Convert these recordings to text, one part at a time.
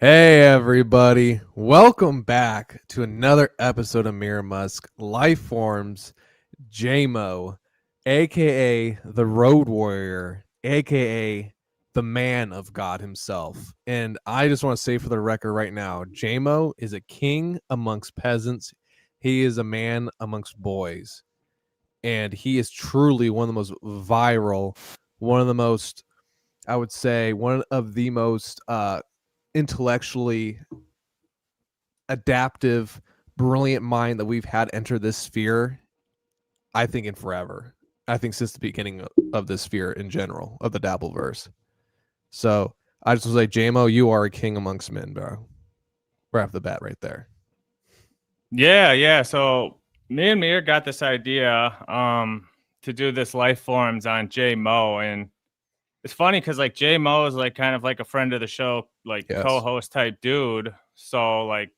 Hey everybody, welcome back to another episode of Mirror Musk Lifeforms. Jay Moe, aka the Road Warrior, aka the man of God himself. And I just want to say for the record right now, Jay Moe is a king amongst peasants. He is a man amongst boys. And he is truly one of the most viral, one of the most, I would say, one of the most intellectually adaptive, brilliant mind that we've had enter this sphere, I think, in forever. I think since the beginning of this sphere in general, of the Dabbleverse. So I just want to say, J Moe, you are a king amongst men, bro. Right off the bat, right there. Yeah. So me and Mir got this idea to do this life forms on Jay Moe, and it's funny because like Jay Moe is like kind of like a friend of the show, like Yes. co-host type dude. So like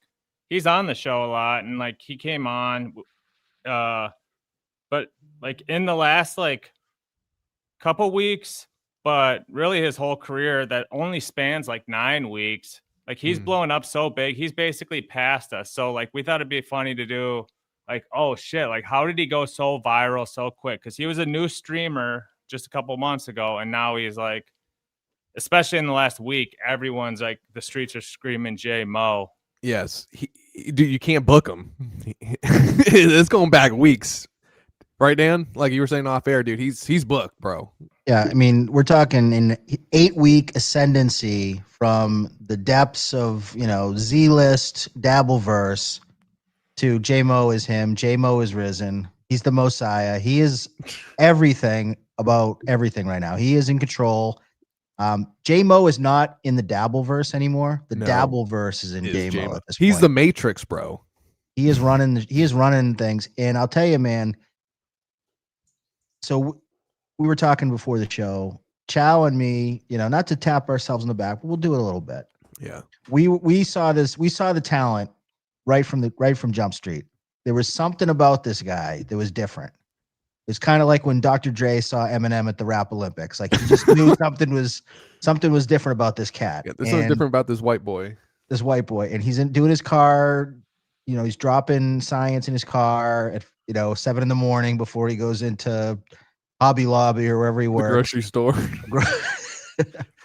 he's on the show a lot, and like he came on, but like in the last like couple weeks, but really his whole career that only spans like 9 weeks. Like he's blowing up so big, he's basically past us. So like we thought it'd be funny to do like, oh shit, like how did he go so viral so quick? Because he was a new streamer just a couple months ago, and now he's like, especially in the last week, everyone's like, the streets are screaming Jay Moe. Yes, dude, you can't book him. It's going back weeks, right, Dan? Like you were saying off air, dude. He's booked, bro. Yeah, I mean, we're talking an 8-week ascendancy from the depths of, Z-list, Dabbleverse to J Moe is him. J Moe is risen. He's the Messiah. He is everything about everything right now. He is in control. J Moe is not in the Dabbleverse anymore. The Dabbleverse is in J Moe at this point. He's the Matrix, bro. He is running things. And I'll tell you, man. So we were talking before the show, Chow and me, not to tap ourselves on the back, but we'll do it a little bit. Yeah. We saw the talent right from Jump Street. There was something about this guy that was different. It's kind of like when Dr. Dre saw Eminem at the Rap Olympics. Like he just knew something was different about this cat. Yeah, there's something different about this white boy. And he's doing his car. He's dropping science in his car at 7 a.m. before he goes into Hobby Lobby or wherever he works. The grocery store.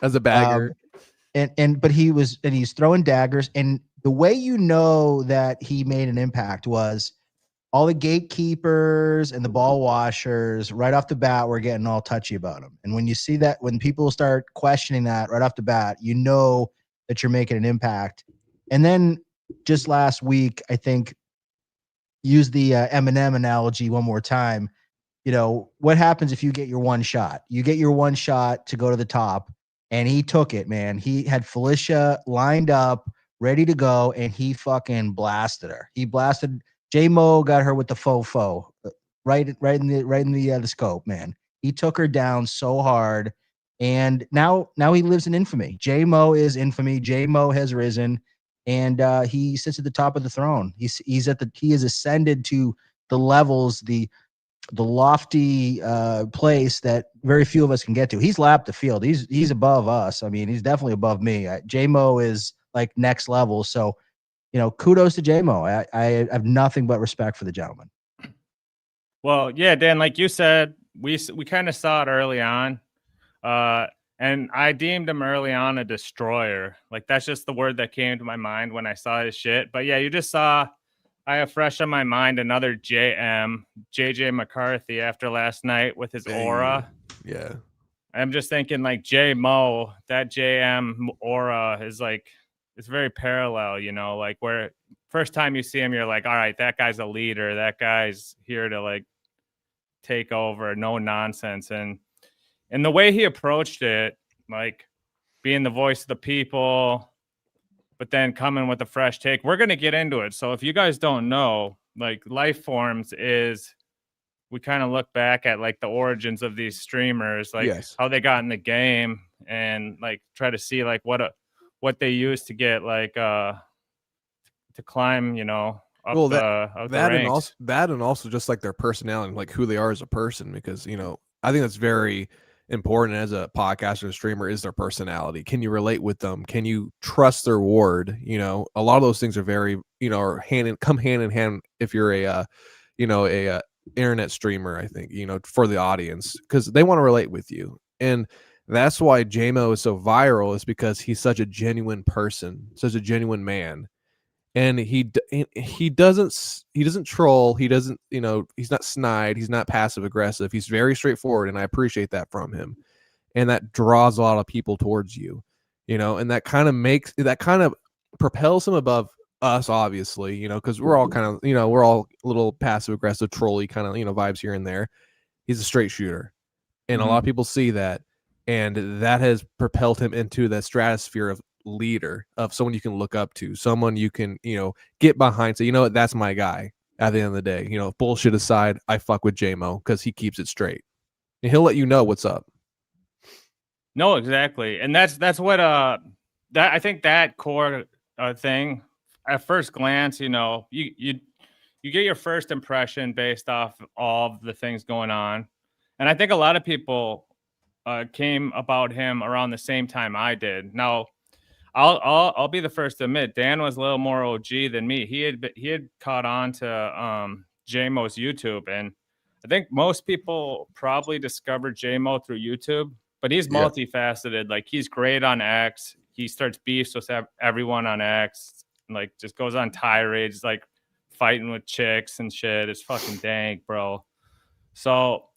As a bagger. But he's throwing daggers. And the way that he made an impact was all the gatekeepers and the ball washers right off the bat were getting all touchy about him. And when you see that, when people start questioning that right off the bat, you know that you're making an impact. And then just last week, I think, use the Eminem analogy one more time. What happens if you get your one shot? You get your one shot to go to the top, and he took it, man. He had Felicia lined up, ready to go, and he fucking blasted her. He blasted J Moe, got her with the faux, right in the scope, man. He took her down so hard, and now he lives in infamy. J Moe is infamy. J Moe has risen, and he sits at the top of the throne. He has ascended to the levels, the lofty place that very few of us can get to. He's lapped the field. He's above us. I mean, he's definitely above me. J Moe is like next level. So, kudos to J Moe. I have nothing but respect for the gentleman. Well, yeah, Dan, like you said, we kind of saw it early on. And I deemed him early on a destroyer. Like that's just the word that came to my mind when I saw his shit. But yeah, you just saw, I have fresh on my mind another JJ McCarthy after last night with his aura. Yeah. I'm just thinking like J Moe, that JM aura is like, it's very parallel, like where first time you see him, you're like, all right, that guy's a leader. That guy's here to like take over, no nonsense. And the way he approached it, like being the voice of the people, but then coming with a fresh take. We're going to get into it. So if you guys don't know, like Lifeforms is, we kind of look back at like the origins of these streamers, like how they got in the game, and like try to see like what they used to get like to climb, up the ranks. And also just like their personality, like who they are as a person, because I think that's very important as a podcaster or streamer is their personality. Can you relate with them? Can you trust their word? You know, a lot of those things are very, you know, are come hand in hand if you're a internet streamer, I think, you know, for the audience, because they want to relate with you. And that's why Jay Moe is so viral, is because he's such a genuine person, such a genuine man. And he doesn't troll. He doesn't, you know, he's not snide. He's not passive aggressive. He's very straightforward, and I appreciate that from him. And that draws a lot of people towards you, you know, and that kind of propels him above us, obviously, you know, because we're all kind of, you know, we're all a little passive aggressive, trolly kind of, you know, vibes here and there. He's a straight shooter, and a lot of people see that, and that has propelled him into the stratosphere of leader, of someone you can look up to, someone you can, you know, get behind. So, you know what, that's my guy. At the end of the day, you know, bullshit aside, I fuck with Jay Moe because he keeps it straight, and he'll let you know what's up. No, exactly, and that's what that I think that core thing. At first glance, you know, you get your first impression based off all of the things going on, and I think a lot of people came about him around the same time I did. Now, I'll be the first to admit, Dan was a little more OG than me. He had caught on to Jay Moe's YouTube, and I think most people probably discovered Jay Moe through YouTube. But he's multifaceted. Like, he's great on X. He starts beefs with everyone on X. Like, just goes on tirades, like fighting with chicks and shit. It's fucking dank, bro. So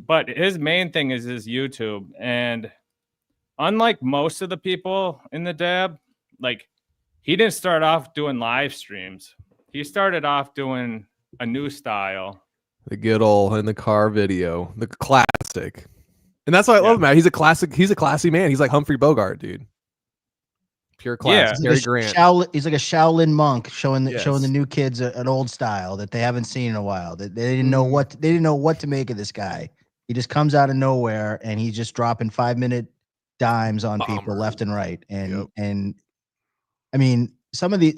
but his main thing is his YouTube. And unlike most of the people in the dab, like, he didn't start off doing live streams. He started off doing a new style. The good old in the car video, the classic. And that's why I love him, man. He's a classy man. He's like Humphrey Bogart, dude. Pure class. Yeah. He's like a Shaolin monk showing the new kids an old style that they haven't seen in a while. That they didn't know what to make of this guy. He just comes out of nowhere and he's just dropping 5-minute dimes on people left and right. And and I mean, some of the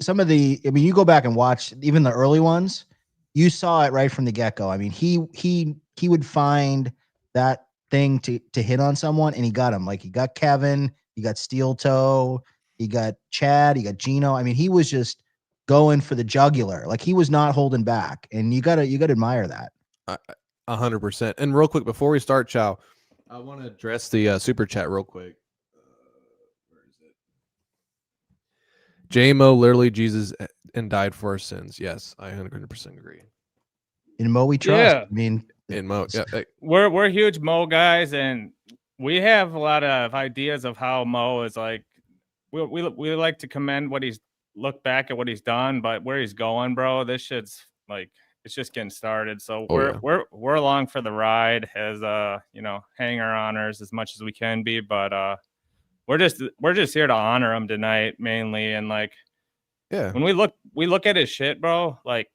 I mean, you go back and watch even the early ones, you saw it right from the get-go. I mean, he would find that thing to hit on someone, and he got him. Like, he got Kevin, he got Steel Toe, he got Chad, he got Gino. I mean, he was just going for the jugular. Like, he was not holding back, and you gotta admire that. 100%. And real quick before we start, Chow, I want to address the super chat real quick. Where is it? Jay Moe, literally Jesus and died for our sins. Yes, I 100% agree. In Moe we trust. I mean, in Moe, we're huge Moe guys, and we have a lot of ideas of how Moe is like. We like to commend what he's look back at what he's done, but where he's going, bro, this shit's like, it's just getting started. So we're along for the ride as you know, hang our honors as much as we can be, but we're just here to honor him tonight mainly. And like, when we look at his shit, bro, like,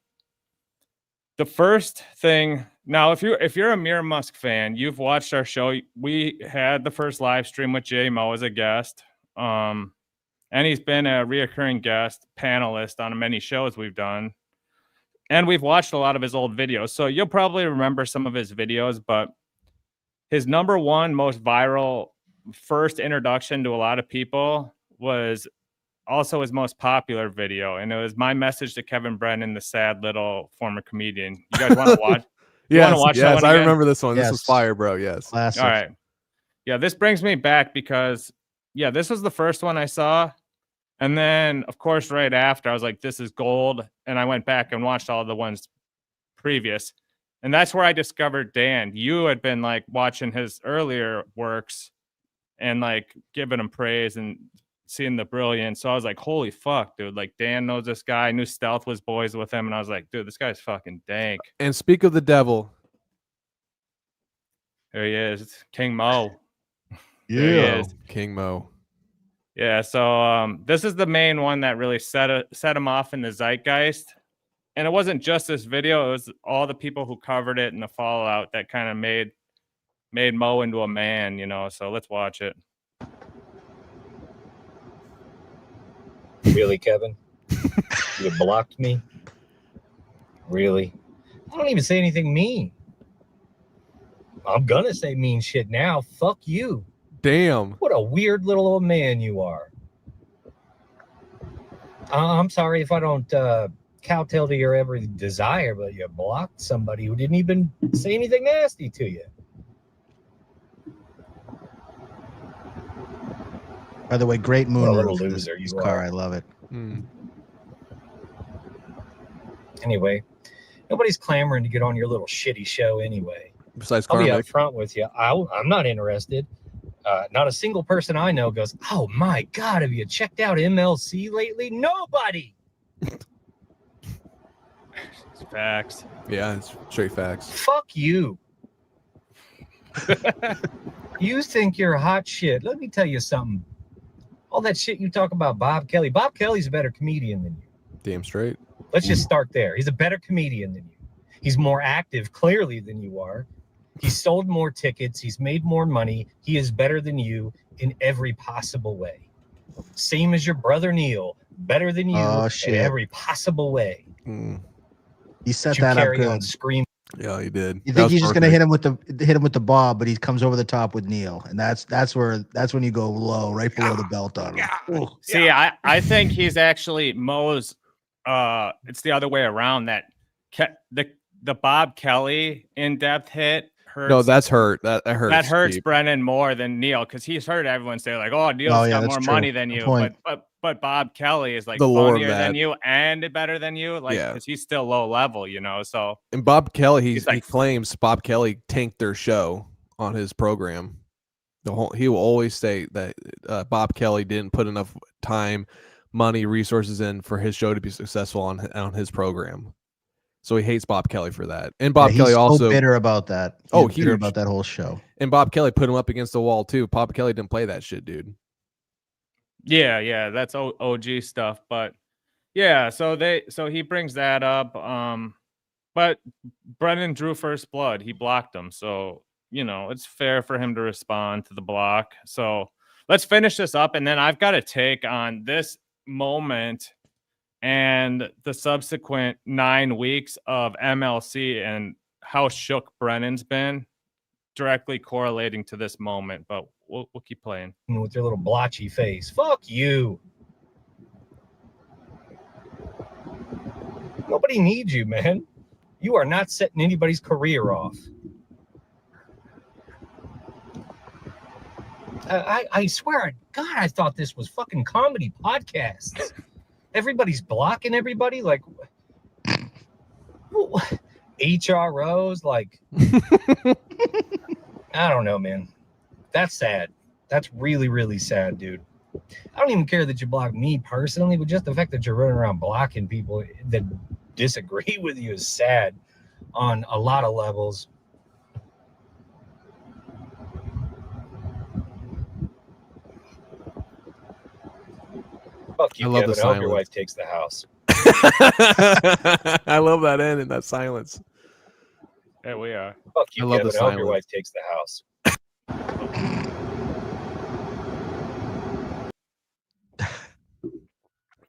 the first thing, now if you're a Mirror Musk fan, you've watched our show. We had the first live stream with Jay Moe as a guest, and he's been a reoccurring guest panelist on many shows we've done, and we've watched a lot of his old videos. So you'll probably remember some of his videos, but his number one most viral first introduction to a lot of people was also his most popular video, and it was my message to Kevin Brennan, the sad little former comedian. You guys want to watch? Yes, I remember this one. This was fire, bro. Yes. Classic. All right. Yeah, this brings me back because, this was the first one I saw. And then, of course, right after, I was like, this is gold. And I went back and watched all the ones previous. And that's where I discovered Dan. You had been like watching his earlier works and like giving him praise and seeing the brilliance. So I was like, holy fuck, dude. Like, Dan knows this guy. I knew Stealth was boys with him. And I was like, dude, this guy's fucking dank. And speak of the devil. There he is. King Moe. Yeah. There he is. King Moe. Yeah. So this is the main one that really set him off in the zeitgeist. And it wasn't just this video. It was all the people who covered it and the fallout that kind of made Moe into a man, you know. So let's watch it. Really, Kevin? You blocked me? Really? I don't even say anything mean. I'm gonna say mean shit now. Fuck you. Damn. What a weird little old man you are. I'm sorry if I don't kowtow to your every desire, but you blocked somebody who didn't even say anything nasty to you. By the way, great What a moon little roof. loser This you car, are. I love it. Anyway, nobody's clamoring to get on your little shitty show anyway. Besides I'll be Karmic. upfront with you. I'm not interested. Not a single person I know goes, oh my God, have you checked out MLC lately? Nobody. It's facts. Yeah, it's straight facts. Fuck you. You think you're hot shit. Let me tell you something. All that shit you talk about Bob Kelly. Bob Kelly's a better comedian than you. Damn straight. Let's just start there. He's a better comedian than you. He's more active, clearly, than you are. He's sold more tickets. He's made more money. He is better than you in every possible way. Same as your brother Neil. Better than you in every possible way. He set You that up carry on good. scream. Yeah, he did. You That think was he's just gonna perfect. hit him with the bob, but he comes over the top with Neil, and that's when you go low, right below the belt on him. Ooh. See, I think he's actually Moe's. It's the other way around. That the Bob Kelly in-depth hit hurts. No, that's hurt. That hurts. That hurts Steve. Brennan more than Neil, because he's heard everyone say like, "Oh, Neil's Oh, yeah, got that's more true. money than Good you," point. but Bob Kelly is like The lore of funnier than that. you and better than you, like Yeah. because he's still low level, you know. So And Bob Kelly, He's like- he claims Bob Kelly tanked their show on his program. He will always say that Bob Kelly didn't put enough time, money, resources in for his show to be successful on his program. So he hates Bob Kelly for that. And Bob Yeah, Kelly he's also so bitter about that. Oh, He's bitter huge. about that whole show. and Bob Kelly put him up against the wall too. Bob Kelly didn't play that shit, dude. yeah, that's OG stuff. But yeah, so he brings that up. But Brennan drew first blood. He blocked him, so you know it's fair for him to respond to the block. So let's finish this up, and then I've got a take on this moment and the subsequent 9 weeks of MLC and how shook Brennan's been, directly correlating to this moment. But we'll keep playing. With your little blotchy face. Fuck you. Nobody needs you, man. You are not setting anybody's career off. I swear to God, I thought this was fucking comedy podcasts. Everybody's blocking everybody. Like, HROs, like, I don't know, man. That's sad. That's really, really sad, dude. I don't even care that you blocked me personally, but just the fact that you're running around blocking people that disagree with you is sad on a lot of levels. Fuck you, I love Kevin. the I hope your silence. wife takes the house. I love that end and that silence. There we are. Fuck you, I love Kevin. the I hope your silence. wife takes the house.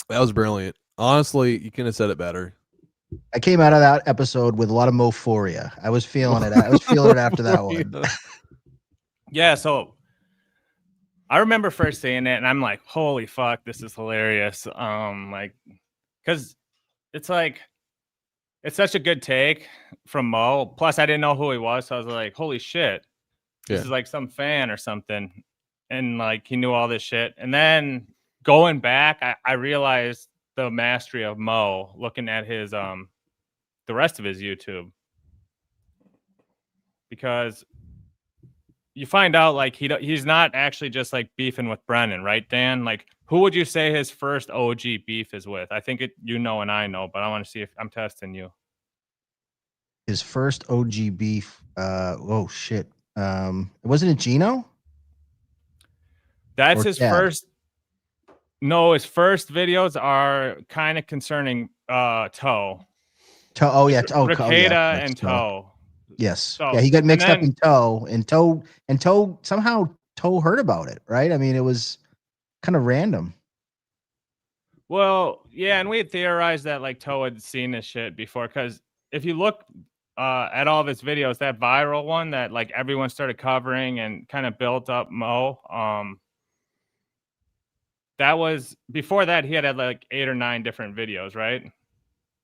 That was brilliant. Honestly, you couldn't have said it better. I came out of that episode with a lot of mophoria. I was feeling it. I was feeling it after that one. Yeah, so I remember first seeing it and I'm like, holy fuck, this is hilarious. Like, because it's like, it's such a good take from Mo. Plus, I didn't know who he was, so I was like, holy shit, this Yeah. is like some fan or something. And like, he knew all this shit. And then going back, I realized the mastery of Mo, looking at his the rest of his YouTube, because you find out like he's not actually just like beefing with Brennan, right, Dan? Like, who would you say his first OG beef is with? I think and I know, but I want to see if I'm testing you. His first OG beef. Oh shit. Wasn't it Gino? That's Or his Dad? first. No, his first videos are kind of concerning Toe. Oh yeah. Oh, Ricada yeah, and Toe. Toe. Yes. So, Yeah, he got mixed up and in Toe, and Toe somehow Toe heard about it, right? I mean, it was kind of random. Well, yeah, and we had theorized that like Toe had seen this shit before, because if you look at all of his videos, that viral one that like everyone started covering and kind of built up Moe. That was before that he had like 8 or 9 different videos, right?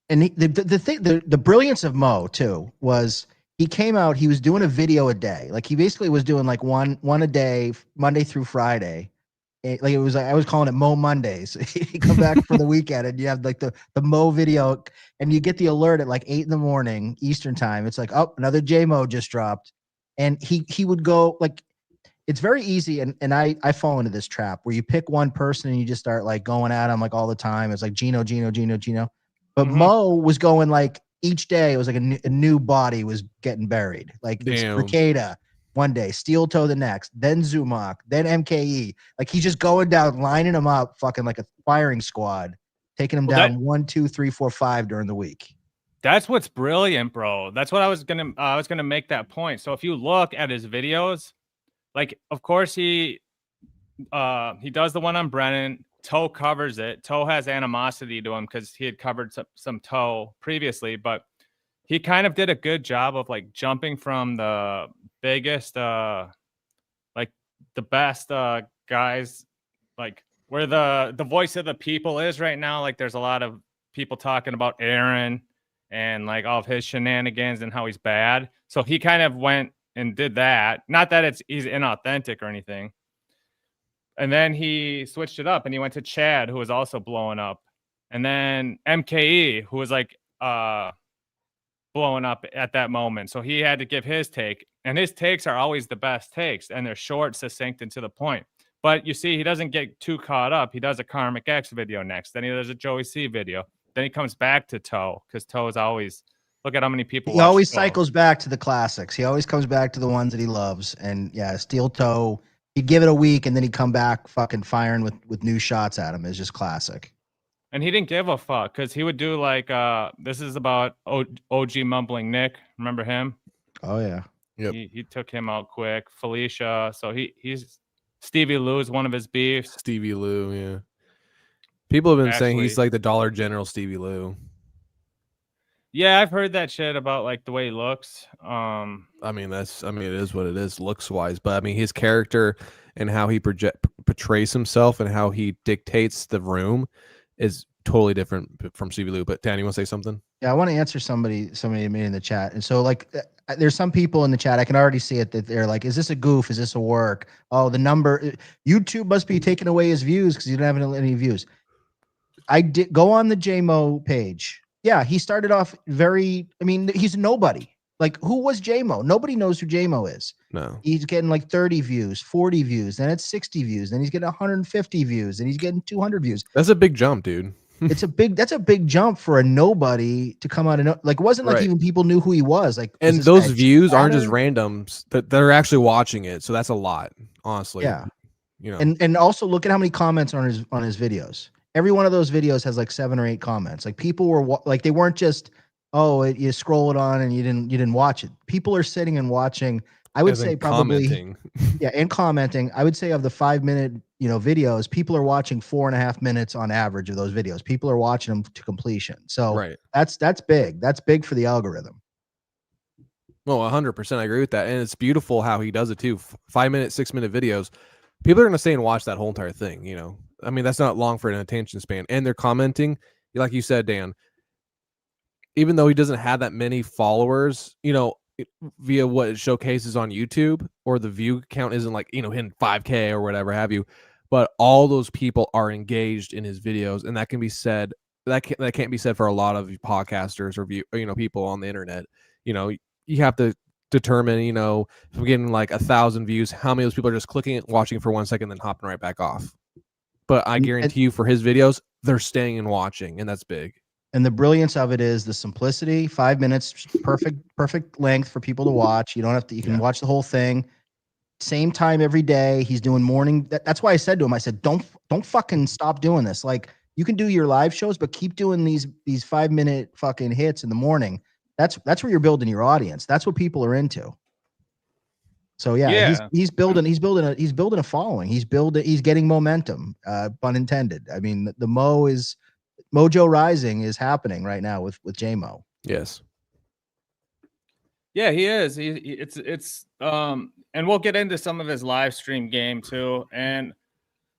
And the brilliance of Moe too was he came out, he was doing a video a day. Like he basically was doing like one a day, Monday through Friday. Like it was like I was calling it Moe Mondays. You come back for the weekend and you have like the Moe video and you get the alert at like 8 in the morning Eastern time. It's like, oh, another Jay Moe just dropped. And he would go like, it's very easy. And I fall into this trap where you pick one person and you just start like going at him like all the time. It's like Gino. But Moe was going like each day, it was like a new body was getting buried. Like it's Ricada one day, Steel Toe the next, then Zumok, then MKE. Like he's just going down, lining them up, fucking like a firing squad, taking them down 1, 2, 3, 4, 5 during the week. That's what's brilliant, bro. That's what I was gonna make that point. So if you look at his videos, like of course he does the one on Brennan. Toe covers it. Toe has animosity to him because he had covered some Toe previously, but he kind of did a good job of like jumping from the biggest, like the best guys, like where the voice of the people is right now. Like there's a lot of people talking about Aaron and like all of his shenanigans and how he's bad. So he kind of went and did that. Not that he's inauthentic or anything. And then he switched it up and he went to Chad, who was also blowing up. And then MKE, who was like blowing up at that moment. So he had to give his take. And his takes are always the best takes. And they're short, succinct, and to the point. But you see, he doesn't get too caught up. He does a Karmic X video next. Then he does a Joey C video. Then he comes back to Toe because Toe is always, look at how many people he always cycles back to the classics. He always comes back to the ones that he loves. And yeah, Steel Toe, he'd give it a week and then he'd come back fucking firing with new shots at him. It's just classic. And he didn't give a fuck because he would do like, this is about OG Mumbling Nick. Remember him? Oh, yeah. Yep. He took him out quick. Felicia. So he's Stevie Lou's one of his beefs. Stevie Lou, yeah. People have been saying he's like the Dollar General Stevie Lou. Yeah, I've heard that shit about like the way he looks. I mean, it is what it is looks wise, but I mean his character and how he portrays himself and how he dictates the room is totally different from Stevie Lou. But Dan, you want to say something? Yeah, I want to answer somebody made in the chat. And so like there's some people in the chat, I can already see it, that they're like, is this a goof? Is this a work? Oh, the number, YouTube must be taking away his views because you don't have any views. I did go on the Jay Moe page. Yeah, he started off he's nobody. Like, who was Jay Moe? Nobody knows who Jay Moe is. No. He's getting like 30 views, 40 views, then it's 60 views, then he's getting 150 views, and he's getting 200 views. That's a big jump, dude. That's a big jump for a nobody to come out and like, it wasn't like even people knew who he was. Like, and those views aren't just randoms, that they're actually watching it. So that's a lot, honestly. Yeah. You know. And also look at how many comments on his videos. Every one of those videos has like 7 or 8 comments. Like people were like, they weren't just, you scroll it on and you didn't watch it. People are sitting and watching. I would say probably commenting. Yeah, and commenting. I would say of the 5-minute, videos, people are watching 4.5 minutes on average of those videos. People are watching them to completion. So that's big. That's big for the algorithm. Well, 100%, I agree with that, and it's beautiful how he does it too. 5-minute, 6-minute videos. People are gonna stay and watch that whole entire thing. I mean, that's not long for an attention span, and they're commenting, like you said, Dan. Even though he doesn't have that many followers, via what it showcases on YouTube, or the view count isn't like, hitting 5K or whatever have you, but all those people are engaged in his videos, and that can be said. That can't be said for a lot of podcasters or people on the internet. You have to determine, if we're getting like 1,000 views, how many of those people are just clicking it, watching for 1 second, then hopping right back off. But I guarantee you, for his videos, they're staying and watching, and that's big. And the brilliance of it is the simplicity. 5 minutes, perfect length for people to watch. You don't have to. You can watch the whole thing. Same time every day. He's doing morning. That's why I said to him, I said, don't fucking stop doing this. Like, you can do your live shows, but keep doing these 5-minute fucking hits in the morning. That's where you're building your audience. That's what people are into. So he's building a following. He's getting momentum. Pun intended. I mean, the Mojo Rising is happening right now with Jay Moe. Yes. Yeah, he is. It's and we'll get into some of his live stream game too. And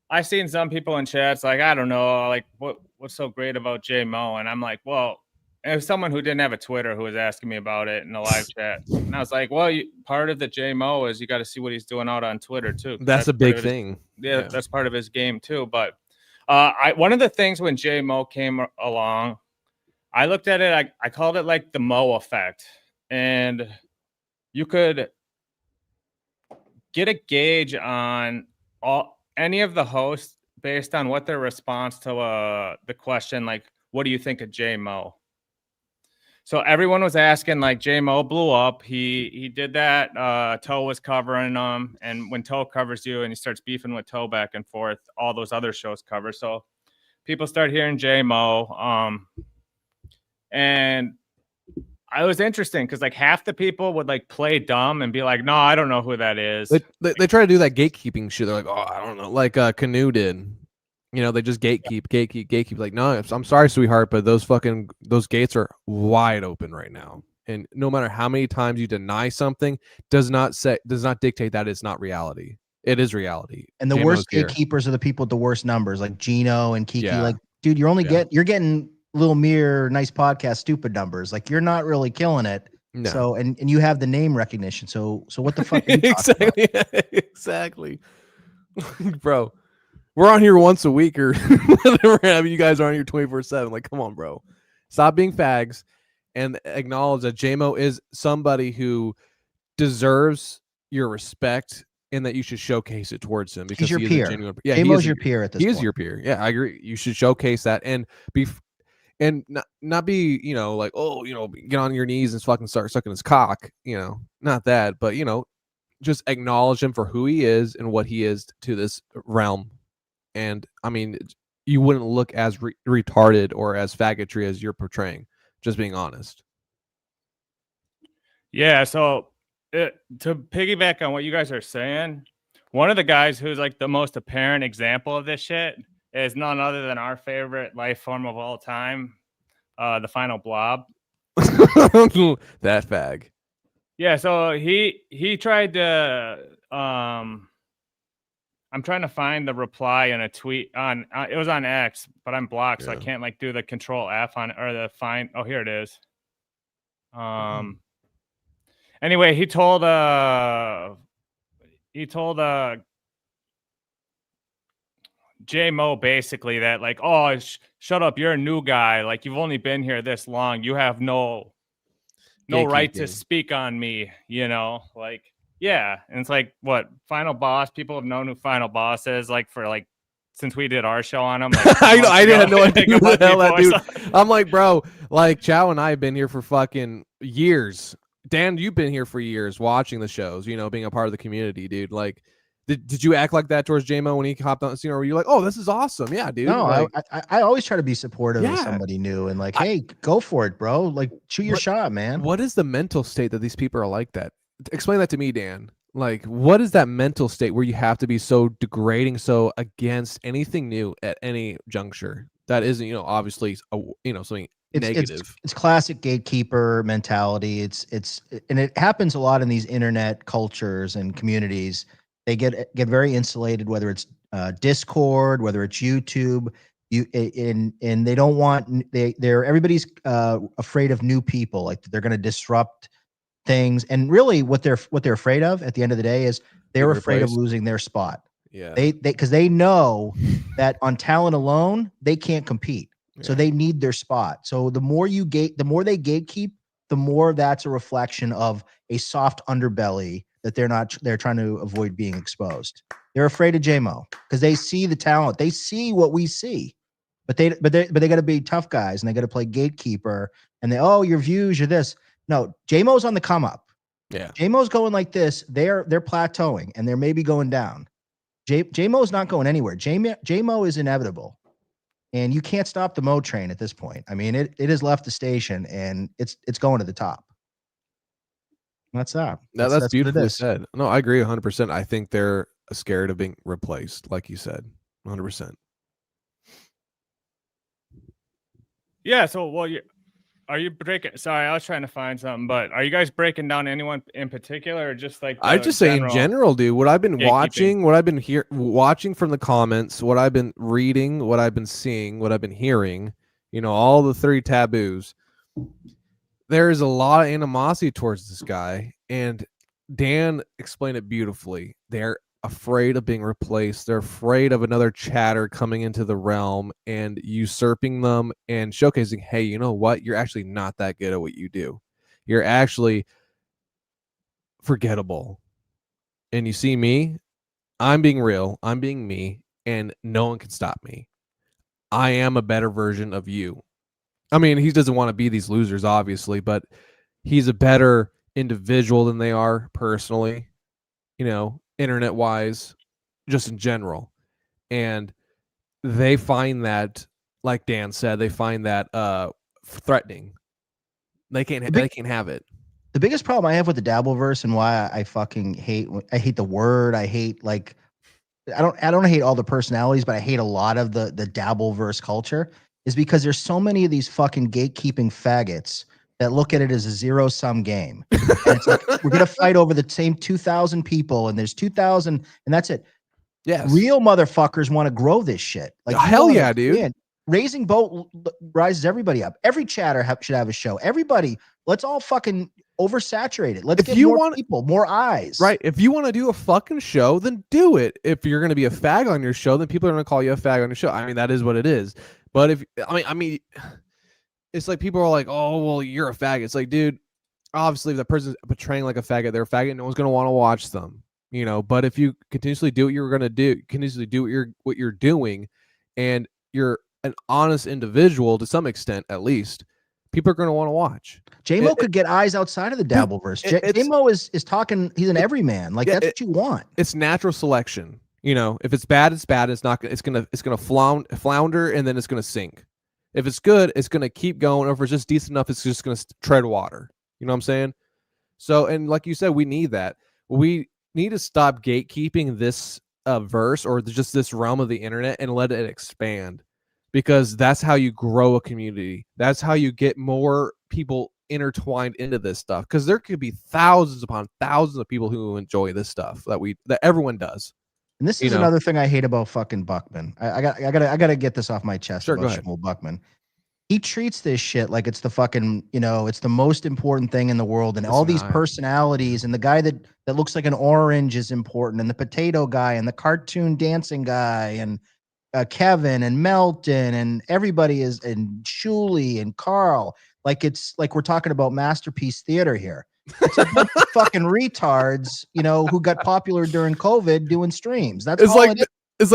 I've seen some people in chats like, I don't know, like what's so great about Jay Moe? And I'm like, well, it was someone who didn't have a Twitter who was asking me about it in the live chat. And I was like, well, part of the Jay Moe is you got to see what he's doing out on Twitter too. That's a big thing. Yeah, that's part of his game too. But one of the things when Jay Moe came along, I looked at it, I called it like the Moe effect. And you could get a gauge on any of the hosts based on what their response to the question, like, what do you think of Jay Moe? So everyone was asking, like, Jay Moe blew up. He did that. Toe was covering him. And when Toe covers you and he starts beefing with Toe back and forth, all those other shows cover. So people start hearing Jay Moe. And I was interesting because like half the people would like play dumb and be like, no, I don't know who that is. They try to do that gatekeeping shit. They're like, oh, I don't know. Like Keanu did. You know, they just gatekeep. Like, no, I'm sorry, sweetheart, but those gates are wide open right now. And no matter how many times you deny something, does not dictate that it's not reality. It is reality. And the J-Mo's worst here. gatekeepers are the people with the worst numbers, like Gino and Kiki. Yeah. Like, dude, you're getting little mere nice podcast stupid numbers. Like, you're not really killing it. No. So and you have the name recognition. So what the fuck are you talking about? Exactly. Bro, we're on here once a week or whatever. I mean, you guys are on here 24/7. Like, come on, bro. Stop being fags and acknowledge that Jay Moe is somebody who deserves your respect and that you should showcase it towards him because he's your he is peer. a genuine. Yeah, Jay Moe's your peer at this point. He is your peer. Yeah, I agree. You should showcase that and not be, you know, like, oh, you know, get on your knees and fucking start sucking his cock, you know, not that, but, you know, just acknowledge him for who he is and what he is to this realm. And I mean, you wouldn't look as retarded or as faggotry as you're portraying, just being honest. Yeah. So to piggyback on what you guys are saying, one of the guys who's like the most apparent example of this shit is none other than our favorite life form of all time, the Final Blob. That fag. Yeah, so he tried to I'm trying to find the reply in a tweet on it was on X, but I'm blocked, so I can't like do the control F on or the find. Oh, here it is. Anyway, he told Jay Moe basically that like, oh, shut up, you're a new guy, like you've only been here this long, you have no right to speak on me, you know, like, yeah. And it's like, what, Final Boss, people have known who Final Boss is like for like since we did our show on him. Like, I didn't know who the hell that dude. I'm like, bro, like Chow and I have been here for fucking years. Dan, you've been here for years watching the shows, you know, being a part of the community, dude. Like, did you act like that towards Jay Moe when he hopped on the scene, or were you like, oh, this is awesome? Yeah, dude. No, like, I always try to be supportive of somebody new and like, hey, go for it, bro. Like, shoot your shot, man. What is the mental state that these people are like that? Explain that to me, Dan. Like, what is that mental state where you have to be so degrading, so against anything new at any juncture? That isn't, you know, obviously, you know, something negative. It's classic gatekeeper mentality. And it happens a lot in these internet cultures and communities. They get very insulated, whether it's Discord, whether it's YouTube. And they don't want everybody's afraid of new people. Like they're going to disrupt things. And really, what they're afraid of at the end of the day is they're afraid of losing their spot. Yeah, because they know that on talent alone they can't compete. So they need their spot. So the more they gatekeep, the more that's a reflection of a soft underbelly that they're trying to avoid being exposed. They're afraid of Jay Moe because they see the talent. They see what we see. But they got to be tough guys and they got to play gatekeeper and your views, you're this. No, Jay Moe's on the come up. Yeah. Jay Moe's going like this. They're plateauing and they're maybe going down. Jay Moe's not going anywhere. Jay Moe is inevitable. And you can't stop the Moe train at this point. I mean, it has left the station and it's going to the top. That's that. That's beautifully said. No, I agree 100%. I think they're scared of being replaced, like you said, 100%. Yeah. So, Are you breaking? Sorry, I was trying to find something, but are you guys breaking down anyone in particular, or just like I just say in general, dude. What I've been gatekeeping? watching, what I've been watching from the comments, what I've been reading, what I've been seeing, what I've been hearing. You know, all the 3 taboos. There is a lot of animosity towards this guy, and Dan explained it beautifully. They're afraid of being replaced. They're afraid of another chatter coming into the realm and usurping them and showcasing, hey, you know what? You're actually not that good at what you do. You're actually forgettable. And you see me, I'm being real. I'm being me, and no one can stop me. I am a better version of you. I mean, he doesn't want to be these losers, obviously, but he's a better individual than they are personally, you know, internet wise, just in general. And they find that, like Dan said, they find that threatening. They can't have it. The biggest problem I have with the Dabbleverse and why I fucking hate the word. I hate I don't hate all the personalities, but I hate a lot of the Dabbleverse culture is because there's so many of these fucking gatekeeping faggots that look at it as a zero-sum game. And it's like, we're going to fight over the same 2,000 people, and there's 2,000, and that's it. Yes. Real motherfuckers want to grow this shit. Like, hell yeah, dude. Raising boat rises everybody up. Every chatter should have a show. Everybody, let's all fucking oversaturate it. Let's get more people, more eyes. Right. If you want to do a fucking show, then do it. If you're going to be a fag on your show, then people are going to call you a fag on your show. I mean, that is what it is. But if I mean, it's like people are like, oh, well, you're a faggot. It's like, dude, obviously if that person's portraying like a faggot, they're a faggot. No one's going to want to watch them, you know. But if you continuously do what you're going to do, continuously do what you're doing, and you're an honest individual to some extent, at least, people are going to want to watch. Jay Moe could get eyes outside of the Dabbleverse. Jay Moe is talking. He's an everyman. Like, that's what you want. It's natural selection. You know, if it's bad, it's bad. It's not. It's gonna flounder, and then it's gonna sink. If it's good, it's gonna keep going. Or if it's just decent enough, it's just gonna tread water. You know what I'm saying? So, and like you said, we need that. We need to stop gatekeeping this verse or just this realm of the internet and let it expand, because that's how you grow a community. That's how you get more people intertwined into this stuff. Because there could be thousands upon thousands of people who enjoy this stuff that everyone does. And this is another thing I hate about fucking Buckman. I gotta get this off my chest. Sure, about go ahead. Shmuel Buckman. He treats this shit like it's the fucking, you know, it's the most important thing in the world, and all these personalities, and the guy that looks like an orange is important, and the potato guy, and the cartoon dancing guy, and Kevin and Melton, and everybody is, and Shuli and Carl. Like, it's like we're talking about Masterpiece Theater here. It's a bunch of fucking retards, you know, who got popular during COVID doing streams. That's it's all like it is. it's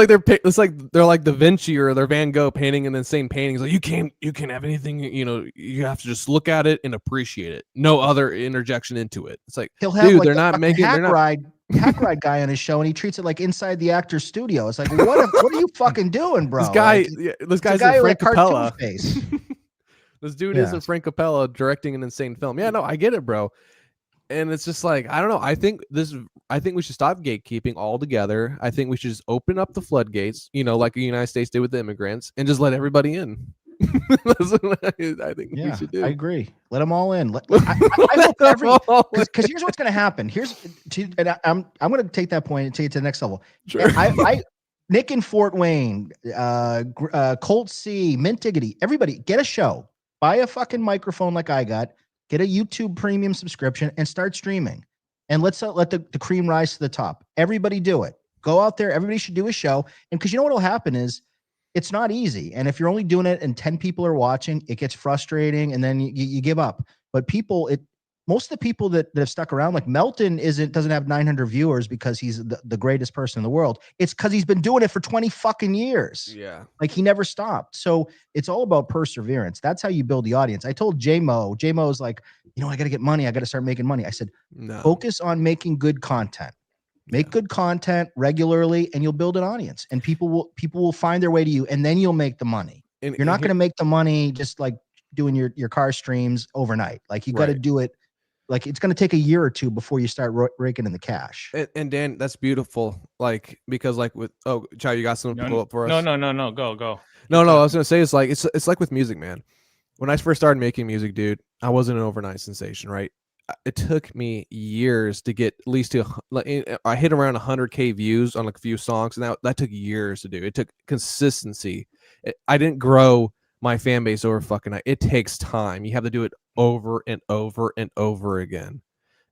like they're like Da Vinci or they're Van Gogh painting an insane painting. It's like you can't have anything. You know, you have to just look at it and appreciate it. No other interjection into it. It's like, he'll have, dude, like, they're not making hack ride guy on his show, and he treats it like inside the actor's studio. It's like, what are you fucking doing, bro? This guy's a Frank Capella face. This dude isn't Frank Capella directing an insane film. Yeah, no, I get it, bro. And it's just like, I don't know. I think we should stop gatekeeping altogether. I think we should just open up the floodgates, you know, like the United States did with the immigrants, and just let everybody in. That's what I think we should do. I agree. Let them all in. I hope because here's what's going to happen. I'm going to take that point and take it to the next level. Sure. Nick in Fort Wayne, Colt C, Mint Diggity, everybody get a show. Buy a fucking microphone like I got. Get a YouTube premium subscription and start streaming. And let's let the cream rise to the top. Everybody do it. Go out there. Everybody should do a show. And because you know what will happen is it's not easy. And if you're only doing it and 10 people are watching, it gets frustrating and then you give up. But most of the people that have stuck around, like Melton doesn't have 900 viewers because he's the greatest person in the world. It's because he's been doing it for 20 fucking years. Yeah. Like, he never stopped. So it's all about perseverance. That's how you build the audience. I told Jay Moe's like, you know, I got to get money. I got to start making money. I said, no. Focus on making good content. Make good content regularly, and you'll build an audience, and people will find their way to you, and then you'll make the money. You're not going to make the money just like doing your car streams overnight. Like, you got to do it. Like, it's going to take a year or two before you start raking in the cash. And Dan, that's beautiful. Like, because like with Chow, you got something to pull up for us? No. Go. No. I was going to say it's like with music, man. when I first started making music, dude, I wasn't an overnight sensation, right? It took me years to get at least to, I hit around 100K views on like a few songs, and that took years to do. It took consistency. I didn't grow my fan base over fucking night. It takes time. You have to do it over and over and over again.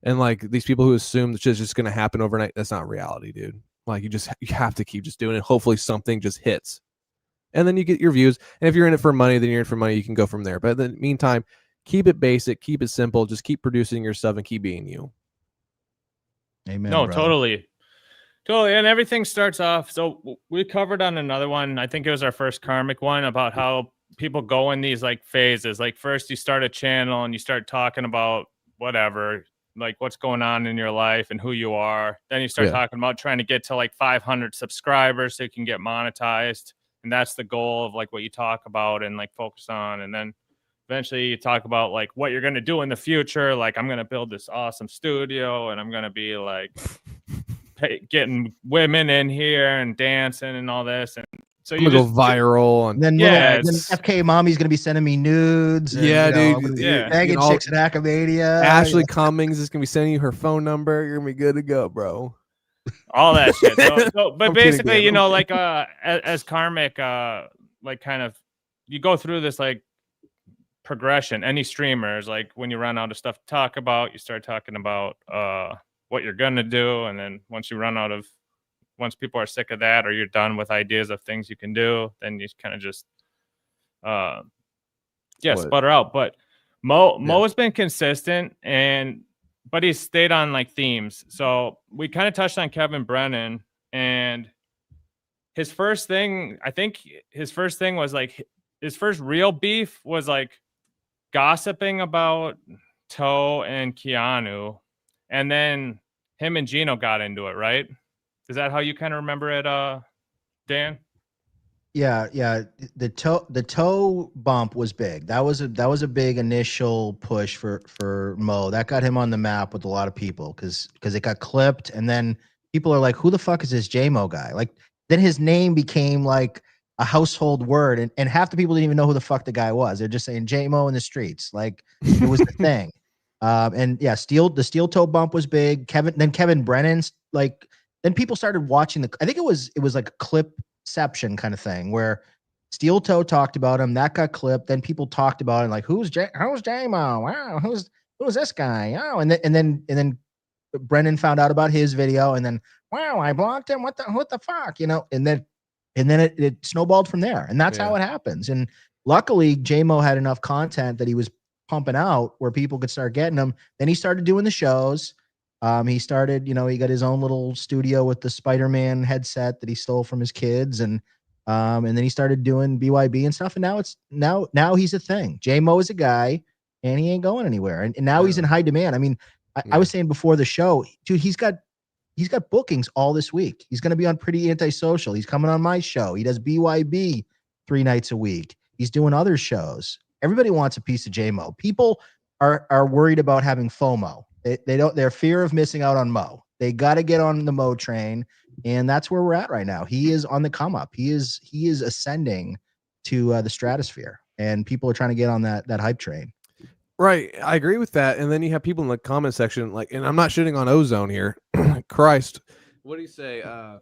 And like these people who assume that shit's just going to happen overnight, that's not reality, dude. Like you have to keep just doing it. Hopefully something just hits. And then you get your views. And if you're in it for money, then you're in for money. You can go from there. But in the meantime, keep it basic, keep it simple. Just keep producing your stuff and keep being you. Amen. No, brother. totally. And everything starts off. So we covered on another one. I think it was our first Karmic one about how people go in these like phases. Like first you start a channel and you start talking about whatever, like what's going on in your life and who you are. Then you start talking about trying to get to like 500 subscribers so you can get monetized. And that's the goal of like what you talk about and like focus on. And then eventually you talk about like what you're going to do in the future. Like I'm going to build this awesome studio and I'm going to be like getting women in here and dancing and all this. And so you go viral. And then, then FK Mommy's going to be sending me nudes. And, dude. Begging chicks at Academia. Ashley Cummings is going to be sending you her phone number. You're going to be good to go, bro. All that shit. But I'm basically, kidding, man. like as Karmic, like kind of you go through this like progression. Any streamers, like when you run out of stuff to talk about, you start talking about what you're gonna do, and then once people are sick of that or you're done with ideas of things you can do, then you kind of just sputter out. But Mo has been consistent but he's stayed on like themes. So we kind of touched on Kevin Brennan, and his first thing was like his first real beef was like gossiping about Toe and Keanu, and then him and Gino got into it, right? Is that how you kind of remember it, Dan? Yeah. The toe bump was big. That was a big initial push for Mo. That got him on the map with a lot of people because it got clipped, and then people are like, "Who the fuck is this Jay Moe guy?" Like then his name became like a household word, and half the people didn't even know who the fuck the guy was. They're just saying Jay Moe in the streets, like it was the thing. And yeah, the steel toe bump was big. Kevin Brennan's like. Then people started watching I think it was like a clipception kind of thing where Steel Toe talked about him. That got clipped. Then people talked about it like, who's Jay Moe? Wow, who's this guy? Oh, and then Brennan found out about his video, and then wow, I blocked him. What the fuck? And then it snowballed from there. And that's how it happens. And luckily, Jay Moe had enough content that he was pumping out where people could start getting them. Then he started doing the shows. He started, he got his own little studio with the Spider-Man headset that he stole from his kids, and then he started doing BYB and stuff. And now he's a thing. Jay Moe is a guy, and he ain't going anywhere. And now he's in high demand. I mean, I was saying before the show, dude, he's got bookings all this week. He's going to be on Pretty Antisocial. He's coming on my show. He does BYB 3 nights a week. He's doing other shows. Everybody wants a piece of Jay Moe. People are worried about having FOMO. Their fear of missing out on Mo. They got to get on the Mo train, and that's where we're at right now. He is on the come up. He is ascending to the stratosphere, and people are trying to get on that hype train. Right, I agree with that. And then you have people in the comment section like, and I'm not shitting on Ozone here. Christ, what do you say? Let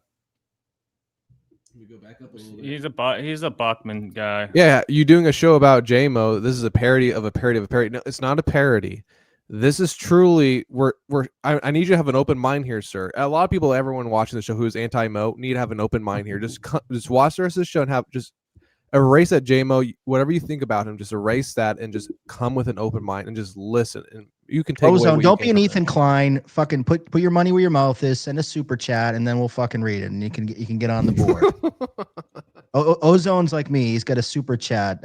me go back up a little bit. He's a Buckman guy. Yeah, you doing a show about Jay Moe. This is a parody of a parody of a parody. No, it's not a parody. This is truly I need you to have an open mind here, sir. A lot of people, everyone watching the show who is anti-Mo, need to have an open mind here. Just watch the rest of the show and just erase that Jay Moe. Whatever you think about him, just erase that and just come with an open mind and just listen. And you can take. Ozone, don't be an Ethan Klein. Fucking put your money where your mouth is. Send a super chat, and then we'll fucking read it, and you can get on the board. Ozone's like me. He's got a super chat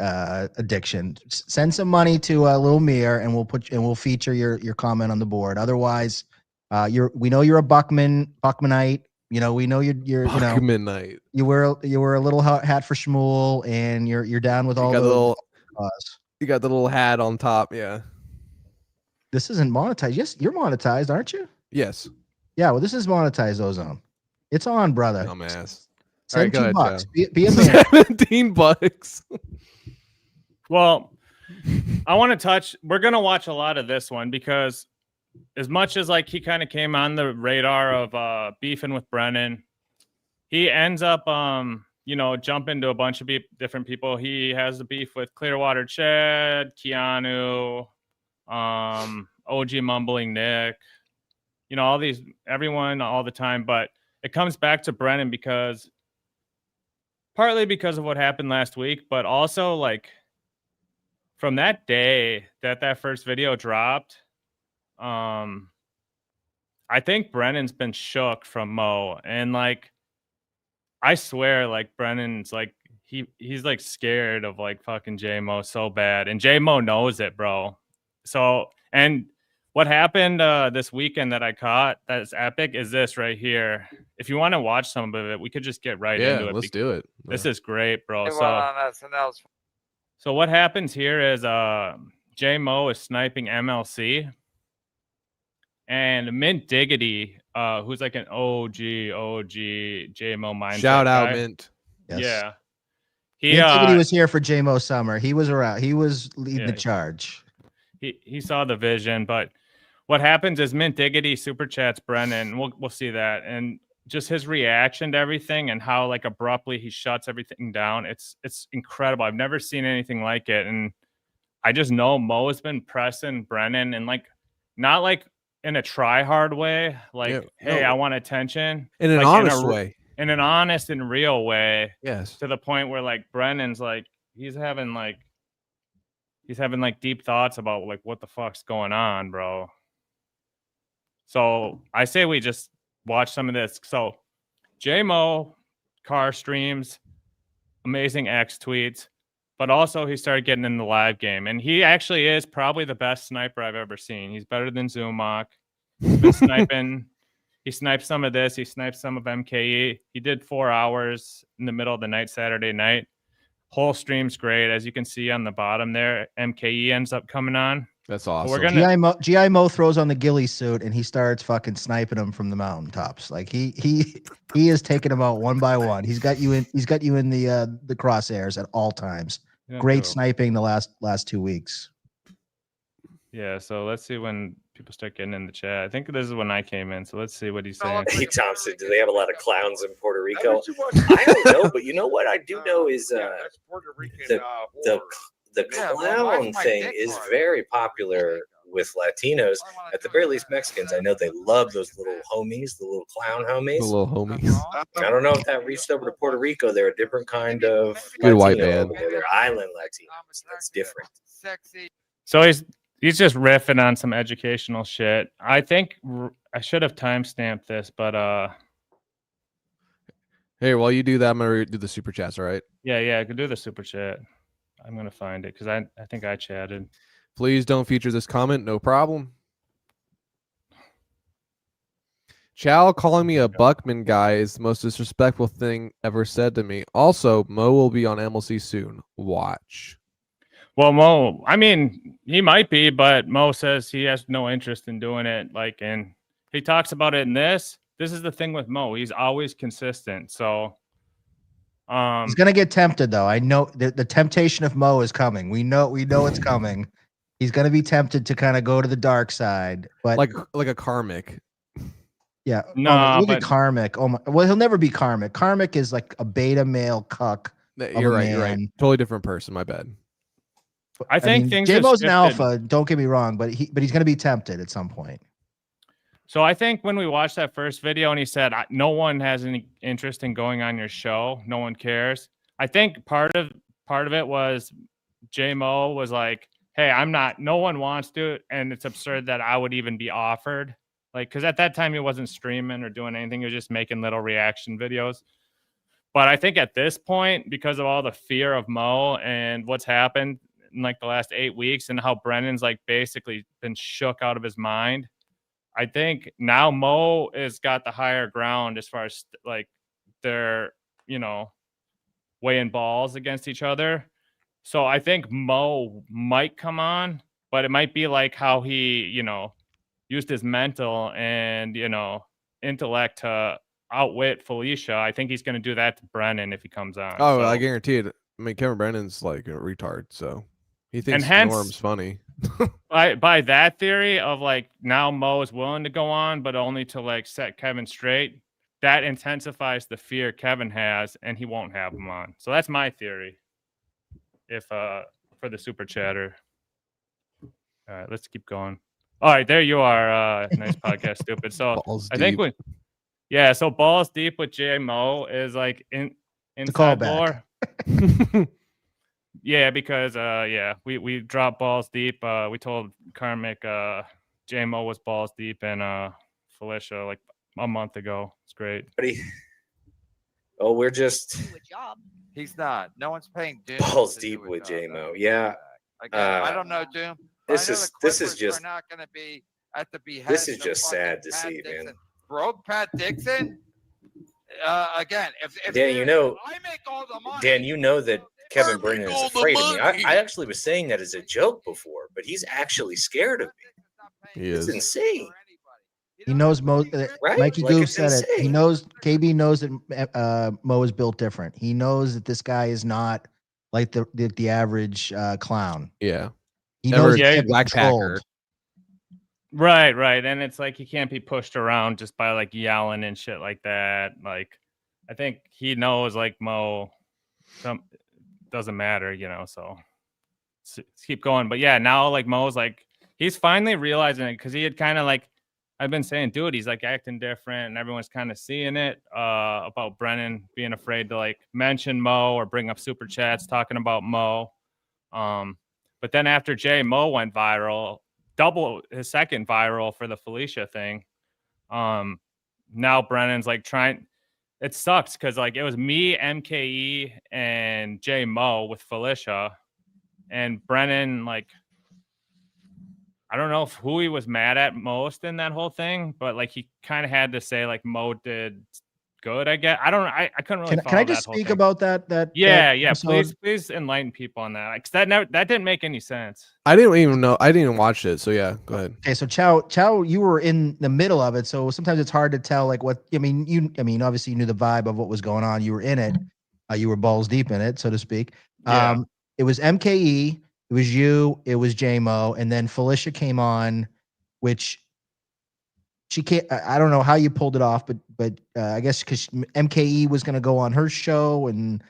addiction. Send some money to Lil Mir, and we'll feature your comment on the board. Otherwise, we know you're a Buckmanite. We know you're Buckmanite. You wear a little hat for Shmuel, and you're down with all the you got the little hat on top. Yeah. This isn't monetized. Yes, you're monetized, aren't you? Yes. Yeah. Well, this is monetized, Ozone. It's on, brother. Dumbass. Send $2. Be a man. $17. Well, I want to touch. We're gonna watch a lot of this one because, as much as like he kind of came on the radar of beefing with Brennan, he ends up jumping to a bunch of different people. He has the beef with Clearwater Chad, Keanu, OG Mumbling Nick, all these, everyone all the time. But it comes back to Brennan partly because of what happened last week, but also like from that day that first video dropped, I think Brennan's been shook from Moe, and like I swear, like Brennan's like he's like scared of like fucking Jay Moe so bad, and Jay Moe knows it, bro. So, and what happened this weekend that I caught that's epic is this right here. If you want to watch some of it, we could just get right into it. Let's do it. This is great, bro. They went on SNL's. So what happens here is Jay Moe is sniping MLC, and Mint Diggity, who's like an OG Jay Moe mindset Shout out guy. Mint. Yes. Yeah. He was here for Jay Moe Summer. He was around. He was leading the charge. He saw the vision, but what happens is Mint Diggity super chats Brennan. We'll see that, and just his reaction to everything and how like abruptly he shuts everything down. It's incredible. I've never seen anything like it, and I just know Moe has been pressing Brennan, and like not like in a try hard way, like I want attention, in an like, honest way, in an honest and real way. Yes, to the point where like Brennan's like he's having like deep thoughts about like what the fuck's going on, bro. So I say we just watch some of this. So Jay Moe car streams, amazing X tweets, but also he started getting in the live game, and he actually is probably the best sniper I've ever seen. He's better than Zumok. He's been sniping. He sniped some of this. He sniped some of MKE. He did 4 hours in the middle of the night, Saturday night. Whole stream's great. As you can see on the bottom there, MKE ends up coming on. That's awesome. So we're gonna GI Moe throws on the ghillie suit and he starts fucking sniping them from the mountaintops. Like he is taking them out one by one. He's got you in the crosshairs at all times. Great sniping the last 2 weeks. Yeah, so let's see when people start getting in the chat. I think this is when I came in, so let's see what he's saying. Hey, Thompson, do they have a lot of clowns in Puerto Rico? I don't know, but you know what I do know is the clown thing is very popular with Latinos. At the very least, Mexicans. I know they love those little homies, the little clown homies. The little homies. I don't know if that reached over to Puerto Rico. They're a different kind of good white man. They're island Latinos. That's different. So he's just riffing on some educational shit. I think I should have timestamped this, but hey, while you do that, I'm gonna do the super chats. All right? Yeah, I could do the super chat. I'm gonna find it because I think I chatted. Please don't feature this comment. No problem. Chow calling me a Buckman guy is the most disrespectful thing ever said to me. Also, Moe will be on MLC soon. Watch. Well, Moe, I mean, he might be, but Moe says he has no interest in doing it. Like, and he talks about it in this. This is the thing with Moe. He's always consistent. So he's gonna get tempted, though. I know the temptation of Moe is coming. We know it's coming. He's gonna be tempted to kind of go to the dark side, but like a Karmic. Yeah, no, look at Karmic. Oh my, well, he'll never be Karmic. Karmic is like a beta male cuck. You're right. Totally different person. My bad. I think things. Jay Moe's an alpha. Don't get me wrong, but he's going to be tempted at some point. So I think when we watched that first video and he said, "No one has any interest in going on your show. No one cares." I think part of it was Jay Moe was like, "Hey, I'm not. No one wants to, and it's absurd that I would even be offered." Like, because at that time he wasn't streaming or doing anything. He was just making little reaction videos. But I think at this point, because of all the fear of Moe and what's happened in like the last 8 weeks and how Brennan's like basically been shook out of his mind, I think now Moe has got the higher ground as far as like they're, weighing balls against each other. So I think Moe might come on, but it might be like how he, used his mental and, intellect to outwit Felicia. I think he's going to do that to Brennan if he comes on. Oh, so. I guarantee it. I mean, Kevin Brennan's like a retard, so He thinks hence- Norm's funny. By that theory of like now Mo is willing to go on, but only to like set Kevin straight, that intensifies the fear Kevin has, and he won't have him on. So that's my theory. If for the super chatter. All right, let's keep going. All right, there you are. Nice podcast, stupid. So Balls I think deep. so balls deep with Jay Moe is like inside callback. lore. Yeah, because we dropped balls deep. We told Karmic Jay Moe was balls deep and Felicia like a month ago. It's great. Oh, we're just do a job. He's not. No one's paying Doom. balls to deep do a with job, J though. Mo. Yeah, Again, I don't know, Doom. but this I know is- the this is Clippers just- are not going to be at the behest. this is of just fucking sad to Pat see, Dixon. man. Broke Pat Dixon. Again, if Dan, you know, I make all the money. Dan, you know that Kevin Brennan is afraid of me. I actually was saying that as a joke before, but he's actually scared of me. He It's is. insane. He knows Mo. Right? Mikey Like, Goof it's said it. He insane. knows. KB knows that Mo is built different. He knows that this guy is not like the average clown. Yeah. He Never knows Yeah, he's black controlled. packer. Right. And it's like he can't be pushed around just by like yelling and shit like that. Like I think he knows like Mo doesn't matter, you know, so let's keep going. But yeah, now like Mo's like he's finally realizing it because he had kind of like I've been saying, dude, he's like acting different and everyone's kind of seeing it about Brennan being afraid to like mention Mo or bring up super chats talking about Mo. But then after Jay Moe went viral, double his second viral for the Felicia thing. Now Brennan's like trying. It sucks because like it was me, MKE, and Jay Moe with Felicia, and Brennan like I don't know who he was mad at most in that whole thing, but like he kind of had to say like Mo did good. I guess I don't. I couldn't really. Can I follow just that whole speak thing. about that? Yeah, that episode? please enlighten people on that. Because that didn't make any sense. I didn't even know. I didn't even watch it. So yeah, go ahead. Okay, so Chow, you were in the middle of it, so sometimes it's hard to tell. Like what I mean, obviously you knew the vibe of what was going on. You were in it. You were balls deep in it, so to speak. Yeah. It was MKE. It was you. It was Jay Moe, and then Felicia came on, which she can't. I don't know how you pulled it off, but I guess because MKE was going to go on her show and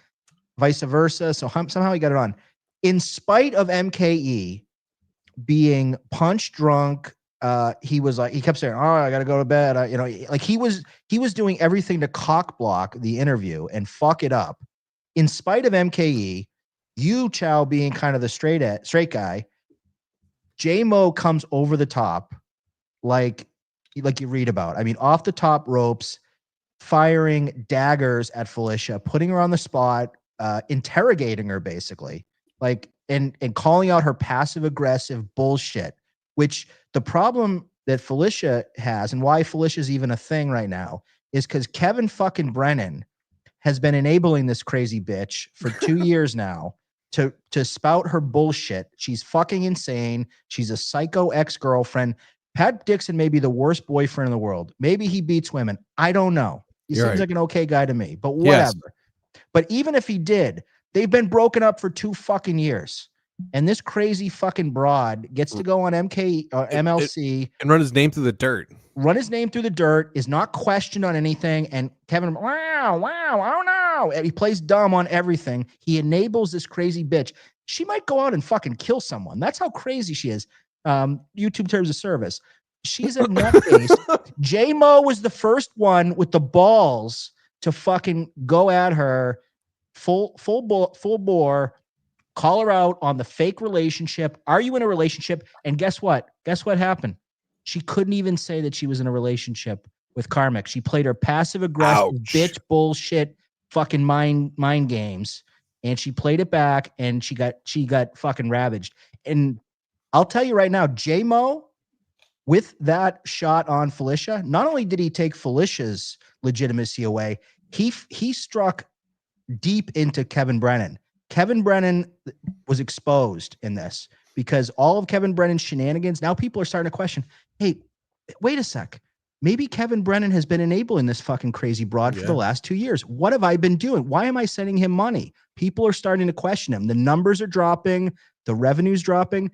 vice versa. So somehow he got it on. In spite of MKE being punch drunk, he was like he kept saying, "Oh, I got to go to bed." Like he was doing everything to cock block the interview and fuck it up. In spite of MKE, you Chow being kind of the straight guy, Jay Moe comes over the top, like you read about. I mean, off the top ropes, firing daggers at Felicia, putting her on the spot, interrogating her basically, like and calling out her passive aggressive bullshit. Which the problem that Felicia has and why Felicia's even a thing right now is because Kevin fucking Brennan has been enabling this crazy bitch for 2 years now to spout her bullshit. She's fucking insane. She's a psycho ex-girlfriend. Pat Dixon may be the worst boyfriend in the world. Maybe he beats women. I don't know. He You're seems right. like an okay guy to me, but whatever. Yes. But even if he did, they've been broken up for 2 fucking years. And this crazy fucking broad gets to go on MLC, And run his name through the dirt. run his name through the dirt, is not questioned on anything. And Kevin, wow, I don't know. And he plays dumb on everything. He enables this crazy bitch. She might go out and fucking kill someone. That's how crazy she is. YouTube terms of service. She's a nutcase. Jay Moe was the first one with the balls to fucking go at her full bore, call her out on the fake relationship. Are you in a relationship? And guess what? Guess what happened? She couldn't even say that she was in a relationship with Karmic. She played her passive aggressive Ouch. bitch bullshit fucking mind games, and she played it back, and she got fucking ravaged. And I'll tell you right now, Jay Moe, with that shot on Felicia, not only did he take Felicia's legitimacy away, he struck deep into Kevin Brennan. Kevin Brennan was exposed in this because all of Kevin Brennan's shenanigans, now people are starting to question, hey, wait a sec. maybe Kevin Brennan has been enabling this fucking crazy broad for the last 2 years. What have I been doing? Why am I sending him money? People are starting to question him. The numbers are dropping. The revenue's dropping.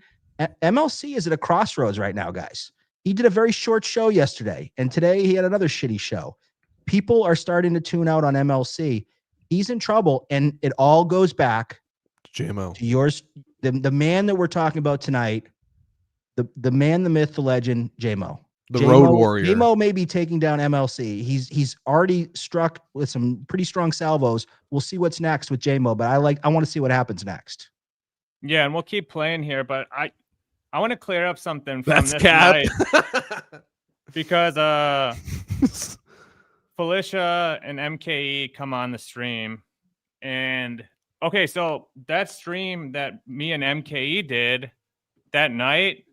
MLC is at a crossroads right now, guys. He did a very short show yesterday, and today he had another shitty show. People are starting to tune out on MLC. He's in trouble, and it all goes back Jay Moe. to yours, the man that we're talking about tonight, the man, the myth, the legend, Jay Moe. The Road Warrior. Jay Moe may be taking down MLC. He's already struck with some pretty strong salvos. We'll see what's next with Jay Moe, but I want to see what happens next. Yeah, and we'll keep playing here, but I want to clear up something from That's this cap. night because Felicia and MKE come on the stream, and okay, so that stream that me and MKE did that night,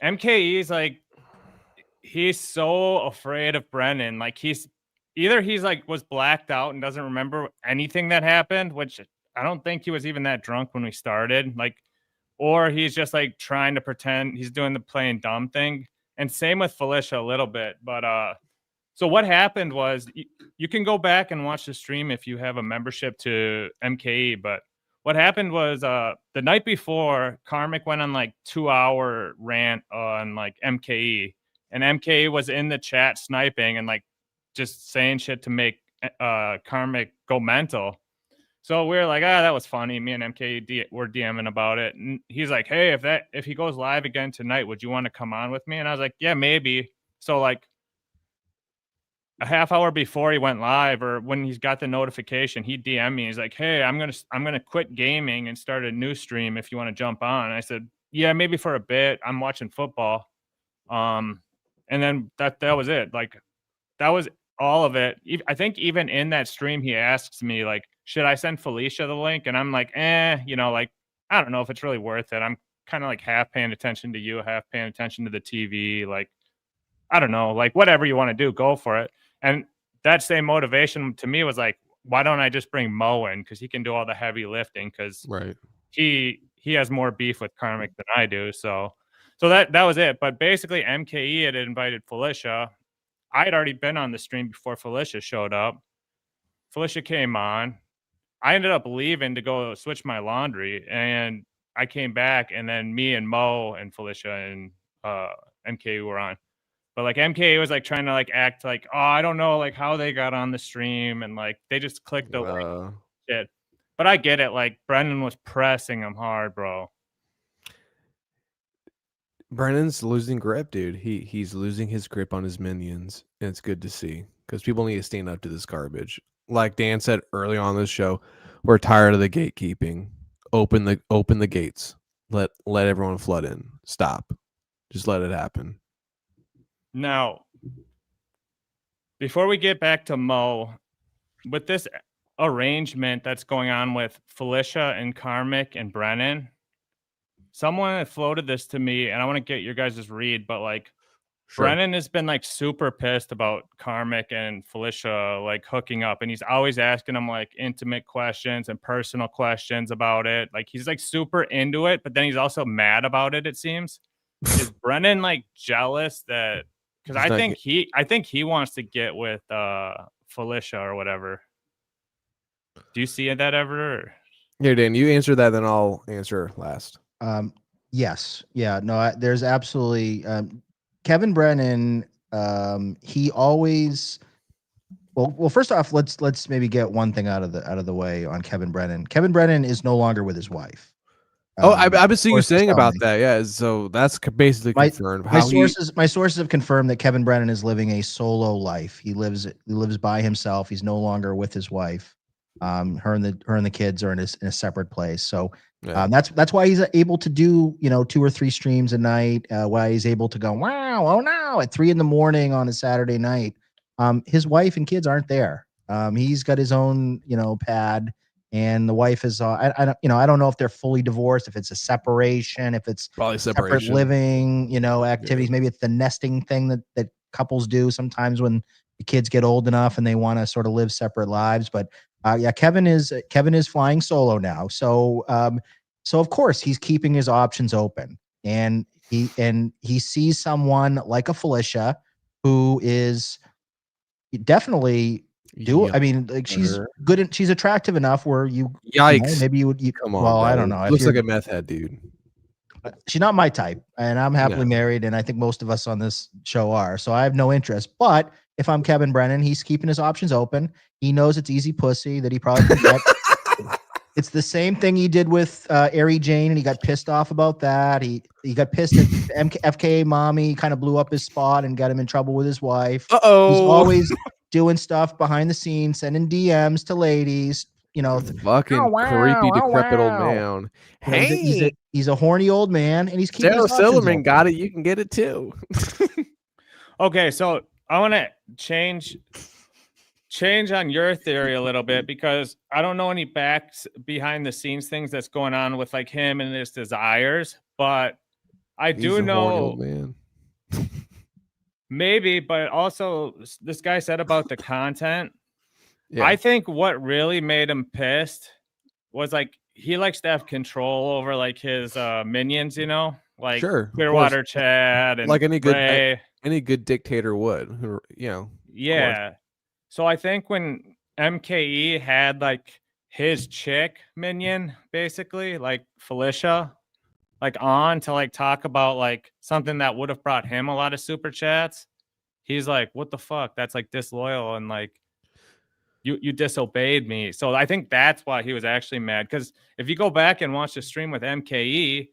MKE's like, he's so afraid of Brennan. Like he's like was blacked out and doesn't remember anything that happened, which I don't think he was even that drunk when we started. Like, or he's just like trying to pretend he's doing the playing dumb thing. And same with Felicia a little bit. But so what happened was you can go back and watch the stream if you have a membership to MKE. But what happened was the night before, Karmic went on like 2-hour rant on like MKE. And MKE was in the chat sniping and like just saying shit to make Karmic go mental. So we were like, that was funny. Me and MKE were DMing about it. And he's like, hey, if he goes live again tonight, would you want to come on with me? And I was like, yeah, maybe. So like a half hour before he went live, or when he's got the notification, he DM'd me. He's like, hey, I'm gonna quit gaming and start a new stream if you want to jump on. And I said, yeah, maybe for a bit. I'm watching football. And then that was it. Like that was all of it. I think even in that stream, he asks me like, should I send Felicia the link? And I'm like, like, I don't know if it's really worth it. I'm kind of like half paying attention to you, half paying attention to the TV. Like, I don't know, like whatever you want to do, go for it. And that same motivation to me was like, why don't I just bring Moe in? Because he can do all the heavy lifting, because he has more beef with Karmic than I do. So that was it. But basically MKE had invited Felicia. I had already been on the stream before Felicia showed up. Felicia came on. I ended up leaving to go switch my laundry, and I came back, and then me and Moe and Felicia and MKE were on. But like MKE was like trying to like act like, oh, I don't know like how they got on the stream, and like they just clicked the link. Shit. But I get it. Like Brennan was pressing him hard, bro. Brennan's losing grip, dude. He's losing his grip on his minions, and it's good to see, because people need to stand up to this garbage. Like Dan said early on this show, we're tired of the gatekeeping. Open the gates. Let everyone flood in. Stop. Just let it happen. Now, before we get back to Moe, with this arrangement that's going on with Felicia and Karmic and Brennan, someone had floated this to me, and I want to get your guys' read, but like Brennan has been like super pissed about Karmic and Felicia like hooking up, and he's always asking them like intimate questions and personal questions about it. Like he's like super into it, but then he's also mad about it, it seems. Is Brennan like jealous that, because I think he wants to get with Felicia or whatever. Do you see that ever? Or? Here, Dan, you answer that, then I'll answer last. Yes. Yeah. No, there's absolutely Kevin Brennan. He always well, first off, let's maybe get one thing out of the way on Kevin Brennan. Kevin Brennan is no longer with his wife. I've been seeing you saying about that. Yeah, so that's basically confirmed. My sources have confirmed that Kevin Brennan is living a solo life. He lives by himself. He's no longer with his wife. Her and the kids are in a separate place. So that's why he's able to do 2 or 3 streams a night. Why he's able to go at 3 a.m. on a Saturday night. His wife and kids aren't there. He's got his own pad. And the wife is, I don't know if they're fully divorced, if it's a separation, if it's probably separate living, activities. Maybe it's the nesting thing that couples do sometimes when the kids get old enough and they want to sort of live separate lives. But Kevin is flying solo now. So of course he's keeping his options open, and he sees someone like a Felicia who is definitely I mean, like she's Younger. good and she's attractive enough where you know, Yikes! maybe you would Come on, well, I bro. don't know. If Looks you're like a meth head, dude. she's not my type, and I'm happily No. married, and I think most of us on this show are. So I have no interest. But if I'm Kevin Brennan, he's keeping his options open. He knows it's easy pussy that he probably can get. It's the same thing he did with Ari Jane, and he got pissed off about that. He got pissed at FKA mommy, kind of blew up his spot and got him in trouble with his wife. He's always doing stuff behind the scenes, sending DMs to ladies. You know, fucking creepy, decrepit old man. you know, he's a horny old man, and he's keeping Sarah his options Silverman open. got it. You can get it too. Okay, so I want to change on your theory a little bit because I don't know any behind the scenes things that's going on with like him and his desires, but I He's do a horny know old man. maybe, but also this guy said about the content. Yeah. I think what really made him pissed was like he likes to have control over like his minions, you know, like Sure, of Clearwater Chad and like any good Ray. any good dictator would, who, you know. Yeah. So I think when MKE had like his chick minion, basically, like Felicia, like on to like talk about like something that would have brought him a lot of super chats, he's like, what the fuck? That's like disloyal and like you disobeyed me. So I think that's why he was actually mad. Because if you go back and watch the stream with MKE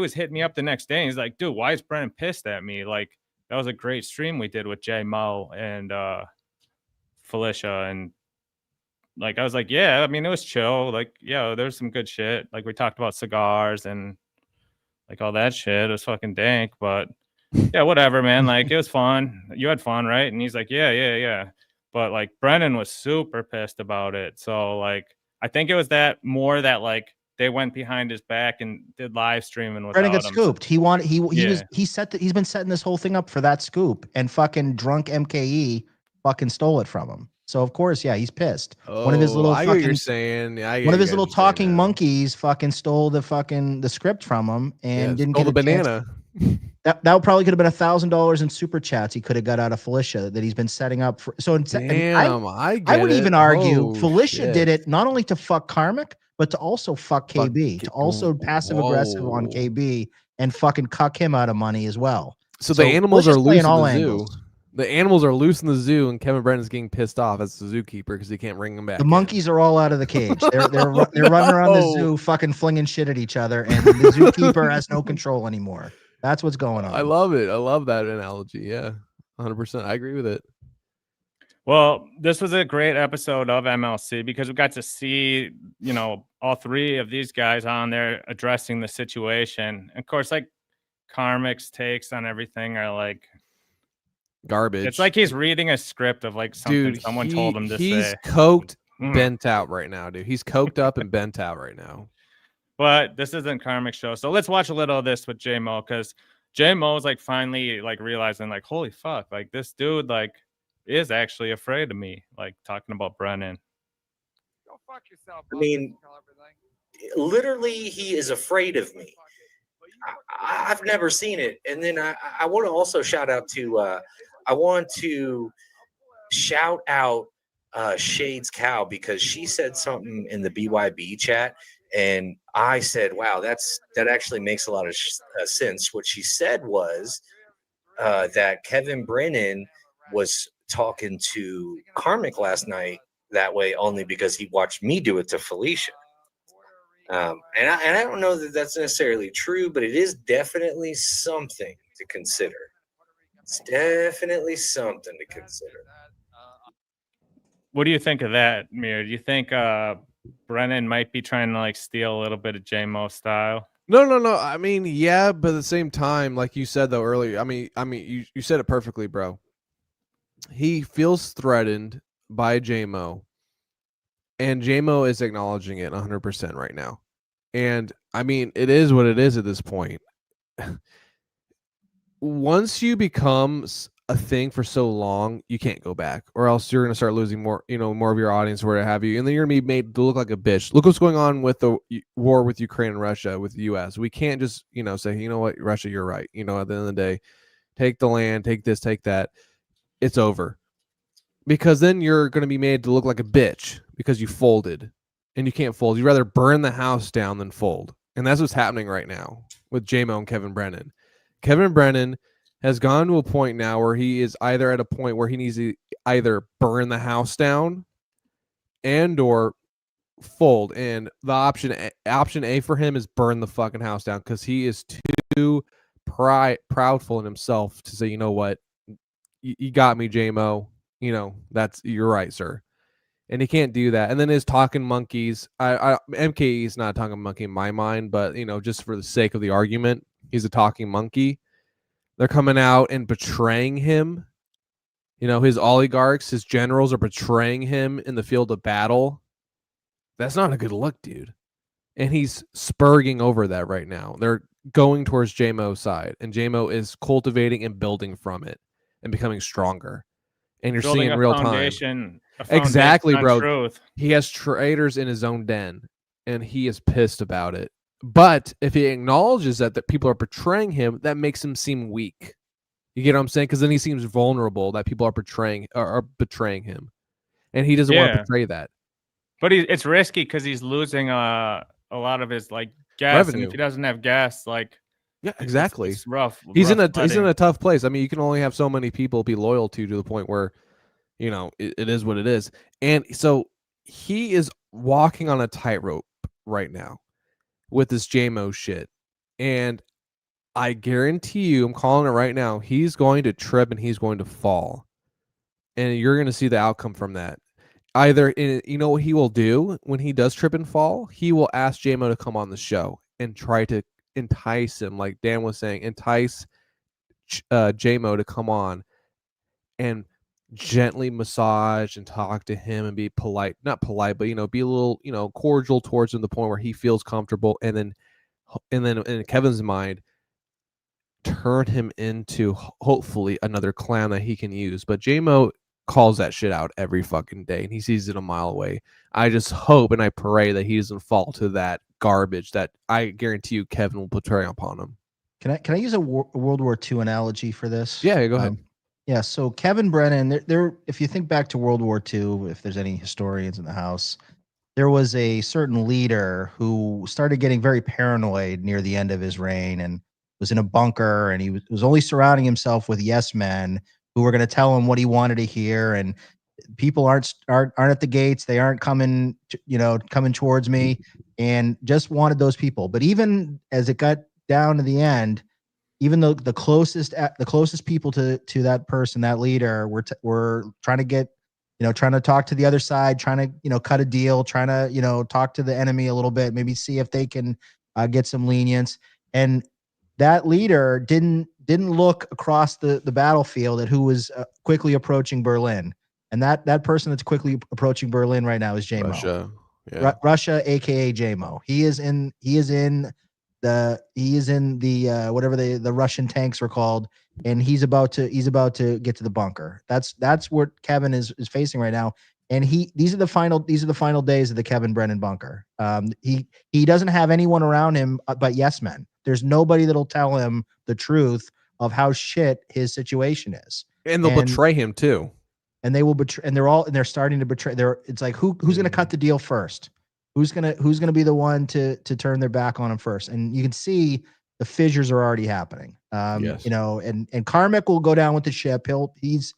was hitting me up the next day and he's like, dude, why is Brennan pissed at me? Like, that was a great stream we did with Jay Moe and Felicia. And like, I was like, yeah, I mean, it was chill. Like, yeah, there's some good shit. Like, we talked about cigars and like all that shit. It was fucking dank, but yeah, whatever, man. Like, it was fun. You had fun, right? And he's like, yeah. But like, Brennan was super pissed about it. So like, I think it was that more that like they went behind his back and did live streaming without Brennan got him. scooped. He's been setting this whole thing up for that scoop, and fucking drunk MKE fucking stole it from him. So of course, yeah, he's pissed. One of his little I get what you're fucking saying. Yeah, I get one of what his you little guys are saying talking now. monkeys fucking stole the script from him and didn't stole get the a chance. banana. That probably could have been $1,000 in super chats he could have got out of Felicia that he's been setting up for. So Damn, I would get even it. argue Oh, Felicia shit. did it not only to fuck Karmic, but to also fuck KB, to also passive aggressive on Whoa. KB and fucking cuck him out of money as well. So the animals are Felicia's loose playing in all the angles. zoo. The animals are loose in the zoo, and Kevin Brennan's getting pissed off as the zookeeper because he can't bring them back. The monkeys are all out of the cage. They're running around the zoo, fucking flinging shit at each other, and the zookeeper has no control anymore. That's what's going on. I love it. I love that analogy. Yeah, 100%. I agree with it. Well, this was a great episode of MLC because we got to see, you know, all three of these guys on there addressing the situation. Of course, like Karmic's takes on everything are like Garbage. it's like he's reading a script of like something someone told him to he's say. Coked, bent out right now, dude. He's coked up and bent out right now. But this isn't Karmic's show, so let's watch a little of this with Jay Moe because Jay Moe is like finally like realizing like, holy fuck, like this dude like is actually afraid of me, like talking about Brennan. Go fuck yourself. I mean, literally, he is afraid of me. I've never seen it. And then I want to also shout out to I want to shout out Shade's Cow because she said something in the BYB chat, and I said, "Wow, that actually makes a lot of sense." What she said was that Kevin Brennan was talking to Karmic last night that way only because he watched me do it to Felicia. And I don't know that that's necessarily true, but it is definitely something to consider. It's definitely something to consider. What do you think of that, Mir? Do you think Brennan might be trying to like steal a little bit of Jay Moe style? No. I mean, yeah, but at the same time, like you said though earlier, I mean, you said it perfectly, bro. He feels threatened by Jay Moe, and Jay Moe is acknowledging it 100% right now. And I mean, it is what it is at this point. Once you become a thing for so long, you can't go back, or else you're going to start losing more of your audience, or what have you, and then you're going to be made to look like a bitch. Look what's going on with the war with Ukraine and Russia, with the U.S. We can't just say, you know what, Russia, you're right. At the end of the day, take the land, take this, take that. it's over. Because then you're going to be made to look like a bitch because you folded, and you can't fold. You'd rather burn the house down than fold. And that's what's happening right now with Jay Moe and Kevin Brennan. Kevin Brennan has gone to a point now where he is either at a point where he needs to either burn the house down and or fold. And the option A for him is burn the fucking house down, because he is too proudful in himself to say, you know what, you got me, Jay Moe. You know, you're right, sir. And he can't do that. And then his talking monkeys. MKE is not a talking monkey in my mind, but you know, just for the sake of the argument, he's a talking monkey. They're coming out and betraying him. You know, his oligarchs, his generals are betraying him in the field of battle. That's not a good look, dude. And he's spurging over that right now. They're going towards Jay Moe's side, and Jay Moe is cultivating and building from it and becoming stronger. And you're Building seeing a real foundation, time. Exactly, on bro. truth. He has traitors in his own den, and he is pissed about it. But if he acknowledges that people are betraying him, that makes him seem weak. You get what I'm saying? Because then he seems vulnerable that people are betraying him, and he doesn't want to betray that. But it's risky because he's losing a lot of his like gas, revenue. And if he doesn't have gas, like yeah, exactly, it's rough. He's in a tough place. I mean, you can only have so many people be loyal to the point where, you know, it is what it is. And so he is walking on a tightrope right now with this Jay Moe shit. And I guarantee you, I'm calling it right now, he's going to trip and he's going to fall. And you're going to see the outcome from that. Either, you know what he will do when he does trip and fall? He will ask Jay Moe to come on the show and try to entice him, like Dan was saying, entice Jay Moe to come on and gently massage and talk to him and be polite, not polite, but, you know, be a little, you know, cordial towards him to the point where he feels comfortable. And then in Kevin's mind, turn him into hopefully another clown that he can use. But Jay Moe calls that shit out every fucking day, and he sees it a mile away. I just hope and I pray that he doesn't fall to that garbage that I guarantee you Kevin will portray upon him. Can I use a World War II analogy for this? Yeah, go ahead. Yeah, so Kevin Brennan, there. If you think back to World War II, if there's any historians in the house, there was a certain leader who started getting very paranoid near the end of his reign and was in a bunker, and he was only surrounding himself with yes men who were going to tell him what he wanted to hear. And people aren't at the gates; they aren't coming towards me, and just wanted those people. But even as it got down to the end, even though the closest people to that person, that leader, were trying to get, trying to talk to the other side, trying to, cut a deal, trying to, talk to the enemy a little bit, maybe see if they can get some lenience. And that leader didn't look across the battlefield at who was quickly approaching Berlin. And that person that's quickly approaching Berlin right now is Jay Moe. Russia. Yeah. Russia, aka Jay Moe. He is in the whatever the Russian tanks were called, and he's about to get to the bunker. That's what Kevin is facing right now. And these are the final days of the Kevin Brennan bunker. He doesn't have anyone around him but yes men. There's nobody that'll tell him the truth of how shit his situation is. And they'll betray him too. And they will betray, and they're starting to betray. It's like who's going to cut the deal first? Who's gonna be the one to turn their back on him first? And you can see the fissures are already happening. Yes. And Karmic will go down with the ship. He's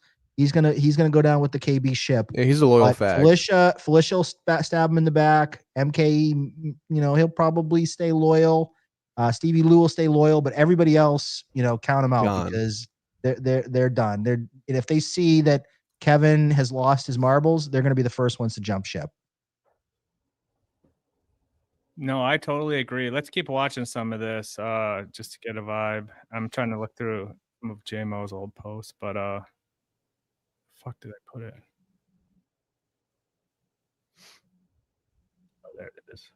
gonna go down with the KB ship. Yeah, he's a loyal fag. Felicia will stab him in the back. MKE, he'll probably stay loyal. Stevie Lou will stay loyal, but everybody else, count them out because they're done. And if they see that Kevin has lost his marbles, they're gonna be the first ones to jump ship. No, I totally agree. Let's keep watching some of this just to get a vibe. I'm trying to look through some of Jay Moe's old posts, but fuck did I put it? Oh, there it is.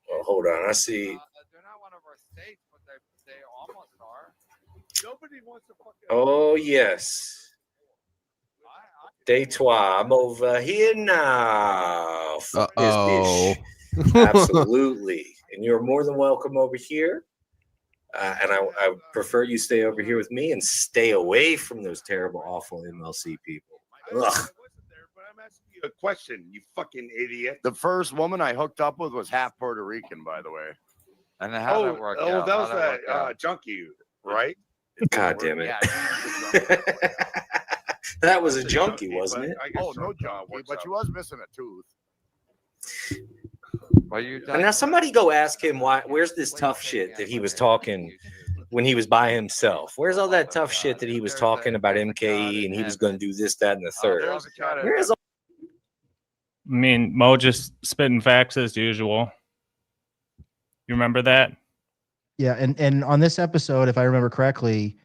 Well, hold on. I see. They're not one of our states, but they almost are. Nobody wants to fucking. Oh, yes. Day trois. I'm over here now. Fuck this bitch. Absolutely. And you're more than welcome over here. And I prefer you stay over here with me and stay away from those terrible, awful MLC people. I wasn't Ugh. there, but I'm asking you a question, you fucking idiot. The first woman I hooked up with was half Puerto Rican, by the way. And then how did it work out? that was How'd it work out? that junkie, right? God damn it. Yeah, That was a junkie, wasn't it? I guess Oh, so. no It junkie, works but out. she was missing a tooth. well, you And now somebody go ask him where's this tough shit that he was talking when he was by himself? Where's all that tough shit that he was talking about MKE and he was going to do this, that, and the third? There's a cat. Where's all I mean, Mo just spitting facts as usual. You remember that? Yeah, and on this episode, if I remember correctly,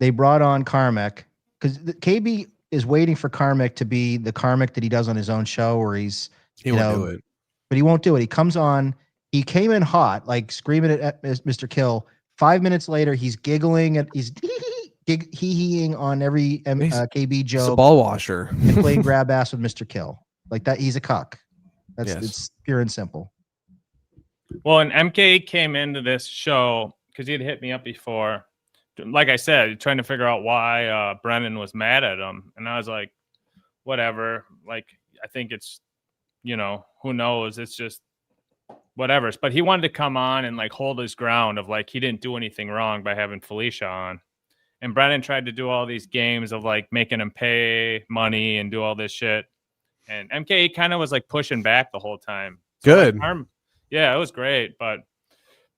they brought on Karmic because KB is waiting for Karmic to be the Karmic that he does on his own show, where he's He you won't know, do it. but he won't do it. He comes on, he came in hot, like screaming at Mr. Kill. 5 minutes later, he's giggling at he's hee-heeing on every KB He's a joke ball washer. and playing grab ass with Mr. Kill. Like that, he's a cuck. That's Yes. it's pure and simple. Well, and MKE came into this show because he'd hit me up before. Like I said, trying to figure out why Brennan was mad at him. And I was like, whatever. Like, I think it's, who knows? It's just whatever. But he wanted to come on and like hold his ground of like he didn't do anything wrong by having Felicia on. And Brennan tried to do all these games of like making him pay money and do all this shit. And MKE kind of was like pushing back the whole time. So, Good. Yeah, it was great. But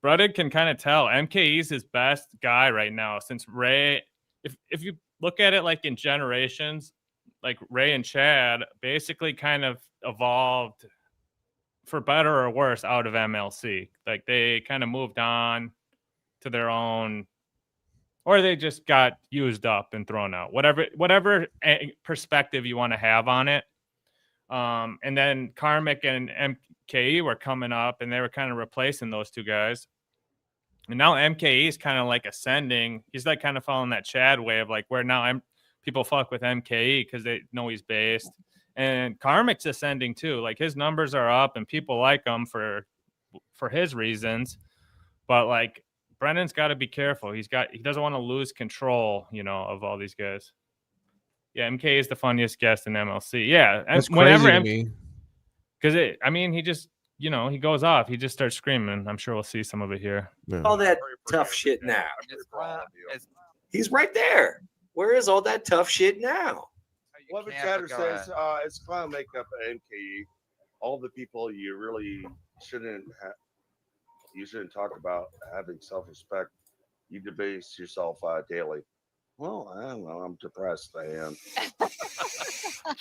Brennan can kind of tell MKE's his best guy right now since Ray. If you look at it like in generations, like Ray and Chad basically kind of evolved for better or worse out of MLC. Like they kind of moved on to their own, or they just got used up and thrown out. Whatever perspective you want to have on it. And then Karmic and MKE were coming up, and they were kind of replacing those two guys. And now MKE is kind of like ascending. He's like kind of following that Chad way of like where now people fuck with MKE because they know he's based. And Karmic's ascending too. Like his numbers are up, and people like him for his reasons. But like Brennan's got to be careful. He doesn't want to lose control, of all these guys. Yeah, MK is the funniest guest in MLC. Yeah, That's whenever crazy to me. because he just he goes off. He just starts screaming. I'm sure we'll see some of it here. Yeah. that tough shit now? It's He's right there. Where is all that tough shit now? What the can't chatter go says, it's clown makeup at MKE. All the people you really shouldn't talk about having self-respect. You debase yourself daily. Well, I don't know. I'm depressed. I am.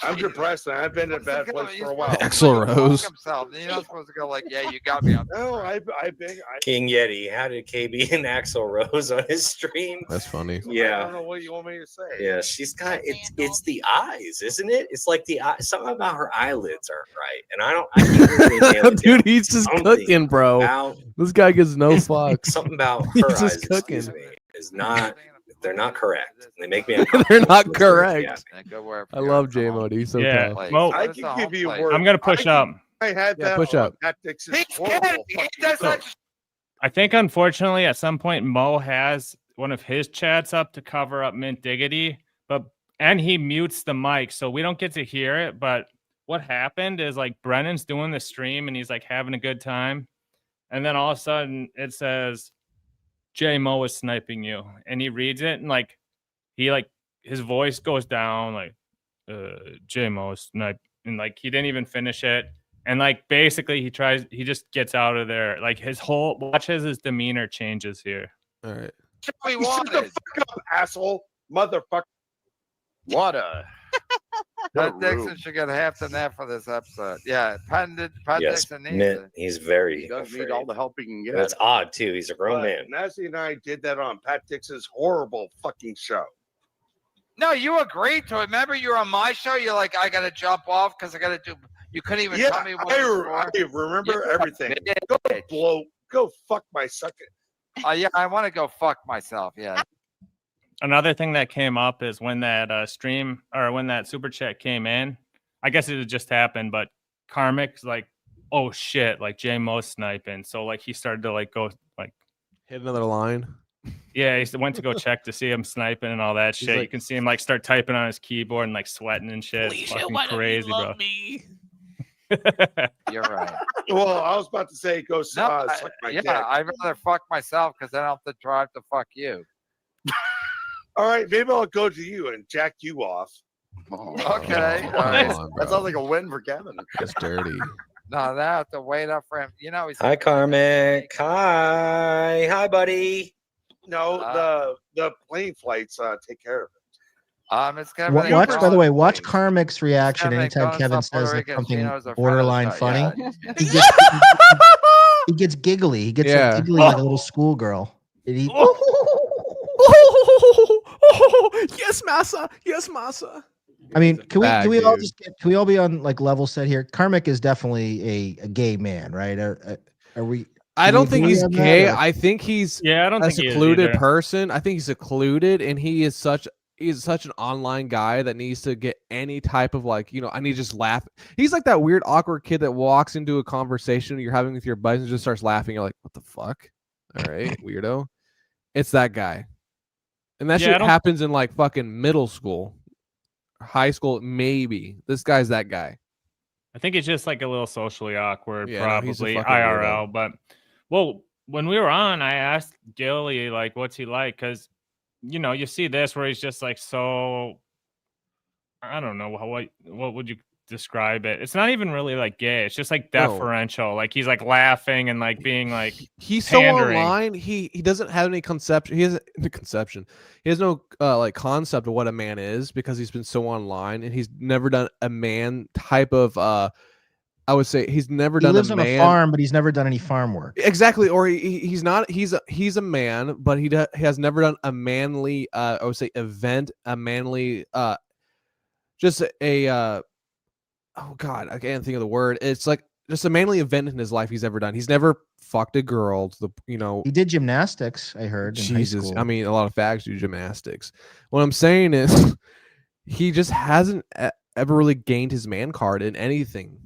I'm depressed. And I've been in a bad place for a while. Axl Rose. Himself. You're not supposed to go like, yeah, you got me. No, I've been. King Yeti. How did KB and Axl Rose on his stream? That's funny. I Yeah. don't know what you want me to say. Yeah, she's got it's the eyes, isn't it? It's like the eye, something about her eyelids aren't right. And I can't really nail it down. Dude, he's just Something cooking, bro. about- This guy gives no fucks. something about He's her just eyes, cooking. excuse me, is not. They're not correct. They make me uncomfortable. They're not That's very correct. bad. I love J Mo. He's so Yeah. tough. Mo, I can give you a word. I'm gonna push up. I had Yeah, that push on up. Tactics. He can't. He does not. I think unfortunately at some point Mo has one of his chats up to cover up Mint Diggity, and he mutes the mic, so we don't get to hear it. But what happened is like Brennan's doing the stream and he's like having a good time, and then all of a sudden it says Jay Moe is sniping you, and he reads it and like his voice goes down like Jay Moe is snipe, and like he didn't even finish it. And like basically he just gets out of there. Like watch as his demeanor changes here. All right. We Shut the wanted. fuck up, asshole, motherfucker. What a. Pat Dixon should get half the net for this episode. Yeah, Pat Yes, Dixon needs Mint, it. he's very. He does need afraid. all the help he can get. That's odd too. He's a grown man. Nasty and I did that on Pat Dixon's horrible fucking show. No, you agreed to it. Remember, you were on my show. You're like, I got to jump off because I got to do. You couldn't even Yeah, tell me what. I remember everything. Go fuck my sucker. Yeah, I want to go fuck myself. Yeah. Another thing that came up is when that stream or when that super chat came in. I guess it had just happened, but Karmic's like, oh shit, like Jay Moe sniping. So like he started to like go like Hit another line. Yeah, he went to go check to see him sniping and all that shit. You like- can see him like start typing on his keyboard and like sweating and shit. It's fucking crazy, bro. You're right. Well, I was about to say, go No, suck my yeah, dick. I'd rather fuck myself because I don't have to drive to fuck you. All right, maybe I'll go to you and jack you off. Okay. Come all right. on, That bro. sounds like a win for Kevin. That's dirty. No, that I have to wait up for him. You know, he's Hi, Karmic. Hi, buddy. No, the plane flights take care of it. It's Kevin. Watch, by the way, watch please. Karmic's reaction Kevin, anytime go Kevin to Puerto says like Rico, something Gino's a friend of the borderline show. funny. Yeah. He gets giggly. He gets Yeah. like giggly like a little schoolgirl. And he- Yes, massa. Yes, massa. I mean, can we Bad all dude. just can we all be on like level set here? Karmic is definitely a gay man, right? Are we? I Can don't we think agree he's on that, gay. or- I think he's Yeah, I don't a think he is secluded either. person. I think he's secluded, and he's such an online guy that needs to get any type of like, I need to just laugh. He's like that weird awkward kid that walks into a conversation you're having with your buddies and just starts laughing. You're like, what the fuck? All right, weirdo. It's that guy. And that Yeah, I shit don't- happens in like fucking middle school, high school, maybe. This guy's that guy. I think it's just like a little socially awkward, Yeah, no, he's a probably fucking IRL. But when we were on, I asked Gilly like, what's he like? Because you see this where he's just like so. I don't know what would you describe it? It's not even really like gay. It's just like No. deferential. Like he's like laughing and like being like He's so pandering. online. He doesn't have any conception. He has the conception. He has no like concept of what a man is because he's been so online and he's never done a man type of I would say he's never He done lives a on man. a farm, but he's never done any farm work. Exactly, or he's not. He's a man, but he has never done a manly. I would say event, a manly. Just a. Oh God, I can't think of the word. It's like just a manly event in his life he's ever done. He's never fucked a girl. He did gymnastics, I heard. In high Jesus, school. I mean, a lot of fags do gymnastics. What I'm saying is, he just hasn't ever really gained his man card in anything.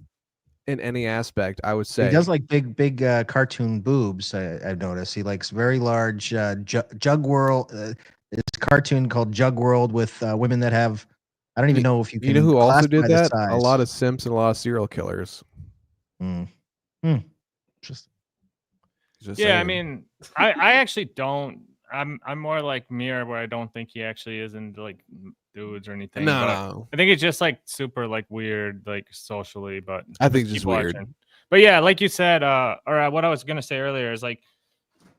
In any aspect, I would say he does like big cartoon boobs. I've noticed he likes very large Jug World. This cartoon called Jug World with women that have. I don't even know if you can. You know who also classify did the that? size. A lot of simps and a lot of serial killers. Just Just Yeah, I saying. mean, I actually don't. I'm more like Mirror, where I don't think he actually is into like dudes or anything. but no, I think it's just like super like weird, like socially. But I think keep just weird. watching. But yeah, like you said, or what I was gonna say earlier is like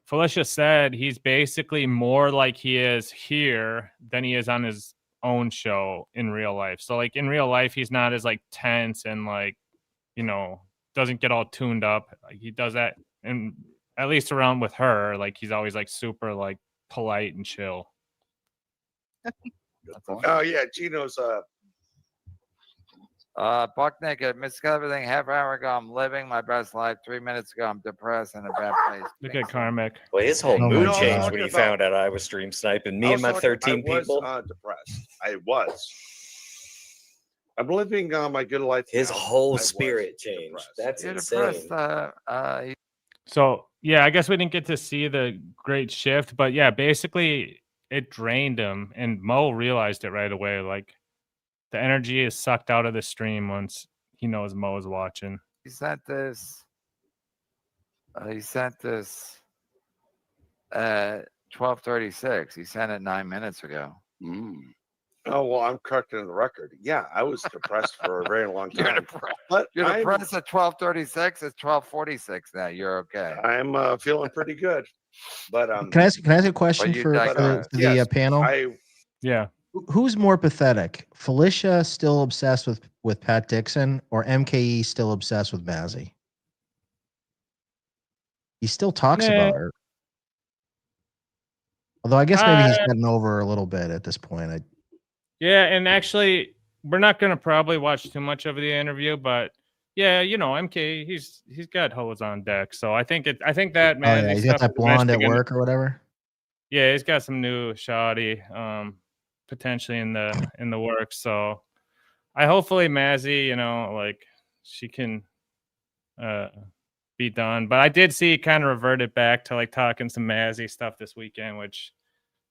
Felicia said, he's basically more like he is here than he is on his own show in real life. So like in real life, he's not as like tense and like doesn't get all tuned up. Like he does that, and at least around with her, like he's always like super like polite and chill. Oh yeah, Gino's Buck naked. Missed everything. Half hour ago, I'm living my best life. 3 minutes ago, I'm depressed in a bad place. Look at Karmic. Well, his whole Oh my mood God. changed when he found out I was stream sniping. Me and my 13 people. I was depressed. I was. I'm living my good life. His now. whole I was spirit changed. depressed. That's You're insane. depressed. So yeah, I guess we didn't get to see the great shift, but yeah, basically it drained him, and Mo realized it right away. Like the energy is sucked out of the stream once he knows Mo is watching. He sent this. He sent this at 12:36. He sent it 9 minutes ago. Oh well, I'm correcting the record. Yeah, I was depressed for a very long You're time. depressed. But You're I'm, depressed at 12:36. It's 12:46 now. You're okay. I'm feeling pretty good. But can I ask a question you for digress. the Yes, panel? Yeah. Who's more pathetic? Felicia still obsessed with Pat Dixon, or MKE still obsessed with Mazzy? He still talks Yeah. about her. Although I guess maybe he's gotten over her a little bit at this point. Yeah, and actually, we're not gonna probably watch too much of the interview, but yeah, MK, he's got hoes on deck. So I think that Oh man, yeah, he's got that blonde at work or whatever. Yeah, he's got some new shoddy potentially in the works. So I hopefully Mazzy, like she can be done. But I did see he kind of reverted back to like talking some Mazzy stuff this weekend, which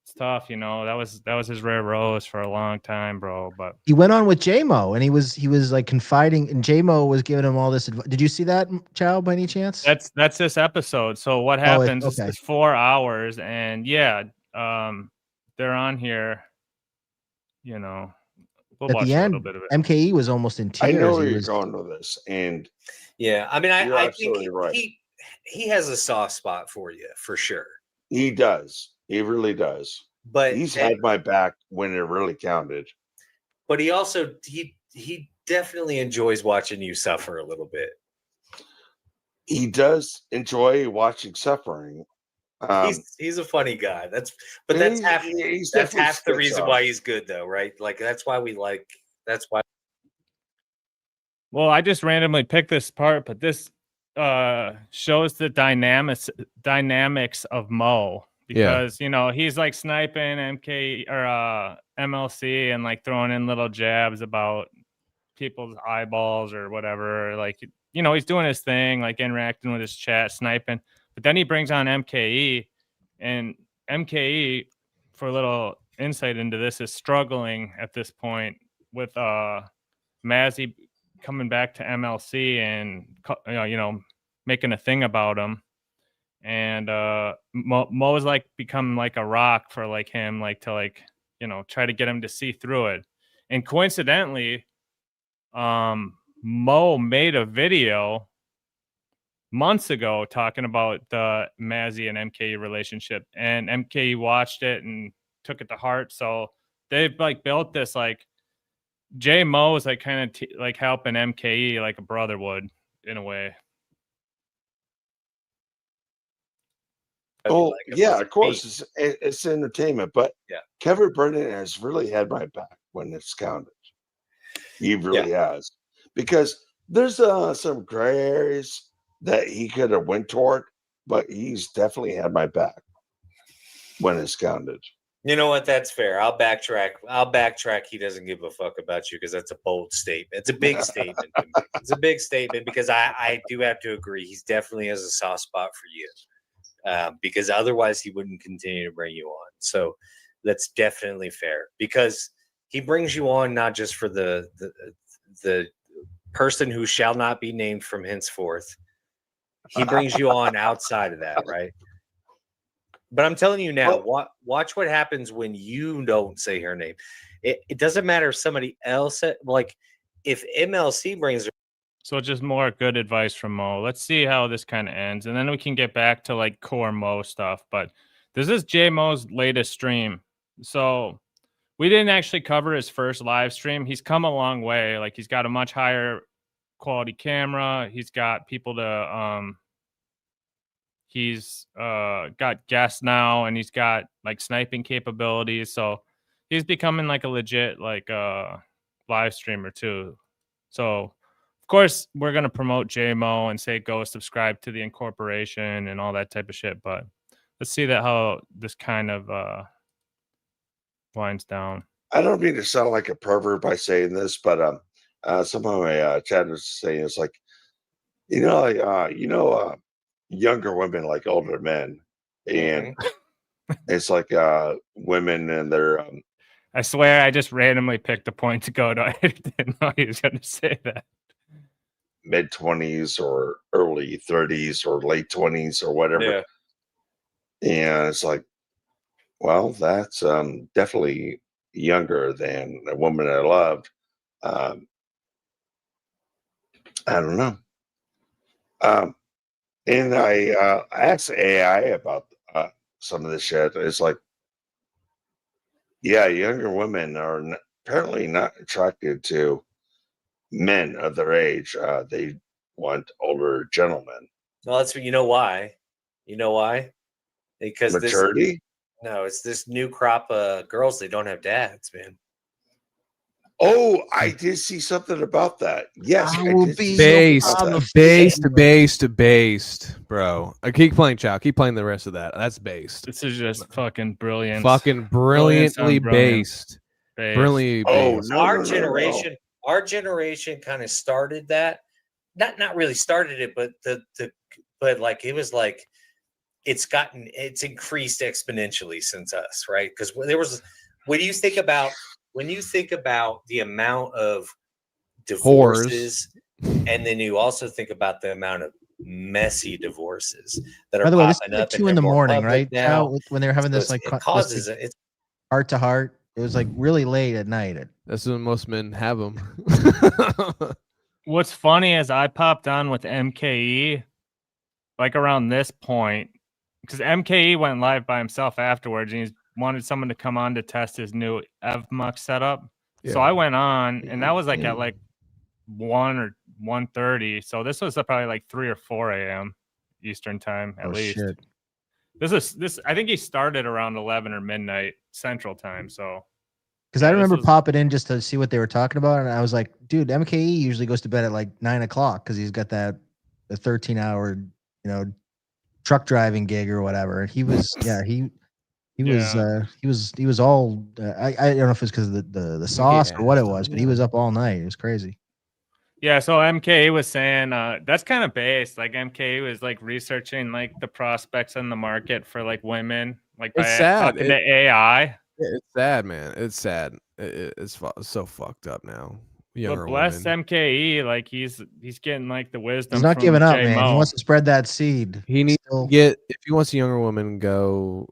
it's tough, you know. That was his rare rose for a long time, bro. But he went on with J Moe, and he was like confiding, and J Moe was giving him all this advice. Did you see that, Chow, by any chance? that's this episode. So what Oh, happens okay. is 4 hours, and yeah, they're on here, you know. We'll At watch the a end, little bit of it. MKE was almost in I tears. know where He you're was going with this, and Yeah, I mean, you're I think absolutely right. he has a soft spot for you for sure. He does. He really does. But He's had my back when it really counted. But he also he definitely enjoys watching you suffer a little bit. He does enjoy watching suffering. He's a funny guy. That's he's half definitely the reason why he's good, though, right? Like that's why. Well, I just randomly picked this part, but this shows the dynamics of Moe, because you know he's like sniping MK or MLC and like throwing in little jabs about people's eyeballs or whatever. Like, you know, he's doing his thing, like interacting with his chat, sniping. But then he brings on MKE, and MKE, for a little insight into this, is struggling at this point with Mazzy coming back to MLC and you know making a thing about him. And Mo's like become like a rock for like him, like to like, you know, try to get him to see through it. And coincidentally, Moe made a video months ago talking about the Mazzy and MKE relationship, and MKE watched it and took it to heart. So they've like built this, like Jay Moe is like kind of like helping MKE like a brother would in a way. Oh, yeah, of course. It's entertainment, but Kevin Brennan has really had my back when it's counted. He really has. Because there's some gray areas that he could have went toward, but he's definitely had my back when it's counted. You know what? That's fair. I'll backtrack. He doesn't give a fuck about you because that's a bold statement. It's a big statement. To me. It's a big statement because I do have to agree. He's definitely has a soft spot for you, because otherwise he wouldn't continue to bring you on. So that's definitely fair, because he brings you on not just for the person who shall not be named from henceforth. He brings you on outside of that, right? But I'm telling you now, watch what happens when you don't say her name. It doesn't matter if somebody else, like if MLC brings her. So just more good advice from Moe. Let's see how this kind of ends, and then we can get back to like core Moe stuff. But this is Jay Moe's latest stream. So we didn't actually cover his first live stream. He's come a long way. Like he's got a much higher quality camera. He's got people to he's got guests now, and he's got like sniping capabilities. So he's becoming like a legit like live streamer too. So of course we're gonna promote Jay Moe and say go subscribe to the incorporation and all that type of shit. But let's see that how this kind of winds down. I don't mean to sound like a pervert by saying this, but some of my chat was saying it's like, younger women like older men, and it's like women and their. I swear, I just randomly picked a point to go to. I didn't know he was going to say that. Mid-20s or early 30s or late 20s or whatever. Yeah. And it's like, well, that's definitely younger than a woman I loved. I don't know. And I asked AI about some of this shit. It's like, yeah, younger women are apparently not attracted to men of their age. They want older gentlemen. Well, that's you know why. You know why? Because maturity. It's this new crop of girls. They don't have dads, man. Oh, I did see something about that. Yes, I will be based, bro. I keep playing Chow. Keep playing the rest of that. That's based. This is just fucking brilliant. Fucking brilliantly based. Brilliantly based. Our generation kind of started that. Not really started it, but the but like it was like it's increased exponentially since us, right? Because there was when you think about the amount of divorces, and then you also think about the amount of messy divorces that are By the way, this is popping like up 2 in the morning, right? now. When they're having So this like it causes it's heart to heart. It was like really late at night. That's when most men have them. What's funny is I popped on with MKE like around this point because MKE went live by himself afterwards and he wanted someone to come on to test his new EvMux setup. Yeah. So I went on and that was like at like 1 or 1:30. So this was probably like 3 or 4 a.m. Eastern time at least. Shit. This I think he started around 11 or midnight Central time. So because I remember popping in just to see what they were talking about, and I was like, dude, MKE usually goes to bed at like 9 o'clock because he's got the 13-hour truck driving gig or whatever. And he was he was all I don't know if it was because of the sauce or what it was, but he was up all night. It was crazy. Yeah, so MKE was saying that's kind of based. Like MKE was like researching like the prospects in the market for like women, like by talking to AI. It's sad, man. It's sad. It's so fucked up now. Younger but bless women. MKE, like he's getting like the wisdom. He's not from giving up, Jay man. Moe. He wants to spread that seed. He needs to get, if he wants a younger woman, go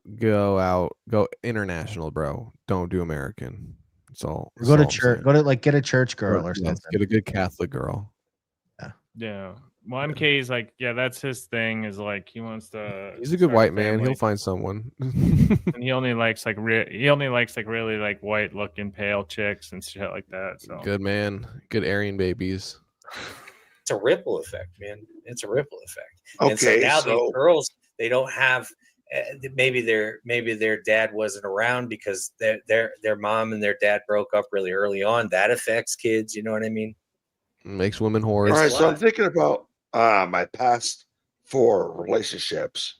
out, go international, bro. Don't do American. It's all. Go to church. Go to like get a church girl or something. Get a good Catholic girl. Yeah. Well, MK's like, yeah, that's his thing. Is like he wants to. He's a good white man. He'll find someone. And he only likes like really like white looking pale chicks and shit like that. So good man. Good Aryan babies. It's a ripple effect, man. It's a ripple effect. Okay, and so now these girls, they don't have. Maybe their dad wasn't around because their mom and their dad broke up really early on. That affects kids. You know what I mean? Makes women whores. All right, so I'm thinking about my past 4 relationships.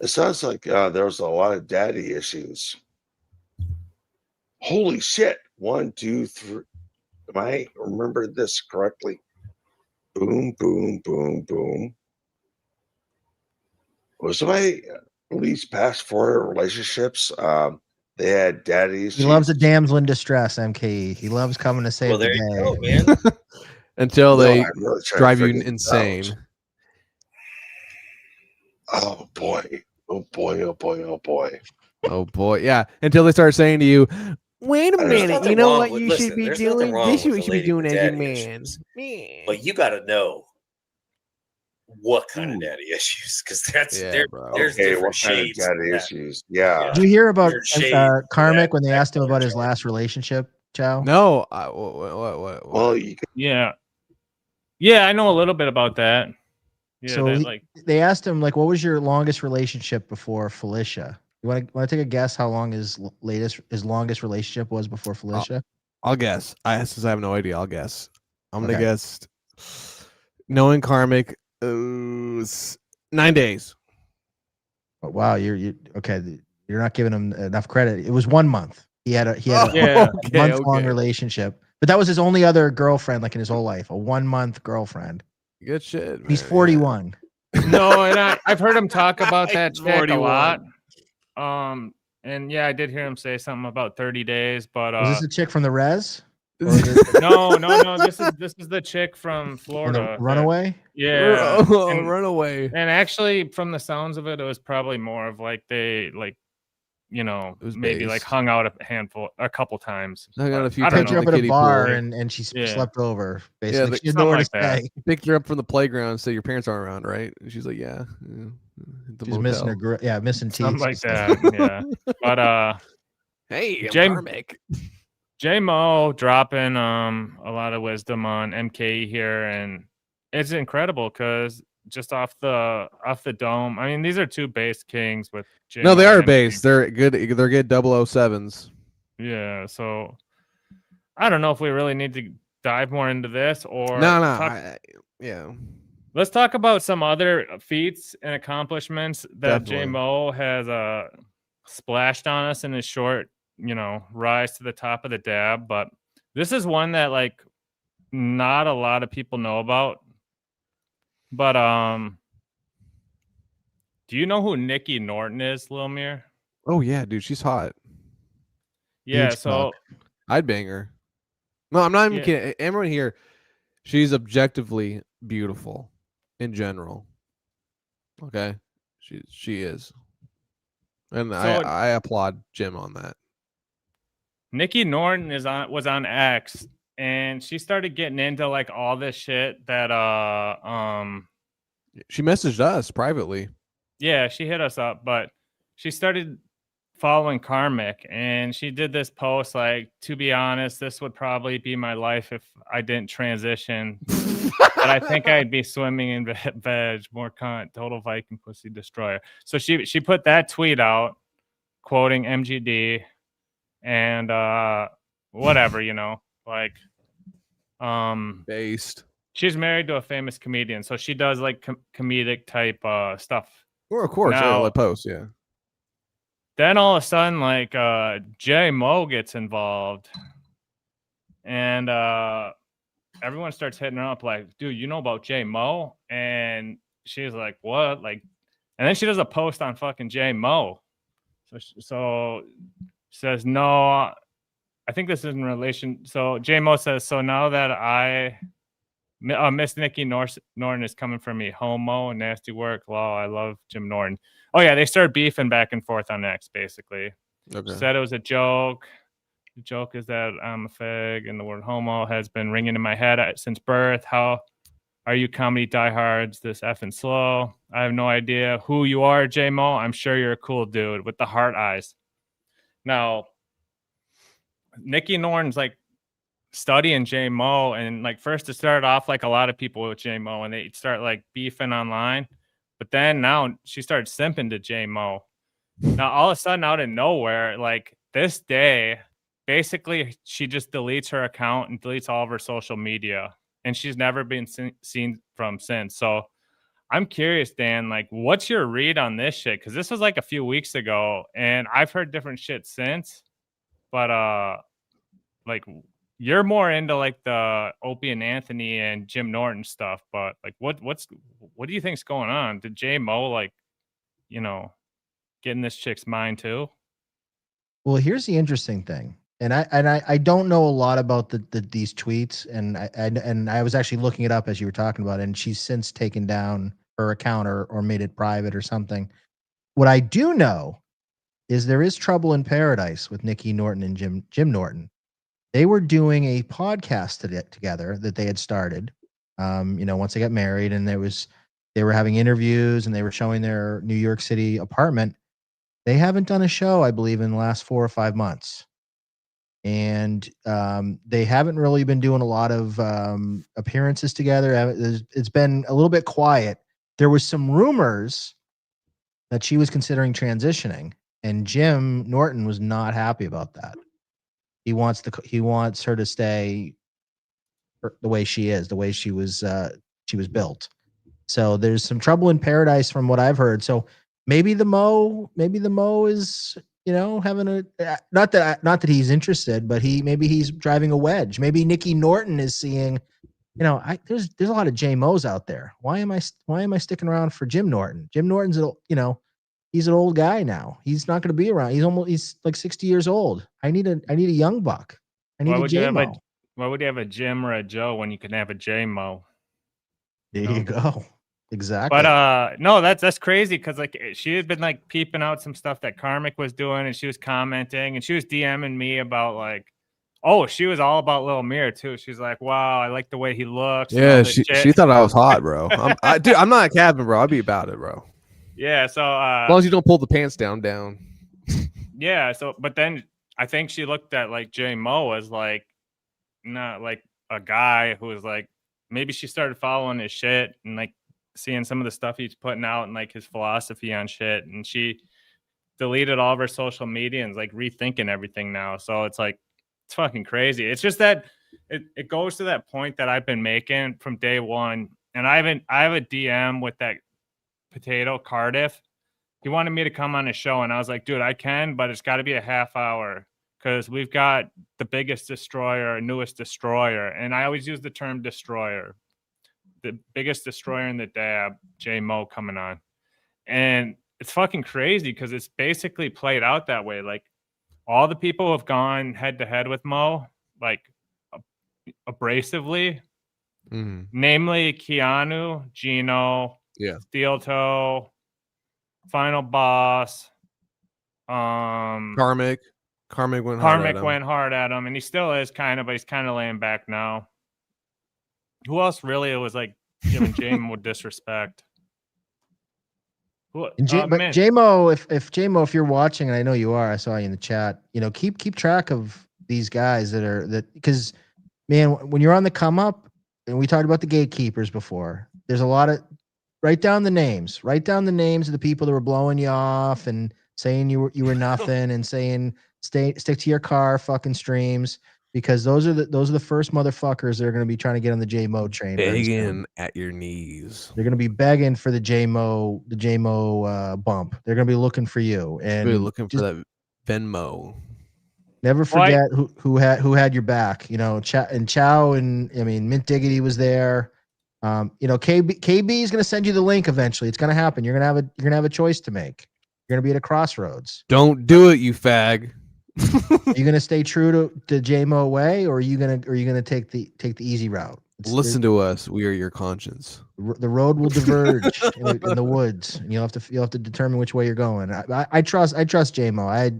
It sounds like there was a lot of daddy issues. Holy shit. 1, 2, 3. Am I remember this correctly? Boom, boom, boom, boom. Was my at least past 4 relationships? They had daddies. He loves a damsel in distress, MKE. He loves coming to save the day. You go, man. Until they really drive you insane. Oh boy. Oh boy. Oh boy. Oh boy. Oh boy. Yeah. Until they start saying to you, wait a minute, you know what you should be doing? This is what you should be doing as a man. But you got to know what kind of daddy issues, because there's different shades. Daddy issues. Yeah. Did you hear about Karmic when they asked him about his last relationship, Chow? No. What? Well, yeah, I know a little bit about that. Yeah, so they asked him like, what was your longest relationship before Felicia? You want to take a guess how long his longest relationship was before Felicia? I'll guess. Since I have no idea, I'll guess. I'm gonna guess. Knowing Karmic, 9 days. Oh, wow, you're okay. You're not giving him enough credit. It was 1 month. He had a month-long relationship, but that was his only other girlfriend, like in his whole life. A 1-month girlfriend. Good shit. Man. He's 41. No, and I've heard him talk about that chick a lot. And yeah, I did hear him say something about 30 days. But is this a chick from the Res? No. This is the chick from Florida. Runaway? Yeah. Runaway. And actually, from the sounds of it, it was probably more of like they maybe like hung out a couple times. Hung out a few times. Picked her up at a bar and she slept over. Basically, yeah, she had nowhere to stay. Picked her up from the playground and said, "Your parents aren't around, right?" And she's like, "Yeah." She's missing her. Missing teeth. Something like that. Yeah. But hey, Karmic. Jay Moe dropping a lot of wisdom on MKE here, and it's incredible because just off the dome. I mean, these are 2 base kings with Jay No, they Moe are base. They're good 007s. Yeah, so I don't know if we really need to dive more into this or yeah. Let's talk about some other feats and accomplishments that Definitely. Jay Moe has splashed on us in his short, rise to the top of the dab. But this is one that like not a lot of people know about. But Do you know who Nikki Norton is, Lil Mir? Oh yeah, dude, she's hot. Yeah, Huge so I'd bang her. No, I'm not even Yeah. kidding. Everyone here, she's objectively beautiful in general. Okay, she is, and So- I applaud Jim on that. Nikki Norton was on X, and she started getting into like all this shit that She messaged us privately. yeah, she hit us up, but she started following Karmic, and she did this post like, to be honest, this would probably be my life if I didn't transition. But I think I'd be swimming in veg, more cunt, total Viking pussy destroyer. So she put that tweet out, quoting MGD, and whatever, you know, like Based. she's married to a famous comedian, so she does like comedic type stuff. Well, of course, Now- like post, yeah. Then all of a sudden, like Jay Moe gets involved, and everyone starts hitting her up like, dude, you know about Jay Moe? And she's like, what? Like, and then she does a post on fucking Jay Moe. So says, no, I think this is in relation. So Jay Moe says, so now that Miss Nikki Norton is coming for me, homo, nasty work, law, I love Jim Norton. Oh yeah, they started beefing back and forth on X, basically. Okay. Said it was a joke. The joke is that I'm a fag, and the word homo has been ringing in my head since birth. How are you comedy diehards this effing slow? I have no idea who you are, J Mo. I'm sure you're a cool dude with the heart eyes. Now, Nikki Norton's like studying J Mo, and like first it started off like a lot of people with J Mo, and they start like beefing online. But then now she started simping to J Mo. Now all of a sudden, out of nowhere, like this day, basically she just deletes her account and deletes all of her social media, and she's never been seen from since. So I'm curious, Dan, like what's your read on this shit? Because this was like a few weeks ago, and I've heard different shit since. But like you're more into like the Opie and Anthony and Jim Norton stuff, but like what do you think's going on? Did Jay Moe like, you know, get in this chick's mind too? Well, here's the interesting thing, and I don't know a lot about these tweets, and I was actually looking it up as you were talking about it, and she's since taken down her account or made it private or something. What I do know is there is trouble in paradise with Nikki Norton and Jim Norton. They were doing a podcast together that they had started. Once they got married, and they were having interviews and they were showing their New York City apartment. They haven't done a show, I believe, in the last 4 or 5 months. And they haven't really been doing a lot of appearances together. It's been a little bit quiet. There was some rumors that she was considering transitioning, and Jim Norton was not happy about that. He wants her to stay the way she is, the way she was built. So there's some trouble in paradise from what I've heard. So maybe the Mo is, having a not that he's interested, but maybe he's driving a wedge. Maybe Nikki Norton is seeing, there's a lot of J Mo's out there. Why am I sticking around for Jim Norton? Jim Norton's he's an old guy now. He's not going to be around. He's like 60 years old. I need a young buck. I need a J Mo. Why would you have a Jim or a Joe when you can have a J Mo? There you go. Exactly. But no, that's crazy, because like she had been like peeping out some stuff that Karmic was doing, and she was commenting, and she was DMing me about like, oh, she was all about Lil Mir too. She's like, wow, I like the way he looks. Yeah, she thought I was hot, bro. I'm not a cabin, bro. I'll be about it, bro. Yeah, so as long as you don't pull the pants down. Yeah, so but then I think she looked at like J Mo as like not like a guy who was like, maybe she started following his shit and like seeing some of the stuff he's putting out and like his philosophy on shit, and she deleted all of her social media and is like rethinking everything now. So it's like, it's fucking crazy. It's just that it goes to that point that I've been making from day one, and I have a DM with that potato Cardiff. He wanted me to come on his show, and I was like, dude, I can, but it's got to be a half hour, because we've got the biggest destroyer, newest destroyer, and I always use the term destroyer, the biggest destroyer in the dab, J Mo, coming on. And it's fucking crazy because it's basically played out that way. Like all the people who have gone head to head with Moe, like abrasively, namely Keanu, Gino, Steel Toe, Final Boss, Karmic went hard at him, and he still is kind of, but he's kind of laying back now. Who else really was like giving Jay Moe disrespect? But Jay Moe, if Jay Moe, if you're watching, and I know you are, I saw you in the chat. You know, keep track of these guys because man, when you're on the come up, and we talked about the gatekeepers before, there's a lot of write down the names of the people that were blowing you off and saying you were nothing and saying stick to your car fucking streams, because those are the first motherfuckers that are going to be trying to get on the Jay Moe train. Begging at your knees. They're going to be begging for the Jay Moe bump. They're going to be looking for you and looking for that Venmo. Never forget who had your back. You know, Chow and I mean Mint Diggity was there. You know, KB is going to send you the link eventually. It's going to happen. You're going to have a choice to make. You're going to be at a crossroads. Don't do it, you fag. Are you going to stay true to Jay Moe way, or are you going to take the easy route? Listen to us. We are your conscience. The road will diverge in the woods, and you'll have to determine which way you're going. I trust Jay Moe.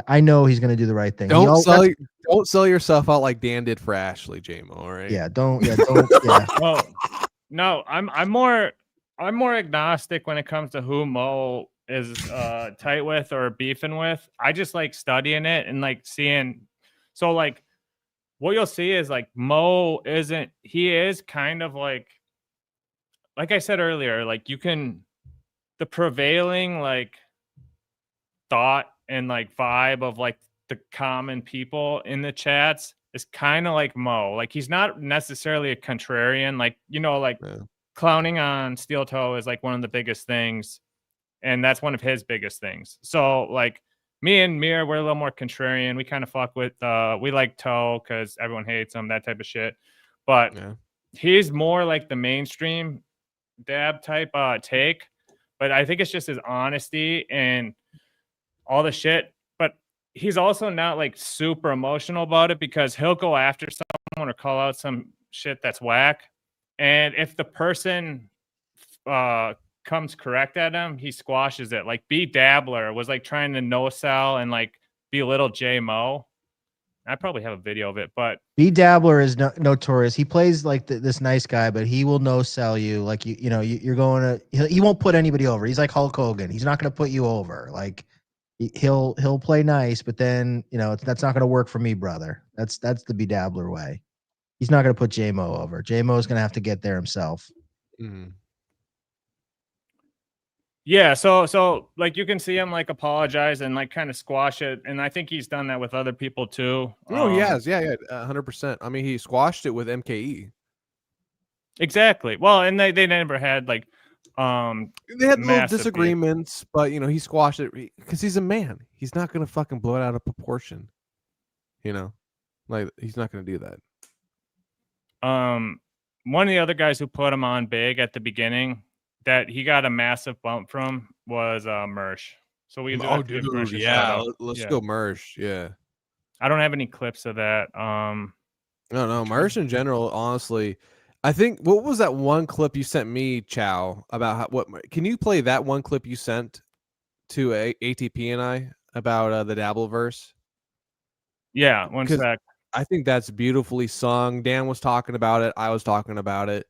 I know he's going to do the right thing. Don't sell yourself out like Dan did for Ashley, Jay Moe. All right. Yeah. Don't. Yeah. Well, no, I'm more agnostic when it comes to who Moe is tight with or beefing with. I just like studying it and like seeing. So like, what you'll see is like Moe he is kind of like I said earlier, like the prevailing like thought and like vibe of like the common people in the chats is kind of like Moe. Like he's not necessarily a contrarian, like, you know, like clowning on Steel Toe is like one of the biggest things, and that's one of his biggest things. So like me and Mir, we're a little more contrarian. We kind of fuck with we like Toe because everyone hates him, that type of shit. But he's more like the mainstream dab type take. But I think it's just his honesty and all the shit. But he's also not like super emotional about it, because he'll go after someone or call out some shit that's whack. And if the person comes correct at him, he squashes it. Like B Dabbler was like trying to no sell and like belittle Jay Moe. I probably have a video of it, but B Dabbler is notorious. He plays like this nice guy, but he will no sell you. Like you're going to. He won't put anybody over. He's like Hulk Hogan. He's not going to put you over. Like he'll play nice, but then that's not going to work for me, brother. That's the B Dabbler way. He's not going to put Jay Moe over. Jay Moe is going to have to get there himself. Mm-hmm. Yeah, so like you can see him like apologize and like kind of squash it, and I think he's done that with other people too. Oh, he has, yeah, 100%. I mean, he squashed it with MKE. Exactly. Well, and they never had like they had little disagreements, but he squashed it because he's a man. He's not gonna fucking blow it out of proportion. Like he's not gonna do that. One of the other guys who put him on big at the beginning, that he got a massive bump from, was Mersh. So we let's go Mersh. Yeah, I don't have any clips of that. No, Mersh in general, honestly. I think, what was that one clip you sent me, Chow, about can you play that one clip you sent to ATP and I about the Dabbleverse? Yeah, one sec. I think that's beautifully sung. Dan was talking about it. I was talking about it.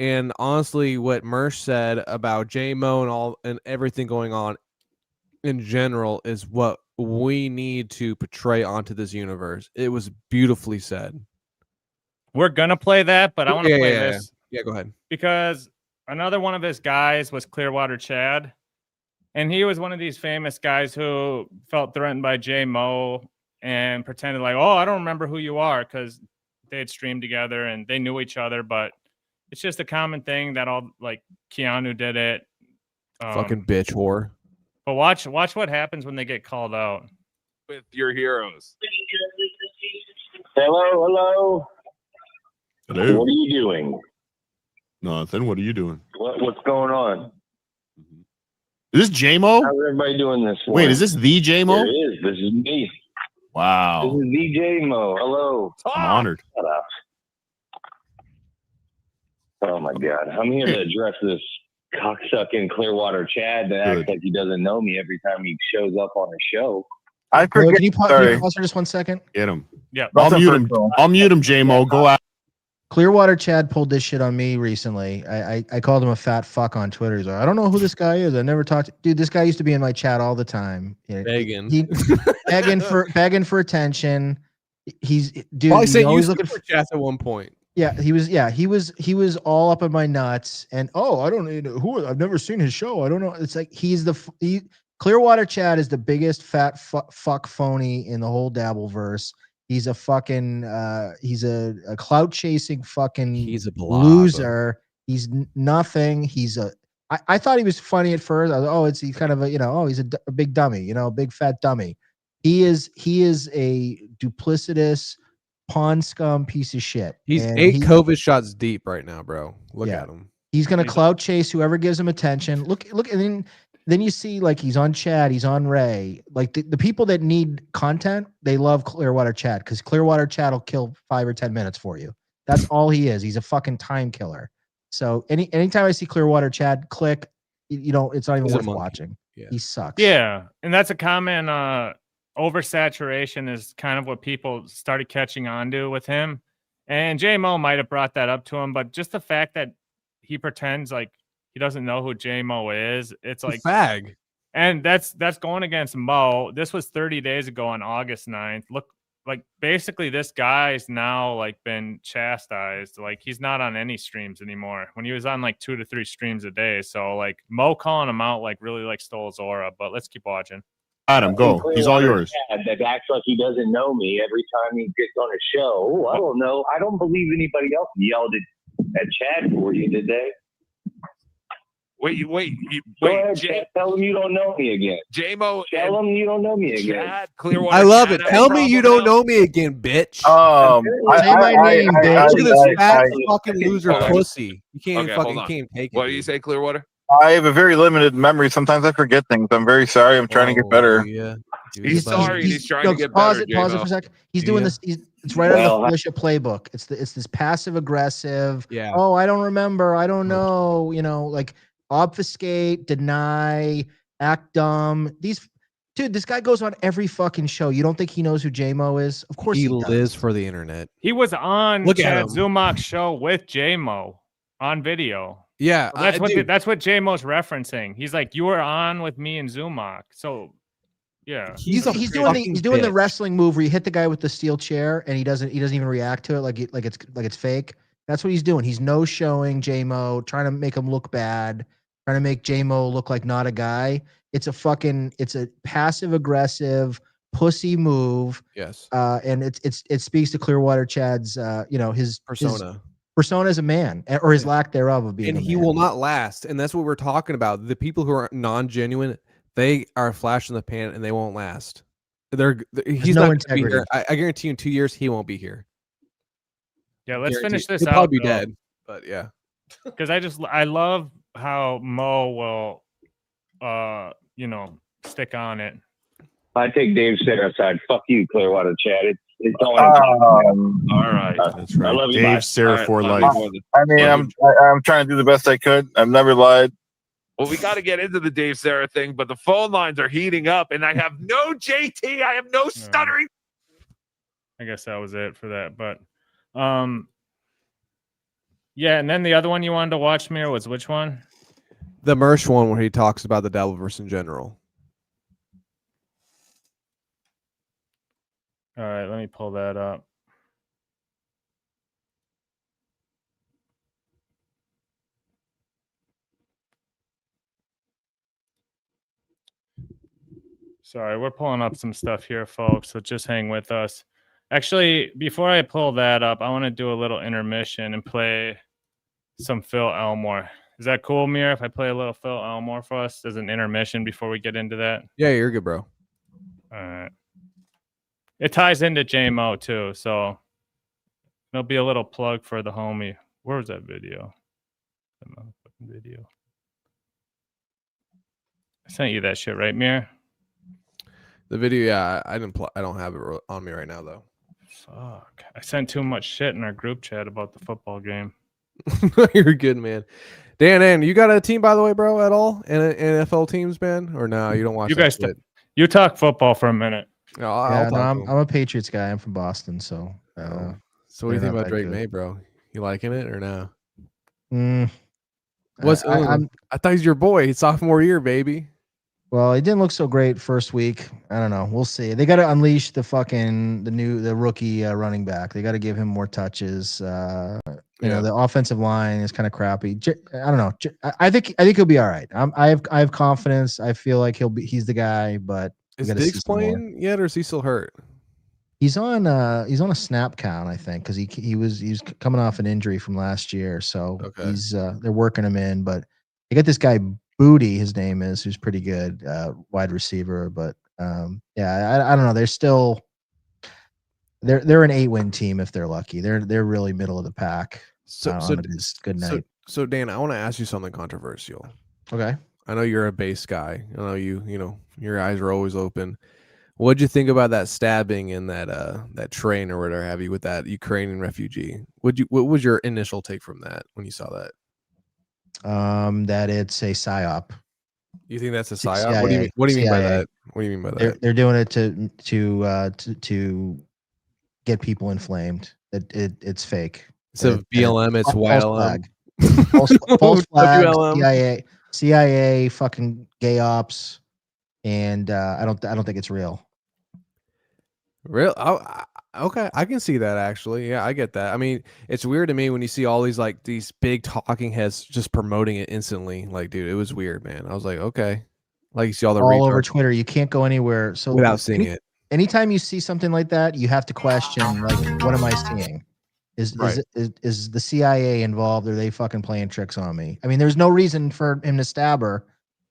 And honestly, what Mersh said about Jay Moe and everything going on in general is what we need to portray onto this universe. It was beautifully said. We're gonna play that, but I want to play this. Yeah, go ahead. Because another one of his guys was Clearwater Chad, and he was one of these famous guys who felt threatened by Jay Moe and pretended like, oh, I don't remember who you are, because they had streamed together and they knew each other. But it's just a common thing that all like Keanu did it. Fucking bitch whore. But watch what happens when they get called out. With your heroes. Hello. Hello. What are you doing? Nothing. What are you doing? What's going on? Is this Jay Moe? How's everybody doing this Wait, morning? is this the Jay Moe? It is. This is me. Wow. This is the Jay Moe. Hello. I'm honored. Shut up. Oh my God. I'm here to address this cocksucking Clearwater Chad that acts like he doesn't know me every time he shows up on a show. I forget. Can you pause for just 1 second? Get him. Yeah. I'll mute him. I'll mute him, Jay Moe. Go out. Clearwater Chad pulled this shit on me recently. I called him a fat fuck on Twitter. He's like, I don't know who this guy is. I never talked to dude. This guy used to be in my chat all the time. Begging. Begging for attention. He's dude. Probably saying always you looking for chats at one point. Yeah, he was all up in my nuts. And I don't know who. I've never seen his show. I don't know. It's like Clearwater Chad is the biggest fat fuck phony in the whole Dabbleverse. He's a fucking he's a clout chasing fucking loser. He's nothing. I thought he was funny at first. I was, he's kind of a he's a big dummy, big fat dummy. He is a duplicitous pawn scum piece of shit. He's 8 COVID shots deep right now, bro. Look at him. He's gonna clout chase whoever gives him attention. Look, and then you see like he's on Chad, he's on Ray. Like the people that need content, they love Clearwater Chad because Clearwater Chad will kill 5 or 10 minutes for you. That's all he is. He's a fucking time killer. So anytime I see Clearwater Chad, click. It's not even worth watching. Yeah. He sucks. Yeah, and that's a common oversaturation is kind of what people started catching on to with him. And Jay Moe might have brought that up to him, but just the fact that he pretends like he doesn't know who Jay Moe is. It's like fag. And that's going against Moe. This was 30 days ago on August 9th. Look, like basically this guy's now like been chastised. Like he's not on any streams anymore when he was on like 2 to 3 streams a day. So like Moe calling him out like really like stole his aura, but let's keep watching. Adam, go. He's all yours. That acts like he doesn't know me every time he gets on a show. Oh, I don't know. I don't believe anybody else yelled at Chad for you, did they? Wait, Go ahead, Jay, tell him you don't know me again. Jay Moe, tell him you don't know me again. Chad, Clearwater, I love it. Tell me you don't know me again, bitch. Say my name, bitch. Look at this fat fucking loser pussy. You can't even take it. What do you say, Clearwater? I have a very limited memory. Sometimes I forget things. I'm very sorry. I'm trying to get better. Yeah. He's sorry. He's trying to get pause better. Pause it for a second. He's doing this. It's right out of the Felicia playbook. It's this passive aggressive. Yeah. Oh, I don't remember. I don't know. Like obfuscate, deny, act dumb. Dude, this guy goes on every fucking show. You don't think he knows who Jay Moe is? Of course he lives for the internet. He was on Look at Chad him. Zumach's show with Jay Moe on video. Yeah, that's what Jay Mo's referencing. He's like, you were on with me and Zumach. So yeah. He's doing the wrestling move where you hit the guy with the steel chair and he doesn't even react to it like it's fake. That's what he's doing. He's no showing Jay Moe, trying to make him look bad, trying to make Jay Moe look like not a guy. It's a passive aggressive pussy move. Yes. And it speaks to Clearwater Chad's his persona. Persona as a man, or his lack thereof of being. And a he man. will not last. And that's what we're talking about. The people who are non-genuine, they are a flash in the pan and they won't last. He's no not integrity. Be here. I guarantee you in 2 years he won't be here. Yeah, let's finish this He'll out. probably be dead. But yeah. Because I love how Moe will stick on it. I take Dave Sarah side. Fuck you, Clearwater Chad. It's all. All right. That's right. I love you, Dave bye. Sarah for life. I mean, I'm trying to do the best I could. I've never lied. Well, we got to get into the Dave Sarah thing, but the phone lines are heating up, and I have no JT. I have no stuttering. I guess that was it for that. But yeah, and then the other one you wanted to watch, Mir, was which one? The Mersh one where he talks about the Dabbleverse in general. All right, let me pull that up. Sorry, we're pulling up some stuff here, folks, so just hang with us. Actually, before I pull that up, I want to do a little intermission and play some Phil Elmore. Is that cool, Mir, if I play a little Phil Elmore for us as an intermission before we get into that? Yeah, you're good, bro. All right. It ties into Jay Moe too, so there'll be a little plug for the homie. Where was that video? That motherfucking video. I sent you that shit, right, Mir? The video, yeah, I didn't. I don't have it on me right now though. Fuck, I sent too much shit in our group chat about the football game. You're good, man. Dan, you got a team, by the way, bro, at all? NFL teams, man? Or no, you don't watch You that guys, shit? You talk football for a minute. No, I'm a Patriots guy. I'm from Boston, so. So what do you think they're not about that Drake good. May, bro? You liking it or no? What's I thought he's your boy. He's sophomore year, baby. Well, it didn't look so great first week. I don't know. We'll see. They got to unleash the rookie running back. They got to give him more touches. You know, the offensive line is kind of crappy. I don't know. I think he'll be all right. I have confidence. I feel like he's the guy. But is Diggs playing yet, or is he still hurt? He's on a snap count, I think, because he was coming off an injury from last year. So they're working him in. But they got this guy Booty, his name is, who's pretty good wide receiver. But yeah, I don't know. They're an 8-win team if they're lucky. They're really middle of the pack. On a good night. So Dan, I want to ask you something controversial. Okay. I know you're a base guy. I know you know your eyes are always open. What'd you think about that stabbing in that train or whatever have you with that Ukrainian refugee? What was your initial take from that when you saw that? That it's a psyop. You think that's a psyop? CIA. What do you mean by that? What do you mean by that? They're doing it to get people inflamed. It's fake. So BLM, it's YLM. False flag. CIA, fucking gay ops, and I don't think it's real. Real? Okay, I can see that actually. Yeah, I get that. I mean, it's weird to me when you see all these big talking heads just promoting it instantly. Like, dude, it was weird, man. I was like, okay. Like you see all the all over Twitter. You can't go anywhere. So without seeing it. Anytime you see something like that, you have to question, like, what am I seeing? Is the CIA involved? Are they fucking playing tricks on me? I mean, there's no reason for him to stab her,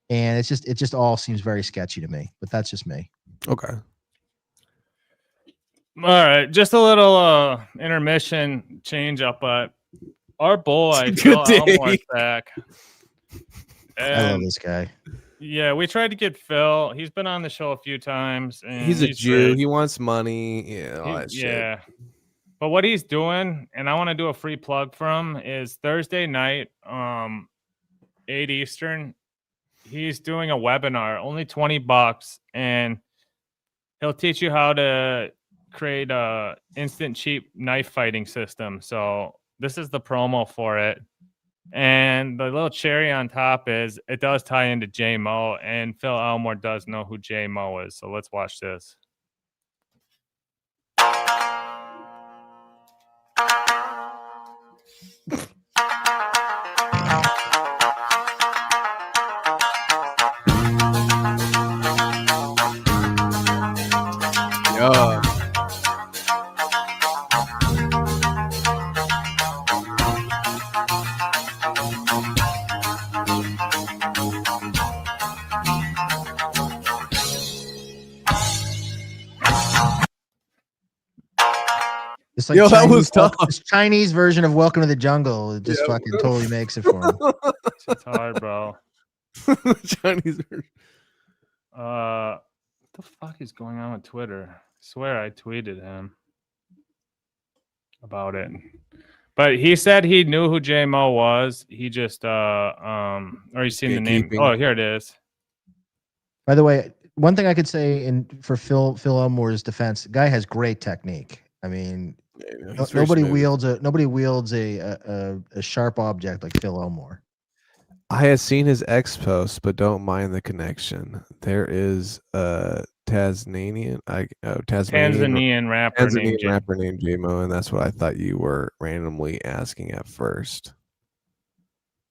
and it just all seems very sketchy to me. But that's just me. Okay. All right, just a little intermission change up, but our boy Phil Elmore's back. I love this guy. Yeah, we tried to get Phil. He's been on the show a few times. And he's a Jew. great. He wants money. Yeah, all that shit. Yeah. But what he's doing, and I want to do a free plug for him, is Thursday night, 8 Eastern. He's doing a webinar, only $20, and he'll teach you how to create a instant cheap knife fighting system. So this is the promo for it. And the little cherry on top is it does tie into Jay Moe, and Phil Elmore does know who Jay Moe is. So let's watch this. Yeah. It's like that was tough. This Chinese version of Welcome to the Jungle. It just fucking totally makes it for him. It's hard, bro. Chinese version. What the fuck is going on with Twitter? I swear I tweeted him about it. But he said he knew who Jay Moe was. He just or he's seen the name. Oh, here it is. By the way, one thing I could say for Phil Elmore's defense, the guy has great technique. I mean, nobody wields a sharp object like Phil Elmore. I have seen his X post, but don't mind the connection. There is a Tasmanian rapper named Jay Moe, and that's what I thought you were randomly asking at first.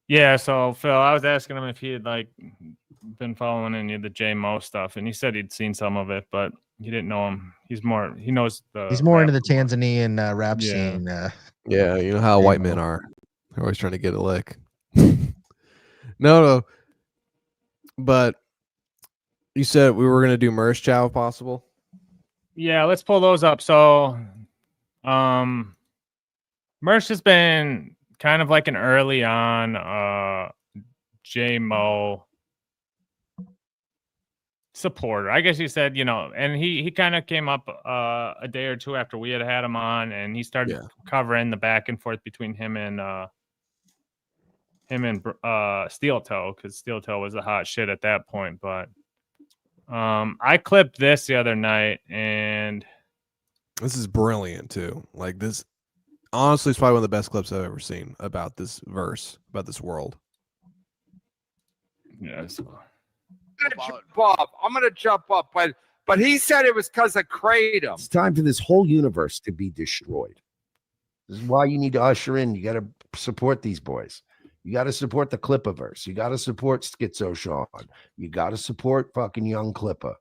Yeah, so Phil, I was asking him if he had been following any of the Jay Moe stuff, and he said he'd seen some of it, but he didn't know him. He's more into the Tanzanian rap scene. Yeah, you know how white men are. They're always trying to get a lick. No. But you said we were gonna do merch, Chow, if possible. Yeah, let's pull those up. So merch has been kind of like an early on Jay Moe supporter. I guess he said, and he kind of came up a day or two after we had him on, and he started covering the back and forth between him and Steel Toe, because Steel Toe was the hot shit at that point. But I clipped this the other night, and this is brilliant too. Like this, honestly, it's probably one of the best clips I've ever seen about this verse, about this world. Yes. Bob, I'm gonna jump up, but he said it was because of Kratom. It's time for this whole universe to be destroyed. This is why you need to usher in. You got to support these boys. You got to support the Clippaverse. You got to support Schizo Sean. You got to support fucking Young Clippa.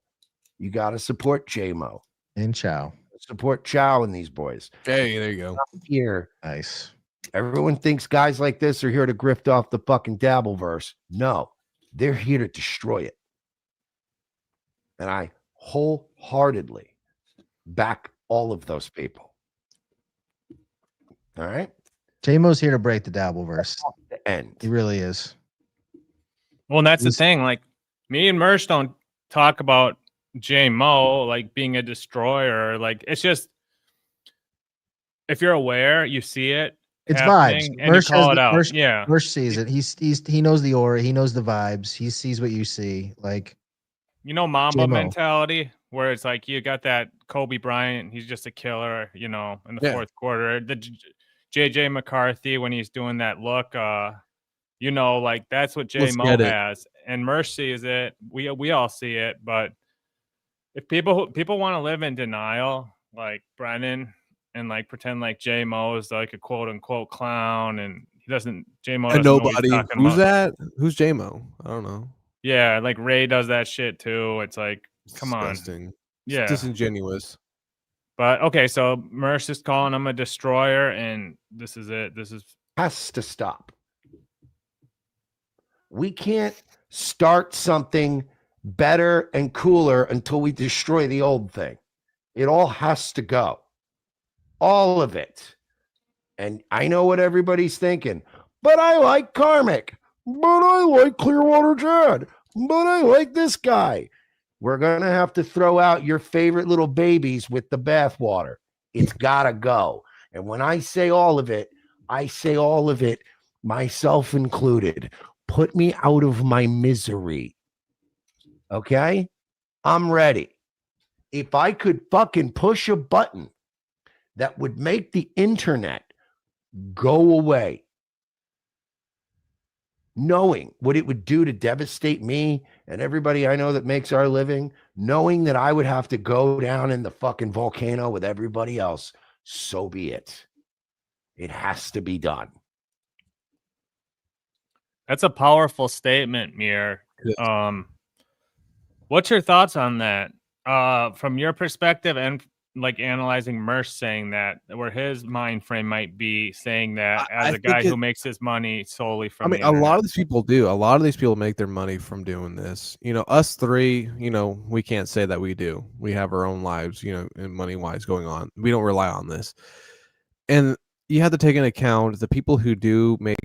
You got to support Jay Moe and Chow. Support Chow and these boys. Hey, there you go. Here, nice. Everyone thinks guys like this are here to grift off the fucking Dabbleverse. No, they're here to destroy it. And I wholeheartedly back all of those people. All right. Jay Mo's here to break the Dabbleverse. The end. He really is. Well, and that's the thing. Like, me and Mersh don't talk about Jay Moe like being a destroyer. Like, it's just, if you're aware, you see it. It's vibes. And you call it out. Mersh sees it. He knows the aura. He knows the vibes. He sees what you see. Like, Mamba Jay Moe. mentality, where it's like you got that Kobe Bryant. He's just a killer. In the fourth quarter. The JJ McCarthy when he's doing that look. Like that's what Jay Moe has, and Mersh sees it. We all see it. But if people want to live in denial, like Brennan, and like pretend like Jay Moe is like a quote unquote clown, and he doesn't. Jay Moe. And nobody. Who's that? Who's Jay Moe? I don't know. Yeah, like Ray does that shit too. It's like, come Disgusting. on. Yeah. It's disingenuous. But okay, so Mersh is calling him a destroyer, and this is it. This has to stop. We can't start something better and cooler until we destroy the old thing. It all has to go. All of it. And I know what everybody's thinking, but I like Karmic, but I like Clearwater Jad, but I like this guy. We're going to have to throw out your favorite little babies with the bathwater. It's got to go. And when I say all of it, I say all of it, myself included. Put me out of my misery. Okay? I'm ready. If I could fucking push a button that would make the internet go away, knowing what it would do to devastate me and everybody I know that makes our living, knowing that I would have to go down in the fucking volcano with everybody else, so be it. It has to be done. That's a powerful statement, Mir. What's your thoughts on that? From your perspective, and like analyzing Mersh saying that, where his mind frame might be saying that as a guy who makes his money solely from. I mean, a lot of these people do. A lot of these people make their money from doing this. Us three, we can't say that we do. We have our own lives, and money wise going on. We don't rely on this. And you have to take into account the people who do make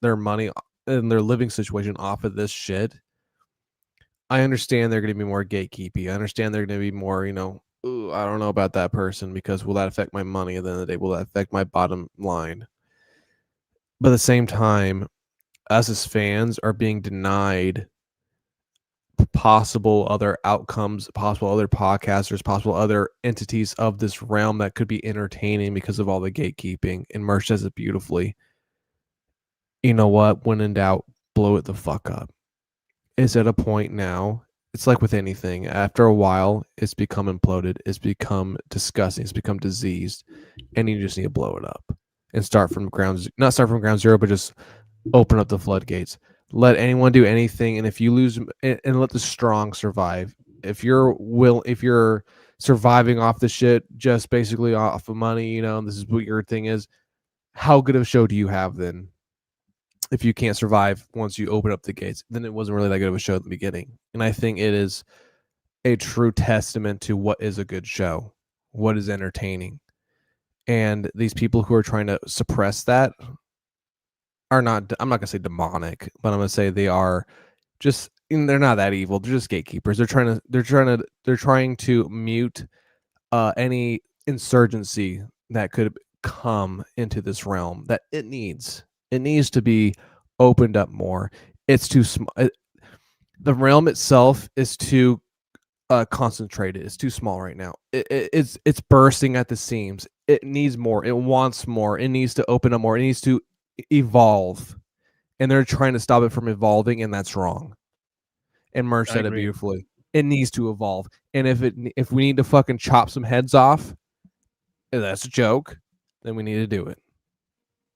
their money and their living situation off of this shit. I understand they're going to be more gatekeepy. I understand they're going to be more, ooh, I don't know about that person because will that affect my money at the end of the day? Will that affect my bottom line? But at the same time, us as fans are being denied possible other outcomes, possible other podcasters, possible other entities of this realm that could be entertaining because of all the gatekeeping. And Mersh does it beautifully. You know what? When in doubt, blow it the fuck up. It's at a point now, it's like with anything. After a while, it's become imploded. It's become disgusting. It's become diseased. And you just need to blow it up and start from not start from ground zero, but just open up the floodgates. Let anyone do anything. And if you lose, and let the strong survive. If you're surviving off the shit, just basically off of money, this is what your thing is. How good of a show do you have then? If you can't survive once you open up the gates, then it wasn't really that good of a show at the beginning. And I think it is a true testament to what is a good show, what is entertaining. And these people who are trying to suppress that are not, I'm not going to say demonic, but I'm going to say they are just, they're not that evil. They're just gatekeepers. They're trying to mute any insurgency that could come into this realm that it needs. It needs to be opened up more. It's too small. The realm itself is too concentrated. It's too small right now. It's bursting at the seams. It needs more. It wants more. It needs to open up more. It needs to evolve, and they're trying to stop it from evolving, and that's wrong. And Merch said it beautifully. It needs to evolve, and if we need to fucking chop some heads off, if that's a joke, then we need to do it.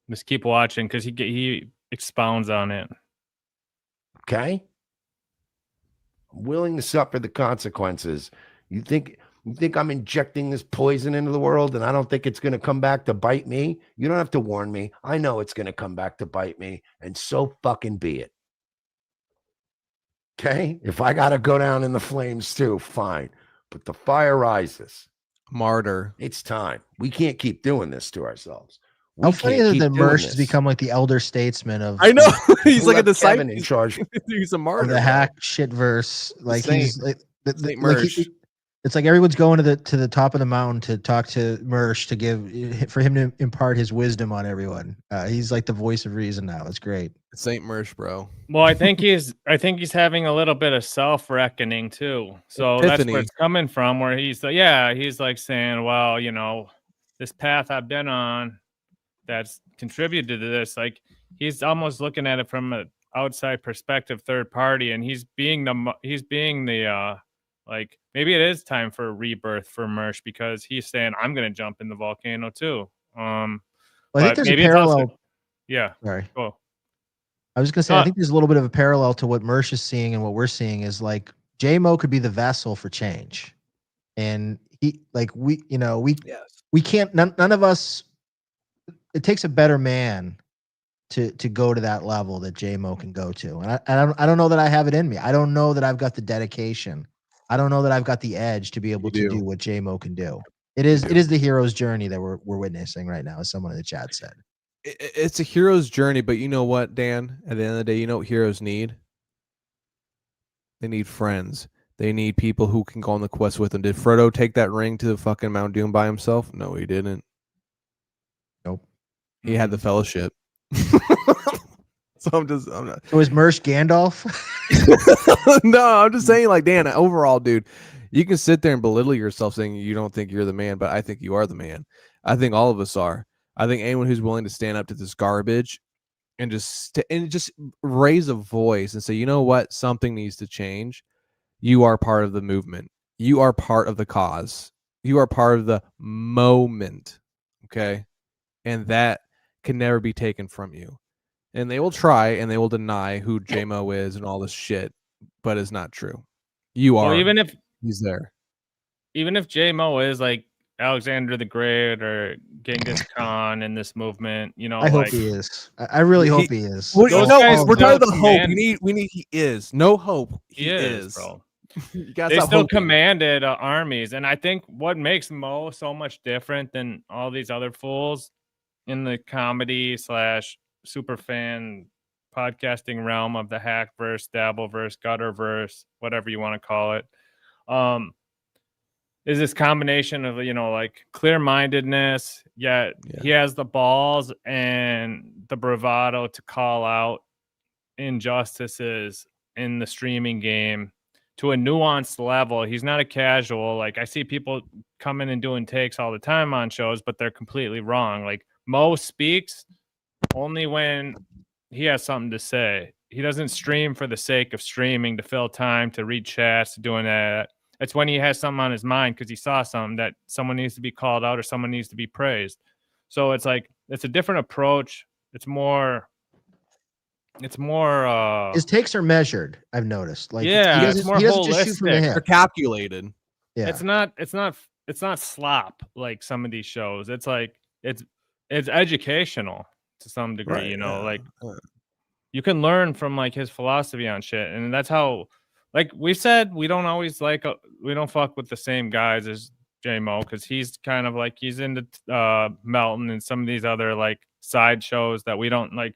Just keep watching because he expounds on it. Okay. I'm willing to suffer the consequences. You think I'm injecting this poison into the world and I don't think it's going to come back to bite me? You don't have to warn me. I know it's going to come back to bite me, and so fucking be it. Okay? If I got to go down in the flames too, fine. But the fire rises. Martyr. It's time. We can't keep doing this to ourselves. How funny is it that Mersh has become like the elder statesman of? I know. He's Who like a left disciple Kevin in charge. He's a martyr. Of the hack shit verse. Like Saint- he's like, Saint like Mersh. it's like everyone's going to the top of the mountain to talk to Mersh for him to impart his wisdom on everyone. He's like the voice of reason now. It's great. Saint Mersh, bro. Well, I think he's having a little bit of self-reckoning too. So that's Epiphany. where it's coming from, where he's like saying, well, this path I've been on that's contributed to this. Like he's almost looking at it from an outside perspective, third party, and he's being the like maybe it is time for a rebirth for Mersh because he's saying I'm gonna jump in the volcano too. Well, I think there's a maybe it's parallel. also, yeah. Sorry. Cool. I was gonna say I think there's a little bit of a parallel to what Mersh is seeing and what we're seeing is like Jay Moe could be the vessel for change, and he like we can't none of us. It takes a better man to go to that level that Jay Moe can go to, and I don't know that I have it in me. I don't know that I've got the dedication. I don't know that I've got the edge to be able to do what Jay Moe can do. It is the hero's journey that we're witnessing right now, as someone in the chat said. It's a hero's journey, but you know what, Dan? At the end of the day, you know what heroes need? They need friends. They need people who can go on the quest with them. Did Frodo take that ring to the fucking Mount Doom by himself? No, he didn't. Nope. He had the fellowship. So I'm not. So is Mersh Gandalf? No, I'm just saying, like, Dan, overall, dude, you can sit there and belittle yourself saying you don't think you're the man, but I think you are the man. I think all of us are. I think anyone who's willing to stand up to this garbage and just raise a voice and say, you know what, something needs to change. You are part of the movement. You are part of the cause. You are part of the moment. Okay. And that can never be taken from you. And they will try and they will deny who Jay Moe is and all this shit, but it's not true. You are. Well, even if he's there. Even if Jay Moe is like Alexander the Great or Genghis Khan in this movement, I hope he is. I really hope he is. Well, no, we're talking about hope. command- We need he is. No hope. He is, bro. You gotta They stop still hoping. commanded armies, and I think what makes Moe so much different than all these other fools in the comedy / super fan podcasting realm of the Hackverse, Dabbleverse, Gutterverse, whatever you want to call it, is this combination of like clear-mindedness, yet he has the balls and the bravado to call out injustices in the streaming game to a nuanced level. He's not a casual. Like I see people coming and doing takes all the time on shows, but they're completely wrong. Like Moe speaks only when he has something to say. He doesn't stream for the sake of streaming to fill time, to read chats, to doing that. It's when he has something on his mind because he saw something that someone needs to be called out or someone needs to be praised. So it's like, it's a different approach. It's more His takes are measured, I've noticed. Like yeah, he it's more doesn't just shoot from the holistic. hip. They're calculated. Yeah. It's not slop like some of these shows. It's like it's educational to some degree, Right, like you can learn from like his philosophy on shit. And that's how, like we've said, we don't always we don't fuck with the same guys as Jay Moe because he's kind of like he's into Melton and some of these other like side shows that we don't like.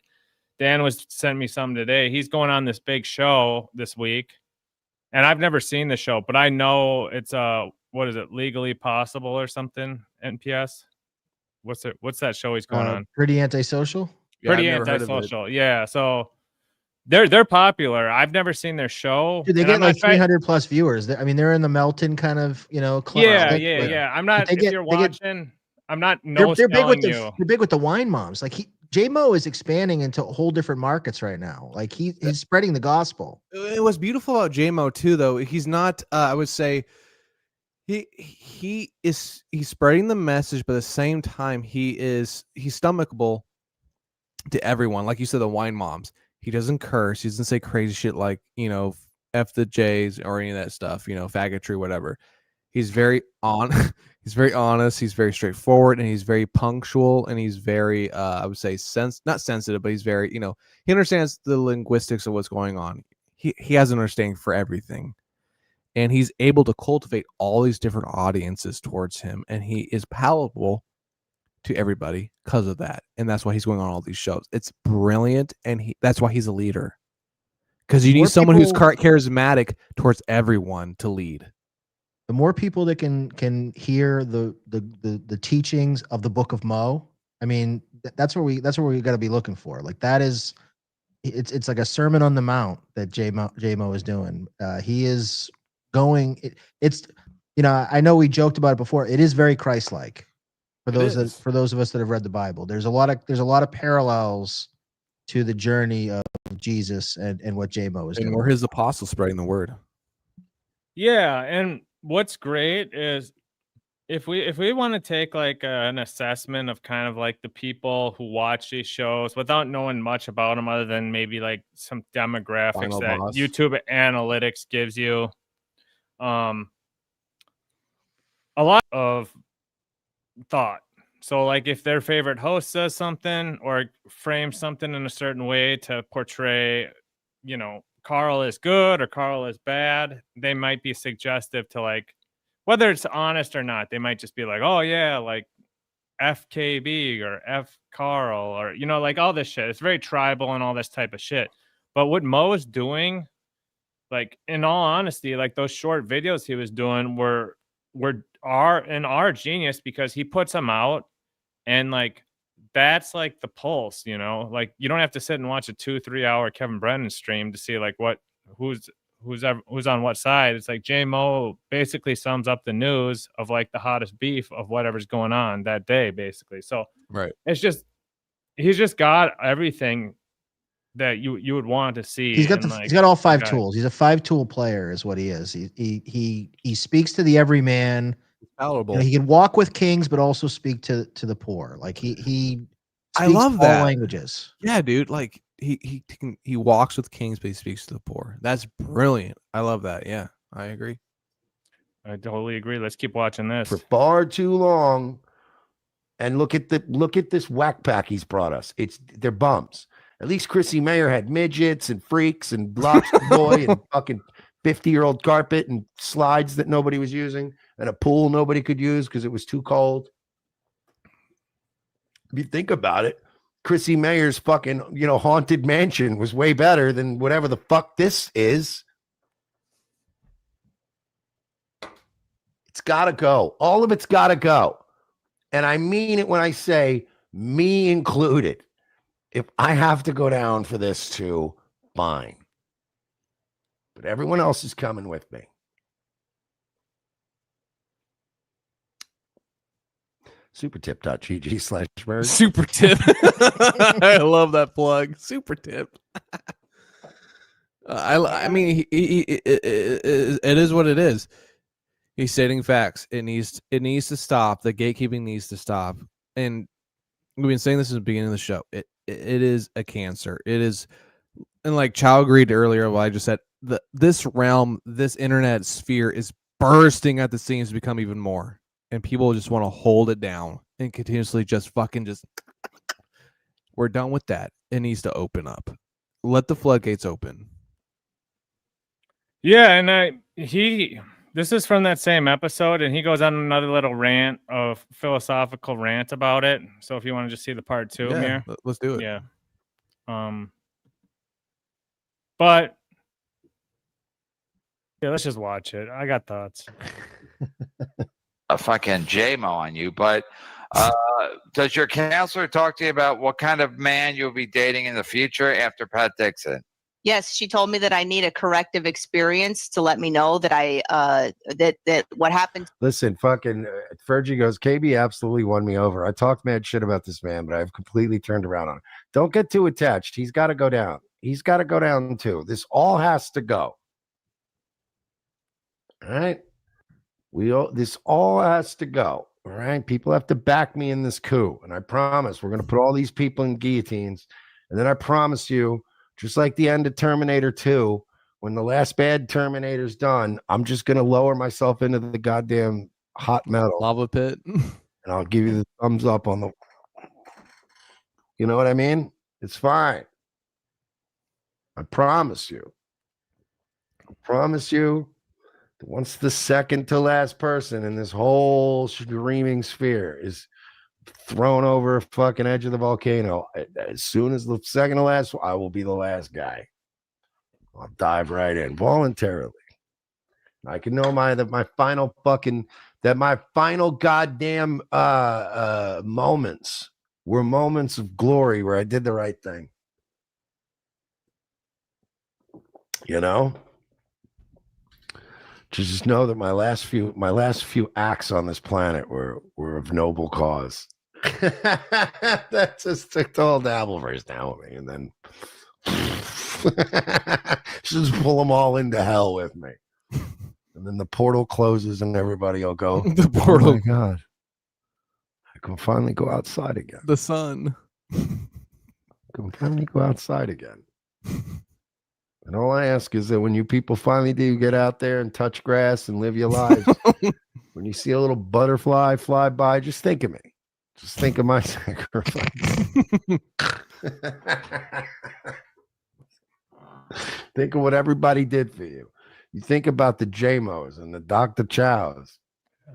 Dan was sent me some today. He's going on this big show this week, and I've never seen the show, but I know it's what is it, Legally Possible or something? NPS. What's that show he's going on? Pretty Antisocial. Pretty Antisocial. Yeah. So they're popular. I've never seen their show. Dude, they get like 300 plus viewers. I mean, they're in the Melton kind of, club. Yeah. I'm not. If you're watching, I'm not. They're big with they're big with the wine moms. Like Jay Moe is expanding into whole different markets right now. Like he's spreading the gospel. It was beautiful about Jay Moe too, though. He's not. I would say he's spreading the message, but at the same time he's stomachable to everyone. Like you said, the wine moms. He doesn't curse. He doesn't say crazy shit like, F the J's or any of that stuff, faggotry, whatever. He's very he's very honest. He's very straightforward, and he's very punctual, and he's very, I would say, not sensitive, but he's very, he understands the linguistics of what's going on. He has an understanding for everything, and he's able to cultivate all these different audiences towards him, and he is palatable to everybody because of that, and that's why he's going on all these shows. It's brilliant, and that's why he's a leader, because you need someone who's charismatic towards everyone to lead. The more people that can hear the teachings of the Book of Moe, I mean, that's where we got to be looking for. Like it's like a Sermon on the Mount that Jay Moe is doing. He is going. It's I know we joked about it before. It is very Christ-like. For those of us that have read the Bible, there's a lot of parallels to the journey of Jesus and what Jay Moe is doing. And we're his apostles spreading the word. Yeah, and what's great is if we want to take like an assessment of kind of like the people who watch these shows without knowing much about them other than maybe like some demographics that YouTube analytics gives you, a lot of thought. So like if their favorite host says something or frames something in a certain way to portray, Carl is good or Carl is bad, they might be suggestive to like, whether it's honest or not, they might just be like, oh yeah, like FKB or F Carl or, like all this shit. It's very tribal and all this type of shit. But what Mo is doing, like in all honesty, like those short videos he was doing are genius, because he puts them out and like that's like the pulse, like you don't have to sit and watch a 2-3 hour Kevin Brennan stream to see like who's on what side. It's like Jay Moe basically sums up the news of like the hottest beef of whatever's going on that day, basically. So right, it's just he's just got everything that you would want to see. He's got all 5 tools. He's a 5-tool player, is what he is. He speaks to the everyman. Palatable. He can walk with kings, but also speak to the poor. Like he I love that. all languages. Yeah, dude. Like he walks with kings, but he speaks to the poor. That's brilliant. I love that. Yeah, I agree. I totally agree. Let's keep watching this for far too long. And look at this whack pack he's brought us. They're bums. At least Chrissy Mayer had midgets and freaks and lobster boy and fucking 50-year-old carpet and slides that nobody was using and a pool nobody could use because it was too cold. If you think about it, Chrissy Mayer's fucking, haunted mansion was way better than whatever the fuck this is. It's got to go. All of it's got to go. And I mean it when I say me included. If I have to go down for this too, fine. But everyone else is coming with me. Supertip.gg/merge. Super tip. I love that plug. Super tip. I mean, it is what it is. He's stating facts. It needs to stop. The gatekeeping needs to stop. And we've been saying this at the beginning of the show. It is a cancer. It is, and like Chow agreed earlier, what I just said, this realm, this internet sphere is bursting at the seams to become even more. And people just want to hold it down and continuously we're done with that. It needs to open up. Let the floodgates open. Yeah, and this is from that same episode, and he goes on another little philosophical rant about it. So if you want to just see the part 2, yeah, here, let's do it. Yeah. But yeah, let's just watch it. I got thoughts. A fucking Jay Moe on you, but does your counselor talk to you about what kind of man you'll be dating in the future after Pat Dixon? Yes, she told me that I need a corrective experience to let me know that that what happened. Listen, fucking Fergie goes, KB absolutely won me over. I talked mad shit about this man, but I've completely turned around on him. Don't get too attached. He's got to go down. He's got to go down too. This all has to go. All right. This all has to go. All right. People have to back me in this coup. And I promise we're going to put all these people in guillotines. And then I promise you, just like the end of Terminator 2, when the last bad Terminator's done, I'm just going to lower myself into the goddamn hot metal lava pit. And I'll give you the thumbs up on the, you know what I mean? It's fine. I promise you. I promise you. Once the second to last person in this whole streaming sphere is thrown over a fucking edge of the volcano, as soon as the second to last, I will be the last guy. I'll dive right in voluntarily. I can know my final goddamn moments were moments of glory where I did the right thing. You know? Just know that my last few acts on this planet were of noble cause. That just took the whole Dabbleverse down with me, and then just pull them all into hell with me. And then the portal closes, and everybody will go. The portal. Oh my God! I can finally go outside again. The sun. I can finally go outside again. And all I ask is that when you people finally do get out there and touch grass and live your lives, when you see a little butterfly fly by, just think of me. Just think of my sacrifice. Think of what everybody did for you. You think about the Jay Moes and the Dr. Chows.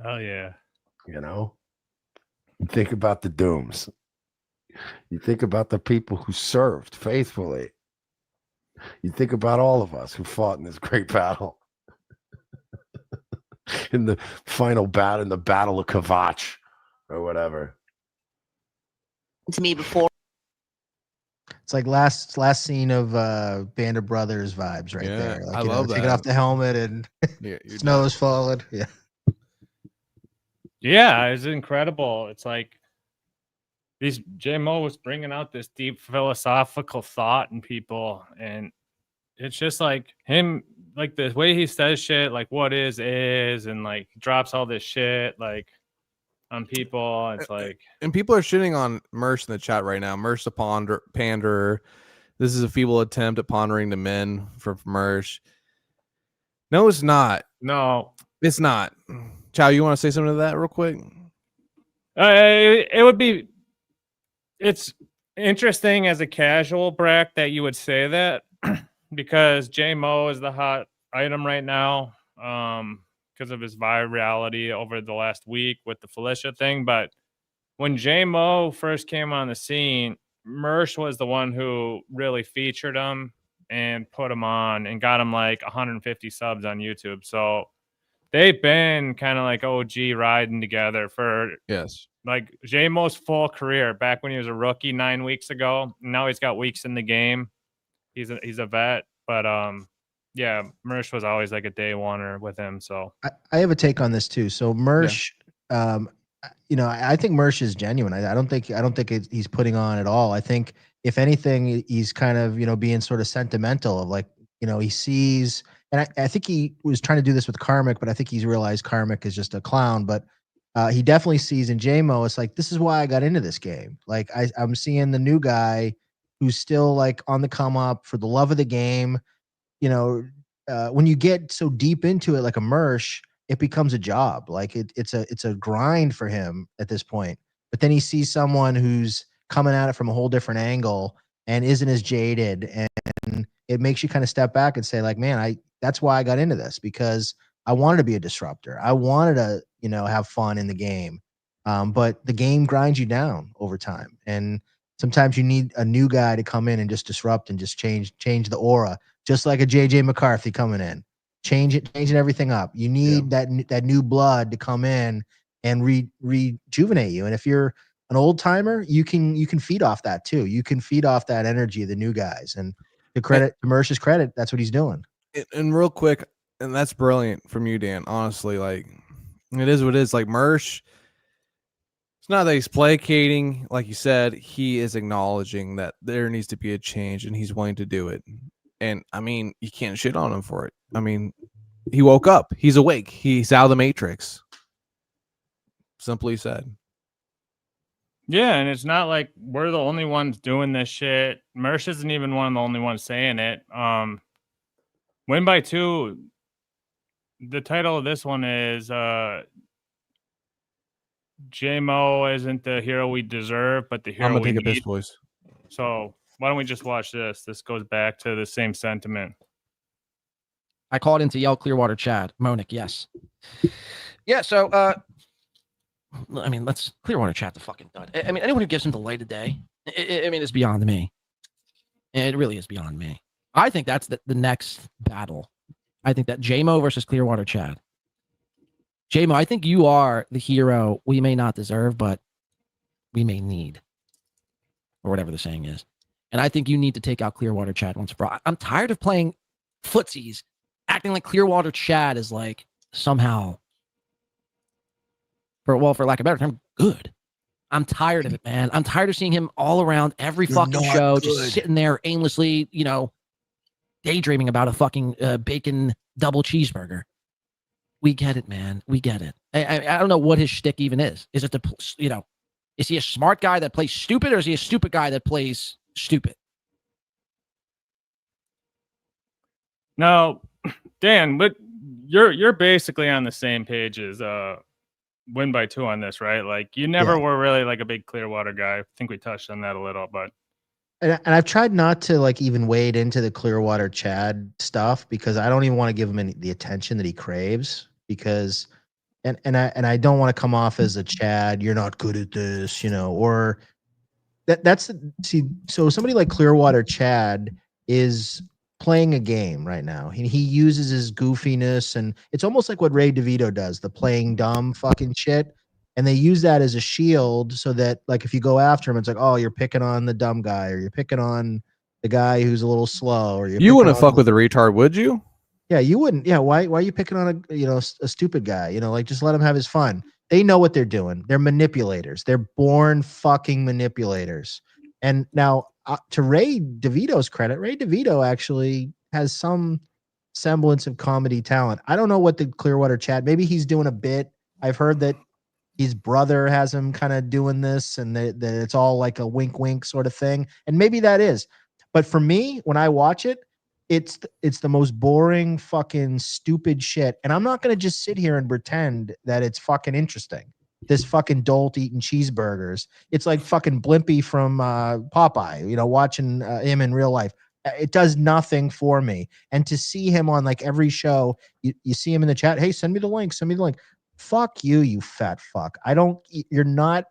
Oh, yeah. You know? You think about the Dooms. You think about the people who served faithfully. You think about all of us who fought in this great battle. In the final battle, in the Battle of Kavach or whatever. To me before. It's like last scene of Band of Brothers vibes right there. Like, I love that. Taking off the helmet and snow's falling. Yeah. Yeah, it's incredible. It's like these Jay Moe was bringing out this deep philosophical thought in people, and it's just like him, like the way he says shit, like what is, and like drops all this shit like on people. It's like, and people are shitting on Mersh in the chat right now. Mersh the panderer. This is a feeble attempt at pondering the men for Mersh. No, it's not. No, it's not. Chow, you want to say something to that real quick? It would be. It's interesting as a casual, Brack, that you would say that because Jay Moe is the hot item right now because of his virality over the last week with the Felicia thing. But when Jay Moe first came on the scene, Mersh was the one who really featured him and put him on and got him like 150 subs on YouTube. So they've been kind of like OG riding together for like Jay Moe's full career back when he was a rookie 9 weeks ago. Now he's got weeks in the game. He's a vet, but yeah, Mersh was always like a day oneer with him. So I have a take on this too. So Mersh, you know, I think Mersh is genuine. I don't think he's putting on at all. I think if anything, he's kind of, you know, being sort of sentimental of like, you know, he sees, and I think he was trying to do this with Karmic, but I think he's realized Karmic is just a clown. But he definitely sees in Jay Moe, it's like, this is why I got into this game. Like I'm seeing the new guy who's still like on the come up for the love of the game. You know, when you get so deep into it, like a Mersh, it becomes a job. Like it's a grind for him at this point. But then he sees someone who's coming at it from a whole different angle and isn't as jaded, and it makes you kind of step back and say, like, man, that's why I got into this, because I wanted to be a disruptor. I wanted to, you know, have fun in the game. But the game grinds you down over time. And Sometimes you need a new guy to come in and just disrupt and just change the aura, just like a JJ McCarthy coming in, changing everything up. You need that new blood to come in and rejuvenate you. And if you're an old timer, you can feed off that too. You can feed off that energy of the new guys. And to Mersh's credit, that's what he's doing. And real quick, and that's brilliant from you, Dan. Honestly, like it is what it is. Like Mersh, it's not that he's placating, like you said. He is acknowledging that there needs to be a change, and he's willing to do it. And I mean, you can't shit on him for it. I mean, he woke up. He's awake. He's out of the matrix. Simply said. Yeah, and it's not like we're the only ones doing this shit. Mersh isn't even one of the only ones saying it. Win by 2. The title of this one is Jay Moe isn't the hero we deserve, but the hero I'm gonna we take a piss, need. boys. So why don't we just watch this? This goes back to the same sentiment. I called in to yell Clearwater Chad. Monic, yes. Yeah, so I mean, let's Clearwater Chat the fucking dud. I mean, anyone who gives him the light of day, I mean, it's beyond me. It really is beyond me. I think that's the next battle. I think that Jay Moe versus Clearwater Chad. Jay Moe, I think you are the hero we may not deserve, but we may need, or whatever the saying is. And I think you need to take out Clearwater Chad once for all. I'm tired of playing footsies, acting like Clearwater Chad is like somehow, for lack of a better term, good. I'm tired of it, man. I'm tired of seeing him all around every fucking show, just sitting there aimlessly, you know, daydreaming about a fucking bacon double cheeseburger. We get it, man. We get it. I don't know what his shtick even is. Is it is he a smart guy that plays stupid, or is he a stupid guy that plays stupid? Now, Dan, but you're basically on the same page as Win by 2 on this, right? Like you never were really like a big Clearwater guy. I think we touched on that a little, but and I've tried not to like even wade into the Clearwater Chad stuff because I don't even want to give him the attention that he craves because and I don't want to come off as a Chad, you're not good at this, you know, or so somebody like Clearwater Chad is playing a game right now. He uses his goofiness, and it's almost like what Ray DeVito does, the playing dumb fucking shit. And they use that as a shield so that, like, if you go after him, it's like, oh, you're picking on the dumb guy, or you're picking on the guy who's a little slow, or you wouldn't fuck with a retard, would you? Yeah, you wouldn't. Yeah, why are you picking on a stupid guy? You know, like just let him have his fun. They know what they're doing. They're manipulators. They're born fucking manipulators. And now, to Ray DeVito's credit, Ray DeVito actually has some semblance of comedy talent. I don't know what the Clearwater Chad. Maybe he's doing a bit. I've heard that his brother has him kind of doing this, and that it's all like a wink, wink sort of thing. And maybe that is. But for me, when I watch it, it's the most boring, fucking stupid shit. And I'm not gonna just sit here and pretend that it's fucking interesting. This fucking dolt eating cheeseburgers. It's like fucking Blimpy from Popeye, you know, watching him in real life. It does nothing for me. And to see him on like every show, you see him in the chat. Hey, send me the link. Send me the link. Fuck you, you fat fuck. You're not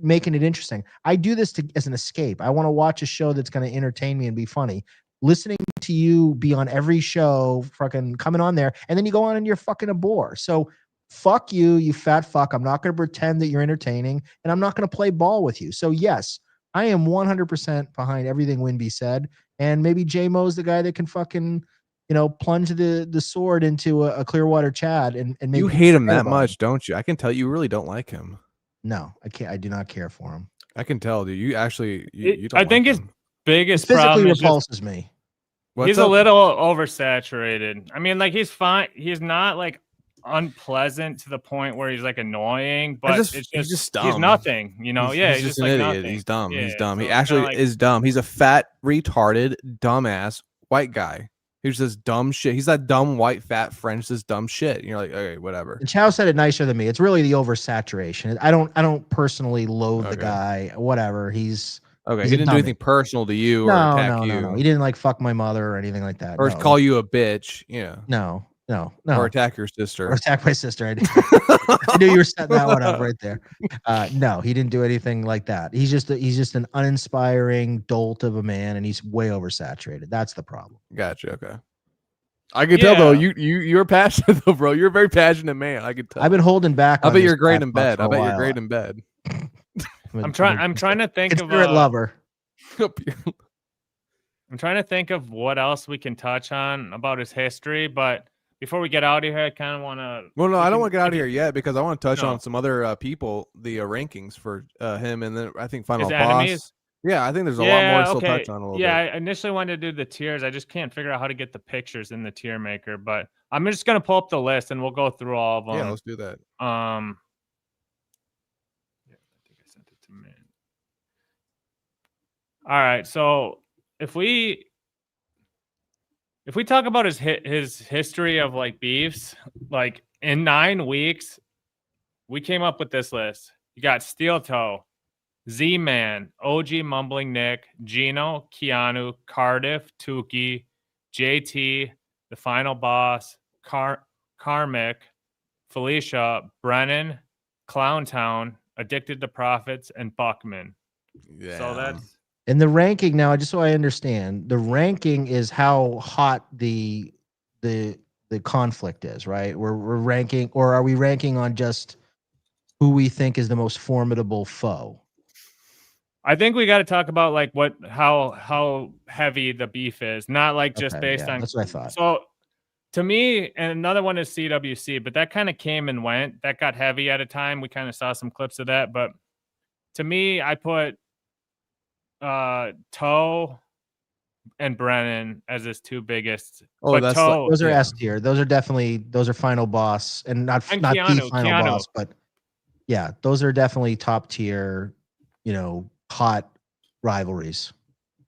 making it interesting. I do this as an escape. I want to watch a show that's going to entertain me and be funny. Listening to you be on every show, fucking coming on there, and then you go on and you're fucking a bore. So fuck you, you fat fuck. I'm not going to pretend that you're entertaining, and I'm not going to play ball with you. So yes, I am 100% behind everything Winby said, and maybe Jay Moe's the guy that can fucking, you know, plunge the sword into a Clearwater Chad and make you hate him that much, don't you? I can tell you really don't like him. No, I can't. I do not care for him. I can tell, dude. You actually, you don't. I think his biggest physically problem is repulses me. He's a little oversaturated. I mean, like he's fine. He's not like unpleasant to the point where he's like annoying, but it's just dumb. He's nothing, you know. He's just an like idiot. nothing. He's dumb. Yeah, He's dumb. so He actually like, is dumb. He's a fat, retarded, dumbass white guy. He's just dumb shit. He's that dumb white fat French, this dumb shit. And you're like, okay, whatever. And Chow said it nicer than me. It's really the oversaturation. I don't personally loathe the guy. Whatever. He's okay. He's He a didn't do dummy. anything personal to you or attack you. No. He didn't like fuck my mother or anything like that. Or no. call you a bitch. Yeah. No. No. Or attack your sister. Or attack my sister. I knew you were setting that one up right there. No, he didn't do anything like that. He's just an uninspiring dolt of a man, and he's way oversaturated. That's the problem. Gotcha. Okay. I can tell though. You're passionate though, bro. You're a very passionate man. I can tell. I've been holding back. I on bet this you're great fat in fuck bed. for I a bet you're while. great in bed. I'm trying to think of Considerate lover. I'm trying to think of what else we can touch on about his history, but before we get out of here, I kind of want to. Well, no, I don't want to get out of here yet because I want to touch on some other people, the rankings for him, and then I think final His boss. enemies? Yeah, I think there's a lot more to still touch on a little bit. Yeah, I initially wanted to do the tiers. I just can't figure out how to get the pictures in the tier maker, but I'm just gonna pull up the list and we'll go through all of them. Yeah, let's do that. Yeah, I think I sent it to me. All right, so if we talk about his history of like beefs, like in 9 weeks, we came up with this list. You got Steel Toe, Z-Man, OG Mumbling Nick, Gino, Keanu, Cardiff, Tukey, JT, The Final Boss, Karmic, Felicia, Brennan, Clowntown, Addicted to Profits, and Buckman. Yeah. So that's And the ranking now, just so I understand, the ranking is how hot the conflict is, right? We're ranking, or are we ranking on just who we think is the most formidable foe? I think we got to talk about like how heavy the beef is, not like just based on. That's what I thought. So to me, and another one is CWC, but that kind of came and went. That got heavy at a time. We kind of saw some clips of that, but to me, I put Toe and Brennan as his 2 biggest. Oh, but that's Toe, those are S tier. Those are final boss, and not And not the Keanu, final boss, but yeah, those are definitely top tier. Hot rivalries.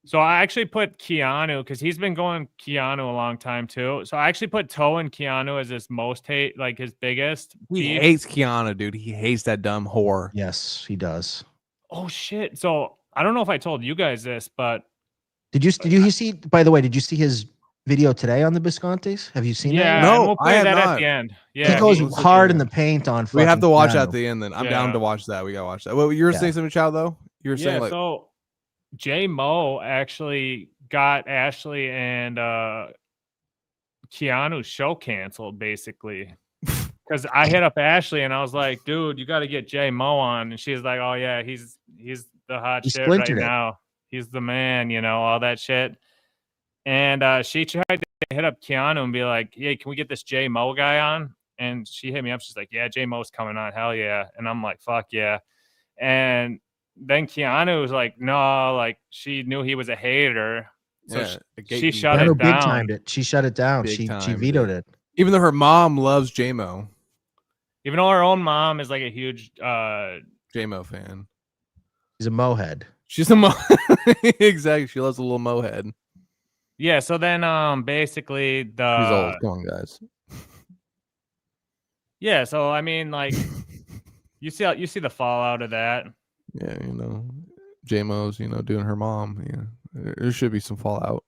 So I actually put Keanu because he's been going Keanu a long time too. So I actually put Toe and Keanu as his most hate, like his biggest. He beef. hates Keanu, dude. He hates that dumb whore. Yes, he does. Oh shit! So I don't know if I told you guys this, but Did you see? By the way, did you see his video today on the Biscontes? Have you seen yeah, that? and we'll play that at the end. Yeah, he goes hard in the paint on. We have to watch Keanu. at the end. Then I'm Yeah. down to watch that. We gotta watch that. Well, you were Yeah. saying something, Chow, though. You were saying like, so Jay Moe actually got Ashley and Keanu's show canceled basically. Because I hit up Ashley and I was like, dude, you got to get Jay Moe on. And she's like, oh, yeah, he's the hot He shit right splintered it. now. He's the man, all that shit. And she tried to hit up Keanu and be like, hey, can we get this Jay Moe guy on? And she hit me up. She's like, yeah, Jay Moe's coming on. Hell yeah. And I'm like, fuck yeah. And then Keanu was like, no, like she knew he was a hater. So Yeah, she shut Keanu it down. big timed it. She shut it down. Big She timed vetoed it. even though her mom loves J Moe, Even though her own mom is like a huge J Moe fan. She's a Mohead. She's a Mo. Exactly. She loves a little Mohead. Yeah, so then basically She's old. Come on, guys. Yeah, so I mean like you see the fallout of that. Yeah, J Mo's, doing her mom. Yeah, there should be some fallout.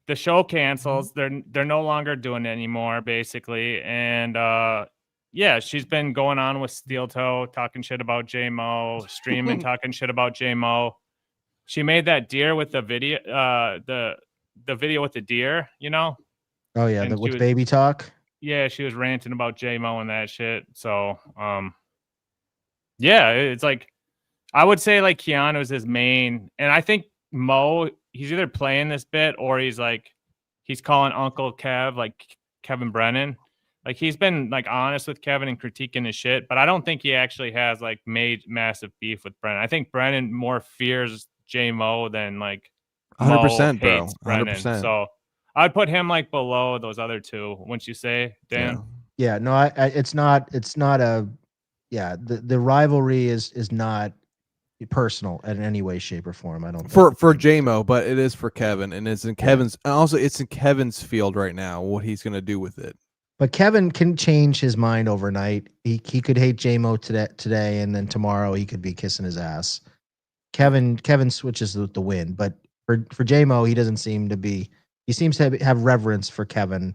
The show cancels. They're no longer doing it anymore, basically. And yeah, she's been going on with Steel Toe, talking shit about J Moe, streaming, talking shit about J Moe. She made that deer with the video, the video with the deer, Oh yeah, And with she was- baby talk. Yeah, she was ranting about J Moe and that shit. So yeah, it's like I would say like Keanu's his main, and I think Mo, he's either playing this bit or he's calling Uncle Kev like Kevin Brennan. Like he's been like honest with Kevin and critiquing his shit, but I don't think he actually has like made massive beef with Brennan. I think Brennan more fears J Moe than like 100%, bro. hates Brennan. 100%. So I'd put him like below those other two. Wouldn't you say, Dan? Yeah, no, it's not a, yeah, the rivalry is not personal in any way, shape, or form. I don't think. For J Moe, but it is for Kevin, and it's in Kevin's. And also, it's in Kevin's field right now. What he's gonna do with it. But Kevin can change his mind overnight. He could hate J Moe today, and then tomorrow he could be kissing his ass. Kevin switches the wind, but for J Moe, he doesn't seem to be. He seems to have reverence for Kevin,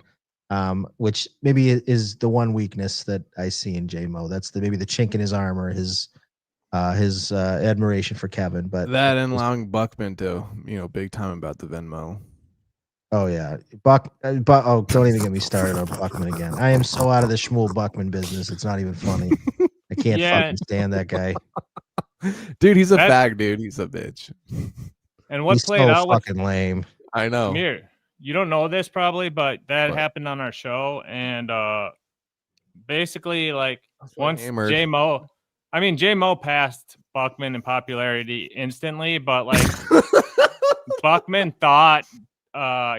which maybe is the one weakness that I see in Jay Moe. That's maybe the chink in his armor, his admiration for Kevin. But that and allowing Buckman to, big time about the Venmo. Oh yeah, oh, don't even get me started on Buckman again. I am so out of the Shmuel Buckman business. It's not even funny. I can't fucking stand that guy. Dude, he's a fag, dude. He's a bitch. And what He's played so out with fucking lame. I know. Amir, you don't know this probably, but that What? happened on our show, and basically, like once hammered. Jay Moe passed Buckman in popularity instantly, but like Buckman thought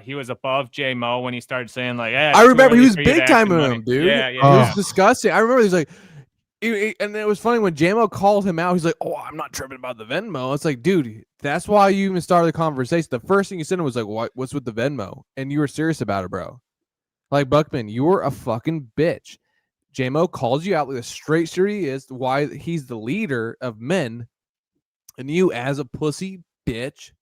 he was above Jay Moe when he started saying like, "Hey, I remember he was big timing him, dude. Yeah, It was disgusting. I remember he's like, and it was funny when Jay Moe called him out. He's like, "Oh, I'm not tripping about the Venmo." It's like, dude, that's why you even started the conversation. The first thing you said was like, "What's with the Venmo?" And you were serious about it, bro. Like, Buckman, you were a fucking bitch. Jay Moe calls you out like a straight shooter he is. Why he's the leader of men, and you as a pussy bitch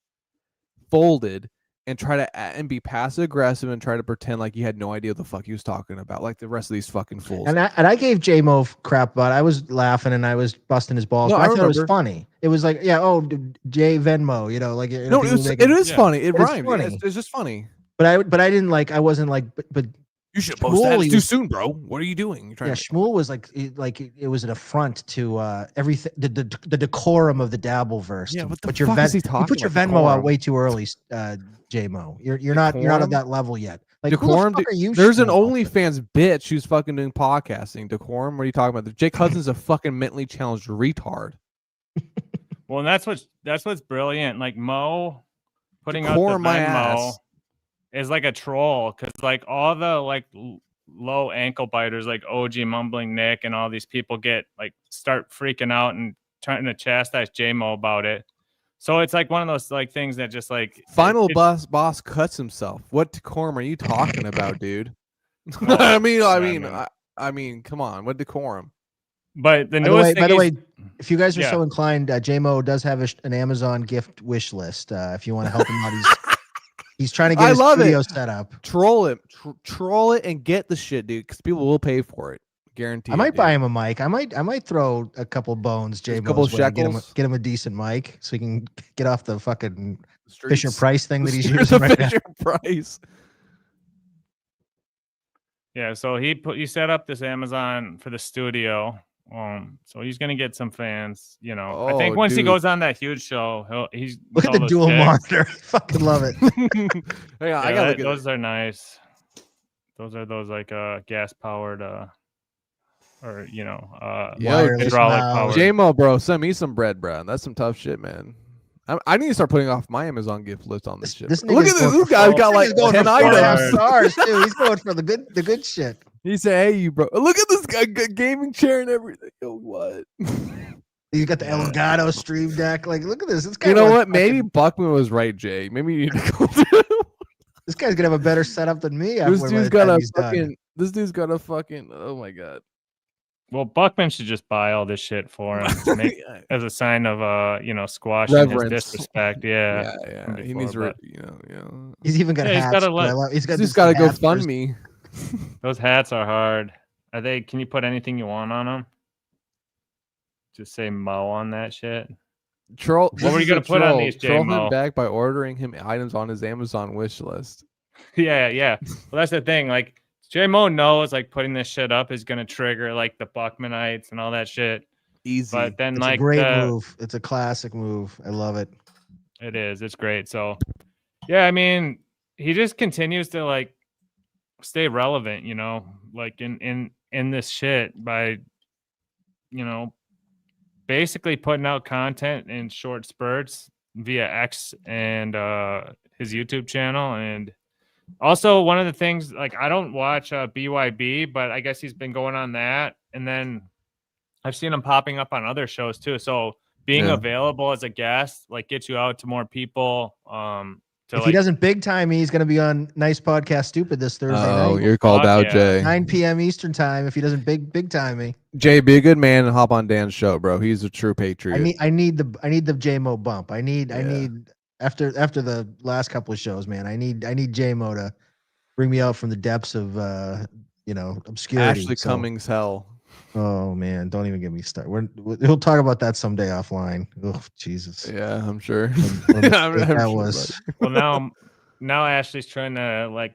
folded and try to and be passive aggressive and try to pretend like you had no idea what the fuck he was talking about, like the rest of these fucking fools. And I gave Jay Moe crap, but I was laughing and I was busting his balls. No, but I I thought it was remember. funny. It was like, yeah, Jay Venmo, like No, it is funny. It rhymes. funny. It's just funny. But I didn't like. I wasn't like. But You should post that. Shmuel, It's he too was- soon, bro. What are you doing? You're trying Yeah, to Shmuel was like it was an affront to everything, the decorum of the Dabbleverse. Yeah, To what the put your fuck is he you talking put your about, Venmo out decorum? way too early, J Mo. You're not at Decorum? that level yet. Like who the Decorum. fuck are you? There's an Shmuel? OnlyFans bitch who's fucking doing podcasting. Decorum. What are you talking about? Jake Hudson's a fucking mentally challenged retard. Well, and that's what's brilliant. Like Mo putting Decorum out my the Venmo ass. is like a troll because like all the like low ankle biters like OG Mumbling Nick and all these people start freaking out and trying to chastise J Mo about it. So it's like one of those like things that just like Final boss cuts himself. What decorum are you talking about, dude? I mean, come on. What decorum? But the By newest the way, thing if you guys are Yeah. so inclined, J Mo does have an Amazon gift wish list. If you want to help him out, he's trying to get I his love studio it. set up. Troll it, troll it, and get the shit, dude. Because people will pay for it. Guaranteed. I might buy him a mic. I might throw a couple bones, J Mo's couple way, get shekels? him a decent mic so he can get off the fucking Streets. Fisher Price thing that he's There's using a right now. Fisher Price. Yeah, so he set up this Amazon for the studio. So he's gonna get some fans. I think Oh, once he dude. goes on that huge show, he's Look at the dual monitor. I fucking love it. Hang on, I Yeah, gotta look at those are nice. Those are those like gas powered or hydraulic powered. J-Mo, bro, send me some bread, bro. That's some tough shit, man. I need to start putting off my Amazon gift list on this shit. This Look at nigga's this. going This for guy's four- got like he's going 10 for 4.5 items. stars too. He's going for the good shit. He said, "Hey, you bro, look at this guy, gaming chair and everything." Yo, what? He's got the Elgato Stream Deck. Like, look at this. This guy. You know wants what? Maybe fucking- Buckman was right, Jay. Maybe you need to go through. this guy's gonna have a better setup than me. This by dude's the got time a he's done. fucking. This dude's got a fucking. Oh my god. Well, Buckman should just buy all this shit for him to make, as a sign of squashing Reverence. his disrespect. Yeah, Yeah. He needs to, He's even got Yeah, he's hats. gotta too. let- I love- he's got He's this got to go hats for fund his- me. Those hats are hard. Are they? Can you put anything you want on them? Just say Mo on that shit. Troll. What this were you is gonna a put on troll. these, Troll J-Mo? him back by ordering him items on his Amazon wish list. Yeah. Well, that's the thing. Like J Mo knows, like putting this shit up is gonna trigger like the Buckmanites and all that shit. Easy. But then, It's like a great move. It's a classic move. I love it. It is. It's great. So, yeah, I mean, he just continues to like stay relevant, like in this shit by, basically putting out content in short spurts via X and his YouTube channel. And also one of the things, like I don't watch BYB, but I guess he's been going on that. And then I've seen him popping up on other shows too. So being Yeah. available as a guest, like gets you out to more people. If he doesn't big time me, he's going to be on Nice Podcast Stupid this Thursday Oh, night. you're called Fuck out, yeah. Jay. 9 p.m. Eastern time. If he doesn't big time me, Jay, be a good man and hop on Dan's show, bro. He's a true patriot. I need the J Mo bump. I need after the last couple of shows, man. I need J Mo to bring me out from the depths of obscurity. Ashley So- Cummings hell. Oh man, don't even get me started. We'll talk about that someday offline. Oh Jesus. Yeah, I'm sure. What a I'm mistake sure, that was. Well, now Ashley's trying to like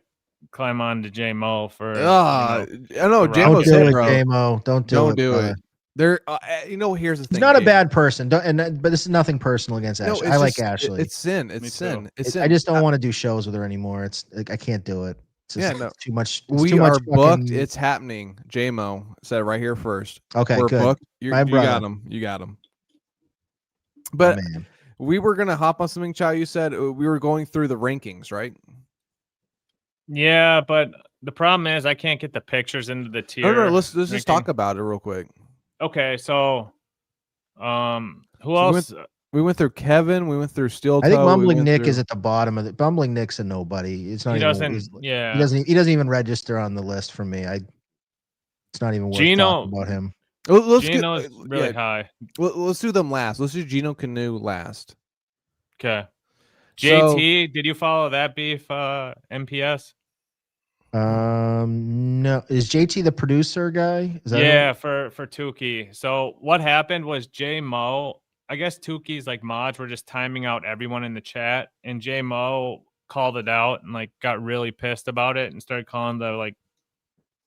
climb on to J Mo for. I know the J Don't Mo do said, it, bro. J-Mo. Don't do it. it. There, here's the thing. He's not a Dave. bad person. But this is nothing personal against No, Ashley. it's I like just- Ashley. It's sin. Me It's too. sin. It's I sin. just don't want to do shows with her anymore. It's like I can't do it. It's just, Yeah, no. it's too much. It's We too much are booked. fucking- It's happening. J-Mo said right here first. Okay, We're good. booked. My You brother. got him. You got him. But we were gonna hop on something, Chow. You said we were going through the rankings, right? Yeah, but the problem is I can't get the pictures into the tier. No, let's just ranking. talk about it real quick. Okay, so who So else? we went through Kevin. We went through Steel. I think Toe, we Mumbling went Nick through- is at the bottom of the. Mumbling Nick's a nobody. It's not. He even, doesn't- he's- yeah. He doesn't even register on the list for me. It's not even worth Gino- talking about him. Let's Gino's really high. Let's do them last. Let's do Gino Canoe last. Okay. So- JT, did you follow that beef? MPS. No, is JT the producer guy? Is that Yeah, him? for Tukey. So what happened was Jay Moe. I guess Tukey's like mods were just timing out everyone in the chat, and Jay Moe called it out and like got really pissed about it and started calling the like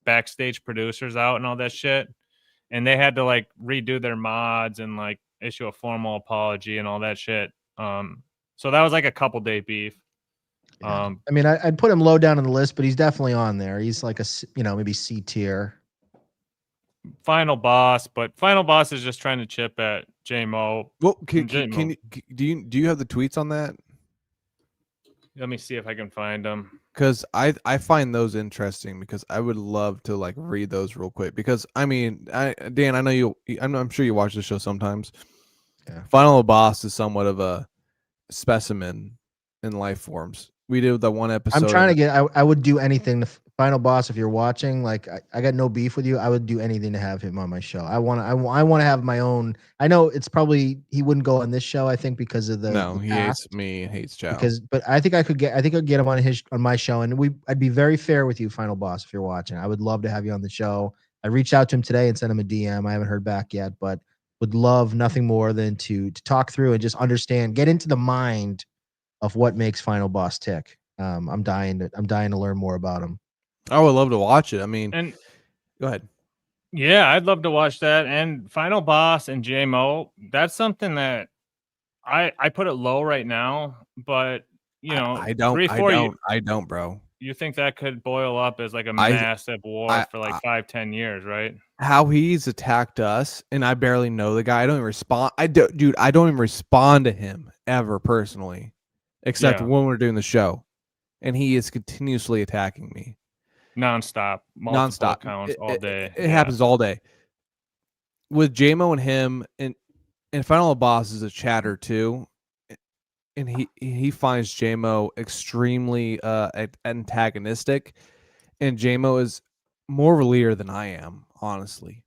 backstage producers out and all that shit. And they had to like redo their mods and like issue a formal apology and all that shit. So that was like a couple day beef. I mean, I'd put him low down on the list, but he's definitely on there. He's like maybe C tier. Final Boss, but Final Boss is just trying to chip at J Mo. Well, do you have the tweets on that? Let me see if I can find them. Because I find those interesting because I would love to like read those real quick. Because I mean, Dan, I know I'm sure you watch the show sometimes. Yeah. Final Boss is somewhat of a specimen in Lifeforms. We did the one episode. I'm trying to get. I would do anything. Final Boss, if you're watching, like I got no beef with you. I would do anything to have him on my show. I want to have my own. I know it's probably he wouldn't go on this show. I think because of the No, the he past. hates me and hates Chow. But I think I could get him on my show, and I'd be very fair with you, Final Boss, if you're watching. I would love to have you on the show. I reached out to him today and sent him a DM. I haven't heard back yet, but would love nothing more than to talk through and just understand, get into the mind of what makes Final Boss tick. I'm dying to learn more about him. I would love to watch it. I mean, And go ahead. yeah, I'd love to watch that. And Final Boss and J Mo, that's something that I put it low right now, but you know, I don't, bro. You think that could boil up as like a massive war for like 5-10 years, right? How he's attacked us, and I barely know the guy. I don't even respond. I don't even respond to him ever personally, except Yeah. when we're doing the show, and he is continuously attacking me. Nonstop, multiple Nonstop accounts all day. It happens all day. With J-Mo and him, and Final Boss is a chatter too, and he finds J-Mo extremely antagonistic, and J-Mo is more of a leader than I am, honestly.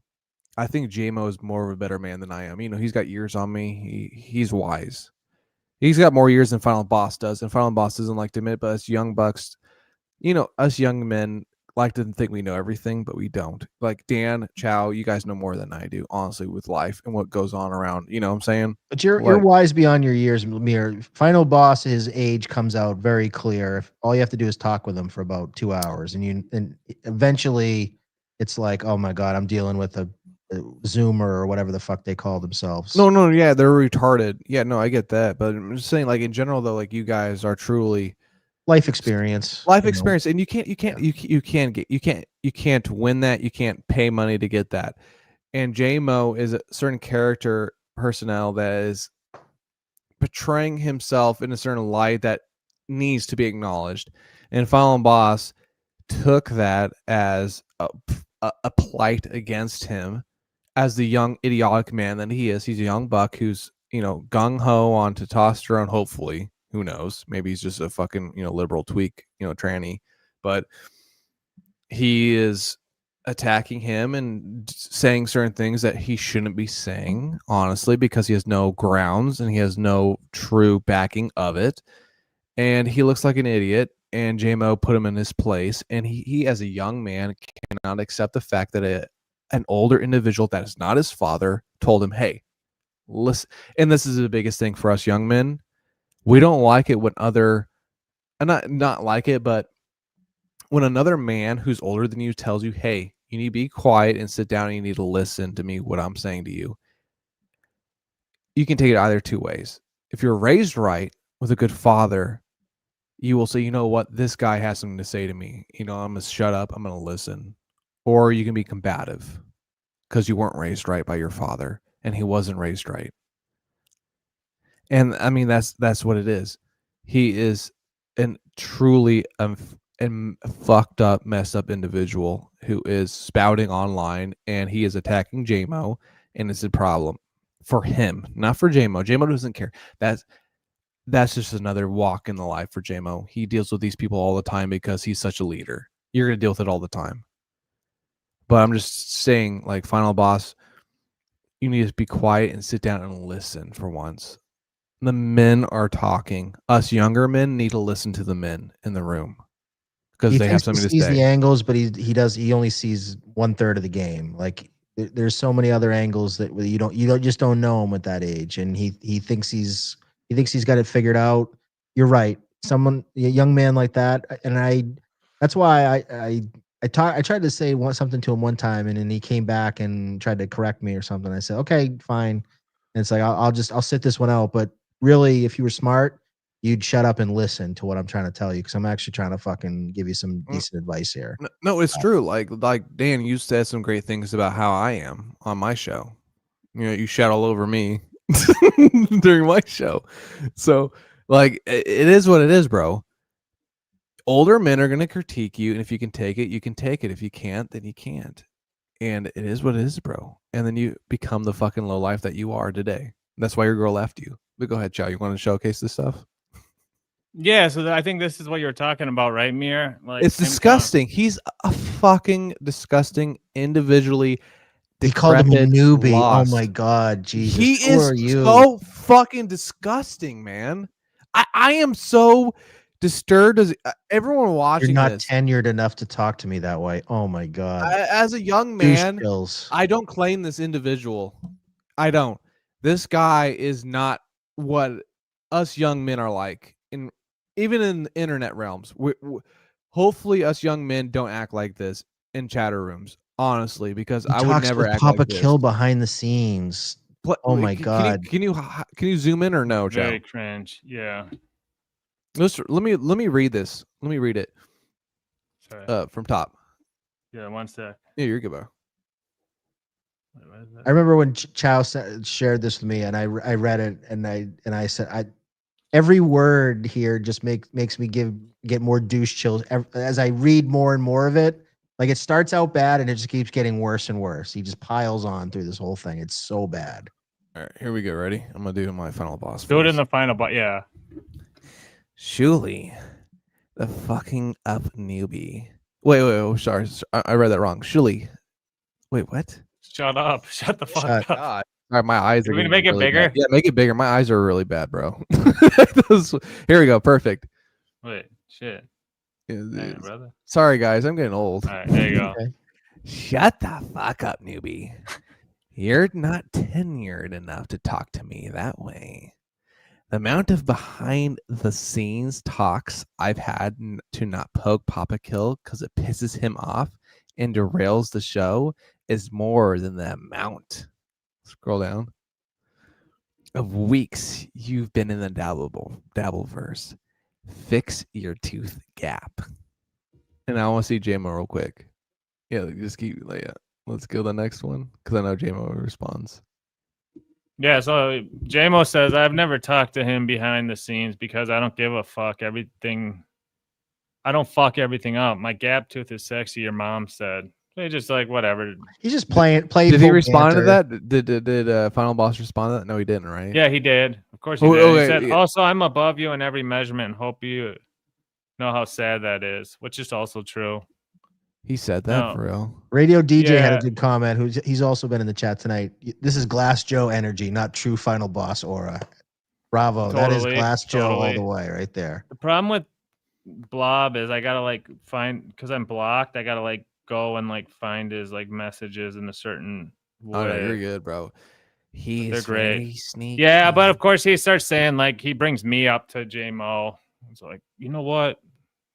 I think J-Mo is more of a better man than I am. You know, he's got years on me. He's wise. He's got more years than Final Boss does, and Final Boss doesn't like to admit, but us young bucks, you know, us young men like to think we know everything, but we don't. Like Dan, Chow, you guys know more than I do, honestly, with life and what goes on around. You know what I'm saying? But you're wise beyond your years, Mir. Final Boss, his age comes out very clear. All you have to do is talk with him for about 2 hours, and eventually it's like, oh my god, I'm dealing with a Zoomer or whatever the fuck they call themselves. No, yeah, they're retarded. Yeah, no, I get that, but I'm just saying, like in general, though, like you guys are truly life experience, and you can't win that. You can't pay money to get that. And J Mo is a certain character personnel that is portraying himself in a certain light that needs to be acknowledged. And Final Boss took that as a plight against him, as the young idiotic man that he is. He's a young buck who's, you know, gung ho on testosterone. Hopefully, who knows? Maybe he's just a fucking, you know, liberal tweak, you know, tranny. But he is attacking him and saying certain things that he shouldn't be saying, honestly, because he has no grounds and he has no true backing of it. And he looks like an idiot. and Jay Moe put him in his place, and he as a young man cannot accept the fact that an older individual that is not his father told him, hey, listen. And this is the biggest thing for us young men. We don't like it when not like it, but when another man who's older than you tells you, hey, you need to be quiet and sit down and you need to listen to me, what I'm saying to you. You can take it either two ways. If you're raised right with a good father, you will say, you know what, this guy has something to say to me. I'm going to shut up. I'm going to listen. Or you can be combative because you weren't raised right by your father and he wasn't raised right. And I mean, that's what it is. He is an truly fucked up, messed up individual who is spouting online, and he is attacking Jay Moe, and it's a problem for him, not for Jay Moe. Jay Moe doesn't care. That's just another walk in the life for Jay Moe. He deals with these people all the time because he's such a leader. You're going to deal with it all the time. But I'm just saying, like, Final Boss, you need to be quiet and sit down and listen for once. The men are talking. Us younger men need to listen to the men in the room because they have something to say. He sees the angles, but he only sees 1/3 of the game. Like, there's so many other angles that you don't know him at that age, and he thinks he's got it figured out. You're right. A young man like that, and that's why I tried to say something to him one time, and then he came back and tried to correct me or something. I said, okay, fine. And it's like, I'll sit this one out. But really, if you were smart, you'd shut up and listen to what I'm trying to tell you, because I'm actually trying to fucking give you some decent advice here. No, it's true. Like Dan, you said some great things about how I am on my show. You shout all over me during my show. So, like, it is what it is, bro. Older men are going to critique you, and if you can take it, you can take it. If you can't, then you can't. And it is what it is, bro. And then you become the fucking low life that you are today. That's why your girl left you. But go ahead, Chow. You want to showcase this stuff? Yeah, so I think this is what you're talking about, right, Mir? Like, it's disgusting. He's a fucking disgusting, individually. He called him a newbie. Lost. Oh my god, Jesus! He Who is are you? so fucking disgusting, man. I am so disturbed as everyone watching. You're not this, tenured enough to talk to me that way. Oh my god! as a young man, I don't claim this individual. I don't. This guy is not what us young men are like. Even in the internet realms, hopefully us young men don't act like this in chatter rooms. Honestly, because I would never act Papa like this. Kill behind the scenes. Oh my god! Can you zoom in or no, Joe? Very cringe. Yeah. Let me read this. Let me read it. Sorry. From top. Yeah, one sec. Yeah, you're good, bro. I remember when Chow shared this with me, and I read it, and I said, every word here just makes me get more douche chills as I read more and more of it. Like, it starts out bad, and it just keeps getting worse and worse. He just piles on through this whole thing. It's so bad. All right, here we go. Ready? I'm gonna do my final boss. Do it in the final boss. Yeah. Shuli, the fucking up newbie. Wait. Sorry, I read that wrong. Shuli. Wait, what? Shut up. Shut the fuck up. God. All right, my eyes are. You're gonna make it bigger? Bad. Yeah, make it bigger. My eyes are really bad, bro. Here we go. Perfect. Wait, shit. Yeah, brother. Sorry, guys. I'm getting old. All right, there you go. Okay. Shut the fuck up, newbie. You're not tenured enough to talk to me that way. The amount of behind the scenes talks I've had to not poke Papa Kill because it pisses him off and derails the show is more than the amount. Scroll down. Of weeks you've been in the Dabbleverse. Fix your tooth gap. And I want to see Jay Moe real quick. Yeah, just keep let's go to the next one because I know Jay Moe responds. Yeah, so Jay Moe says, I've never talked to him behind the scenes because I don't give a fuck. I don't fuck everything up. My gap tooth is sexy, your mom said. They just like, whatever. He's just playing. Did he respond to that? Did Final Boss respond to that? No, he didn't, right? Yeah, he did. Of course he did. He said, also, I'm above you in every measurement and hope you know how sad that is, which is also true. He said that for real. Radio DJ had a good comment. He's also been in the chat tonight. This is Glass Joe energy, not true Final Boss aura. Bravo. That is Glass Joe all the way right there. The problem with blob is I gotta like find, because I'm blocked. I gotta like go and like find his like messages in a certain way. Oh no, you're good, bro. They're He's great. very sneaky. Yeah, but of course he starts saying like he brings me up to Jay Moe. It's like, you know what?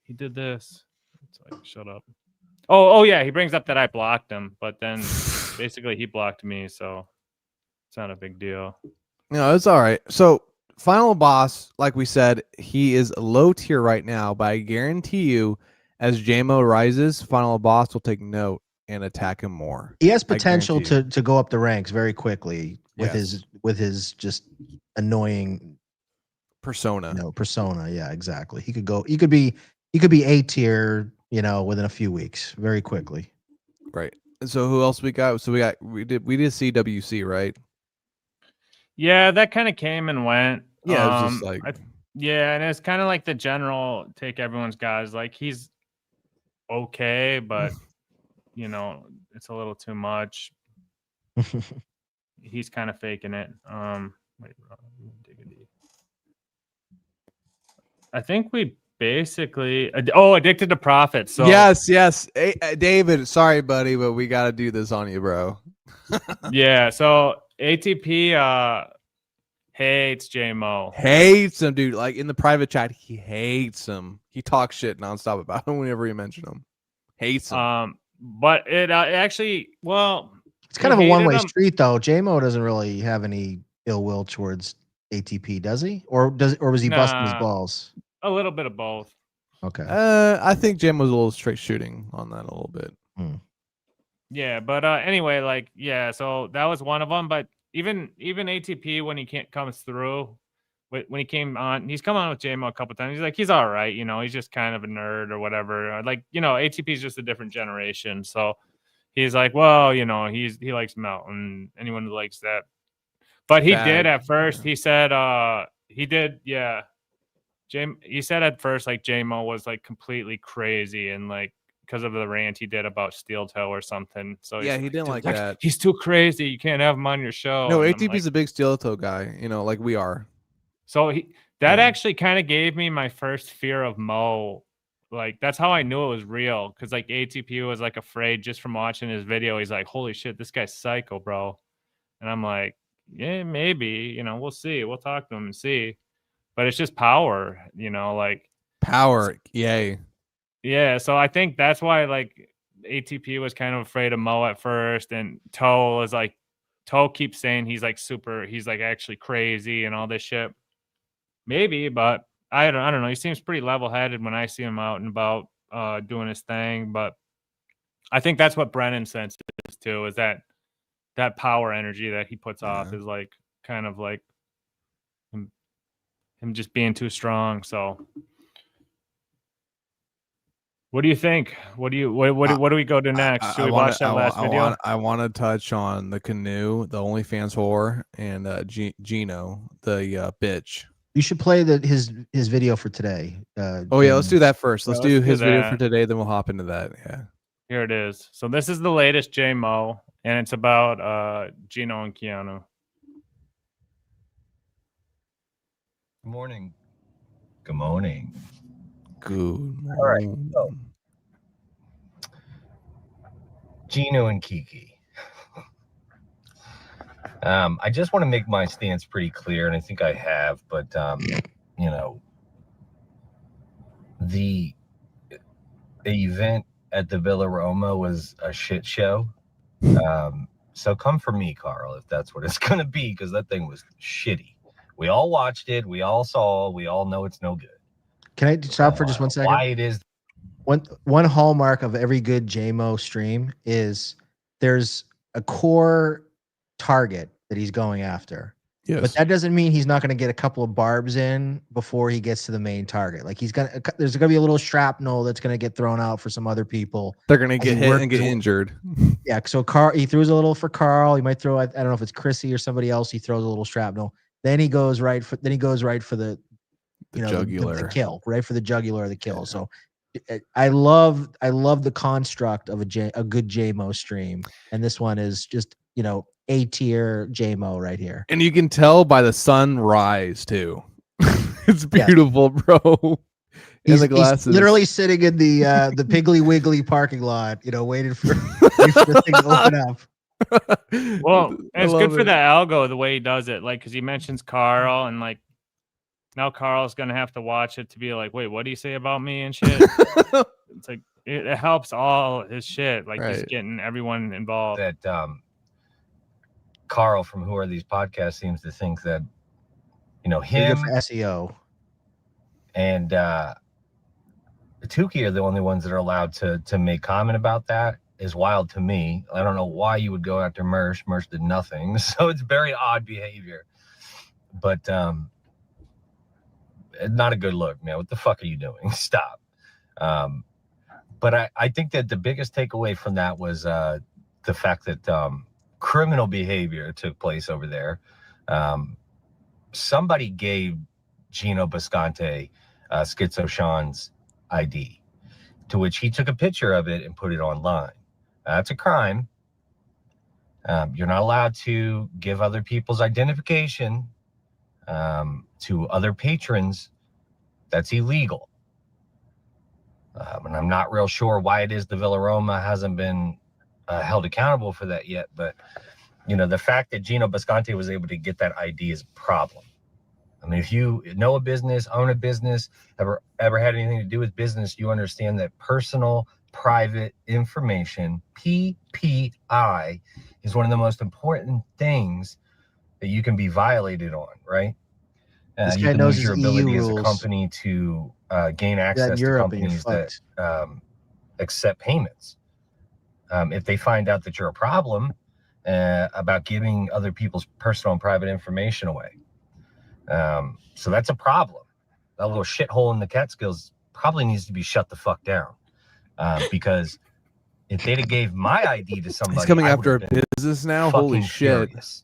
He did this. It's like, shut up. Oh yeah, he brings up that I blocked him, but then basically he blocked me, so it's not a big deal. No, it's all right. So final boss, like we said, he is low tier right now, but I guarantee you, as JMO rises, final boss will take note and attack him more. He has I potential guarantee to go up the ranks very quickly with Yes. his just annoying persona. Persona. Yeah, exactly. He could be A tier, within a few weeks, very quickly. Right. So who else we got? So we did CWC, right? Yeah, that kind of came and went. Yeah, it was just like yeah, and it's kind of like the general take everyone's guys. Like he's okay, but it's a little too much. He's kind of faking it. Wait, dig a deep. I think we basically addicted to profit. So yes. Hey, David, sorry, buddy, but we got to do this on you, bro. yeah. So ATP hates Jay Moe. Hates him, dude. Like in the private chat, he hates him. He talks shit nonstop about him whenever you mention him. Hates him. But it actually, well, it's kind of a one-way street, though. JMO doesn't really have any ill will towards ATP, does he? Or was he busting his balls? A little bit of both. Okay. I think Jim was a little straight shooting on that a little bit. Yeah, but anyway, like so that was one of them. But even ATP when he comes through, when he came on, he's come on with JMO a couple times. He's like, he's all right, he's just kind of a nerd or whatever. Like, ATP is just a different generation, so he's like, well, he likes Melt and anyone who likes that. But he did at first. He said he did, yeah. He said at first like JMO was like completely crazy and like because of the rant he did about Steel Toe or something. So yeah, he didn't like that. He's too crazy. You can't have him on your show. No, And ATP's a big Steel Toe guy, like we are. So that actually kind of gave me my first fear of Mo. Like that's how I knew it was real, because like ATP was like afraid just from watching his video. He's like, holy shit, this guy's psycho, bro. And I'm like, yeah, maybe, we'll see. We'll talk to him and see. But it's just power, like power. Yay. Yeah. So I think that's why like ATP was kind of afraid of Mo at first. And Toe keeps saying he's like he's like actually crazy and all this shit. Maybe, but I don't know. He seems pretty level-headed when I see him out and about doing his thing. But I think that's what Brennan senses too, is that power energy that he puts off is like kind of like him just being too strong. So what do you think? What do we go to next? Should we watch that last video? I want to touch on the canoe, the OnlyFans whore, and Gino, the bitch. You should play his video for today. Let's do that first. Let's do his video that. for today, then we'll hop into that. Yeah. Here it is. So this is the latest Jay Moe, and it's about Gino and Keanu. Good morning. Good morning. Good morning. All right. So, Gino and Kiki. I just want to make my stance pretty clear, and I think I have, but the event at the Villa Roma was a shit show. So come for me, Carl, if that's what it's gonna be, because that thing was shitty. We all watched it, we all saw, we all know it's no good. Can I stop for just 1 second? Why it is one hallmark of every good JMO stream is there's a core target that he's going after. Yes. But that doesn't mean he's not going to get a couple of barbs in before he gets to the main target. Like there's going to be a little shrapnel that's going to get thrown out for some other people. They're going to get hit and get injured. Yeah. So he throws a little for Carl. He might throw, I don't know if it's Chrissy or somebody else. He throws a little shrapnel. Then he goes right for the jugular, the kill, right for the jugular of the kill. Yeah. So I love the construct of a good JMO stream. And this one is just, A tier JMO right here. And you can tell by the sunrise too. It's beautiful, bro. He's, the glasses. he's literally sitting in the Piggly Wiggly parking lot, waiting for the thing to open up. Well, and I it's love good for it. the algo the way he does it, like because he mentions Carl and like now Carl's gonna have to watch it to be like, wait, what do you say about me and shit? It's like it helps all his shit, like he's getting everyone involved. That Carl from Who Are These Podcasts seems to think that Good him for SEO and Tukey are the only ones that are allowed to make comment about that. Is wild to me. I don't know why you would go after Mersh. Mersh did nothing, so it's very odd behavior. But not a good look, man. What the fuck are you doing? Stop. But I think that the biggest takeaway from that was the fact that criminal behavior took place over there. Somebody gave Gino Bisconte Schizo Sean's ID, to which he took a picture of it and put it online. That's a crime. You're not allowed to give other people's identification to other patrons. That's illegal. And I'm not real sure why it is the Villaroma hasn't been held accountable for that yet. But, the fact that Gino Bisconte was able to get that ID is a problem. I mean, if you know a business, own a business, ever had anything to do with business, you understand that personal private information, PPI, is one of the most important things that you can be violated on, right? This You guy can knows lose your his ability EU as a rules. company to gain Yeah, in access to Europe, and you're companies that accept payments. If they find out that you're a problem about giving other people's personal and private information away. So that's a problem. That little shithole in the Catskills probably needs to be shut the fuck down. Because if they'd have gave my ID to somebody, He's coming I after would a have been business now. Holy fucking shit, furious.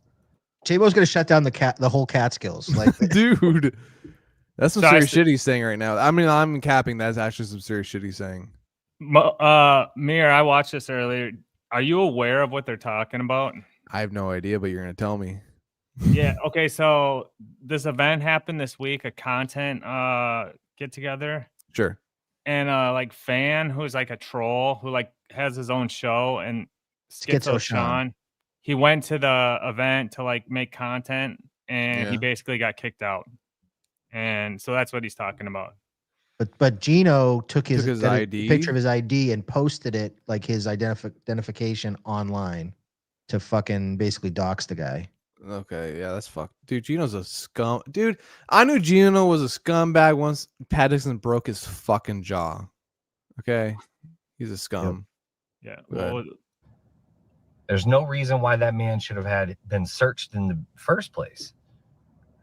J-Mo's gonna shut down the whole Catskills. Like, dude, that's some So serious shit he's saying right now. I mean, I'm capping. That's actually some serious shit he's saying. Mir, I watched this earlier. Are you aware of what they're talking about? I have no idea, but you're gonna tell me. Yeah. Okay. So this event happened this week, a content get together. Sure. And like Fan, who's like a troll who like has his own show, and Schizo Schizo Sean, he went to the event to like make content, and he Yeah. basically got kicked out. And so that's what he's talking about. But Gino took his his got a ID? picture of his ID and posted it, like his identification online, to fucking basically dox the guy. Okay, yeah, that's fucked. Dude, Gino's a scum. Dude, I knew Gino was a scumbag once Pat Dixon broke his fucking jaw. Okay? He's a scum. Yeah. Well, There's no reason why that man should have been searched in the first place.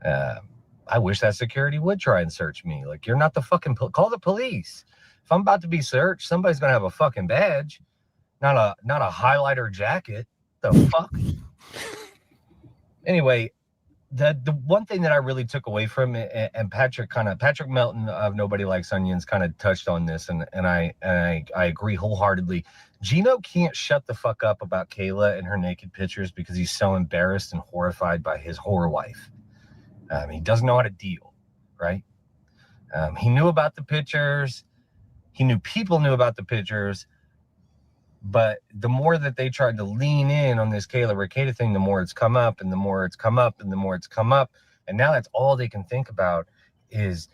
I wish that security would try and search me. Like, you're not the fucking call the police. If I'm about to be searched, somebody's gonna have a fucking badge, not a highlighter jacket. The fuck. Anyway, the one thing that I really took away from it, and Patrick Melton of Nobody Likes Onions kind of touched on this, and I agree wholeheartedly. Gino can't shut the fuck up about Kayla and her naked pictures because he's so embarrassed and horrified by his whore wife. He doesn't know how to deal, right? He knew about the pictures. He knew people knew about the pictures. But the more that they tried to lean in on this Kayla Ricada thing, the more it's come up, and the more it's come up, and the more it's come up. And now that's all they can think about is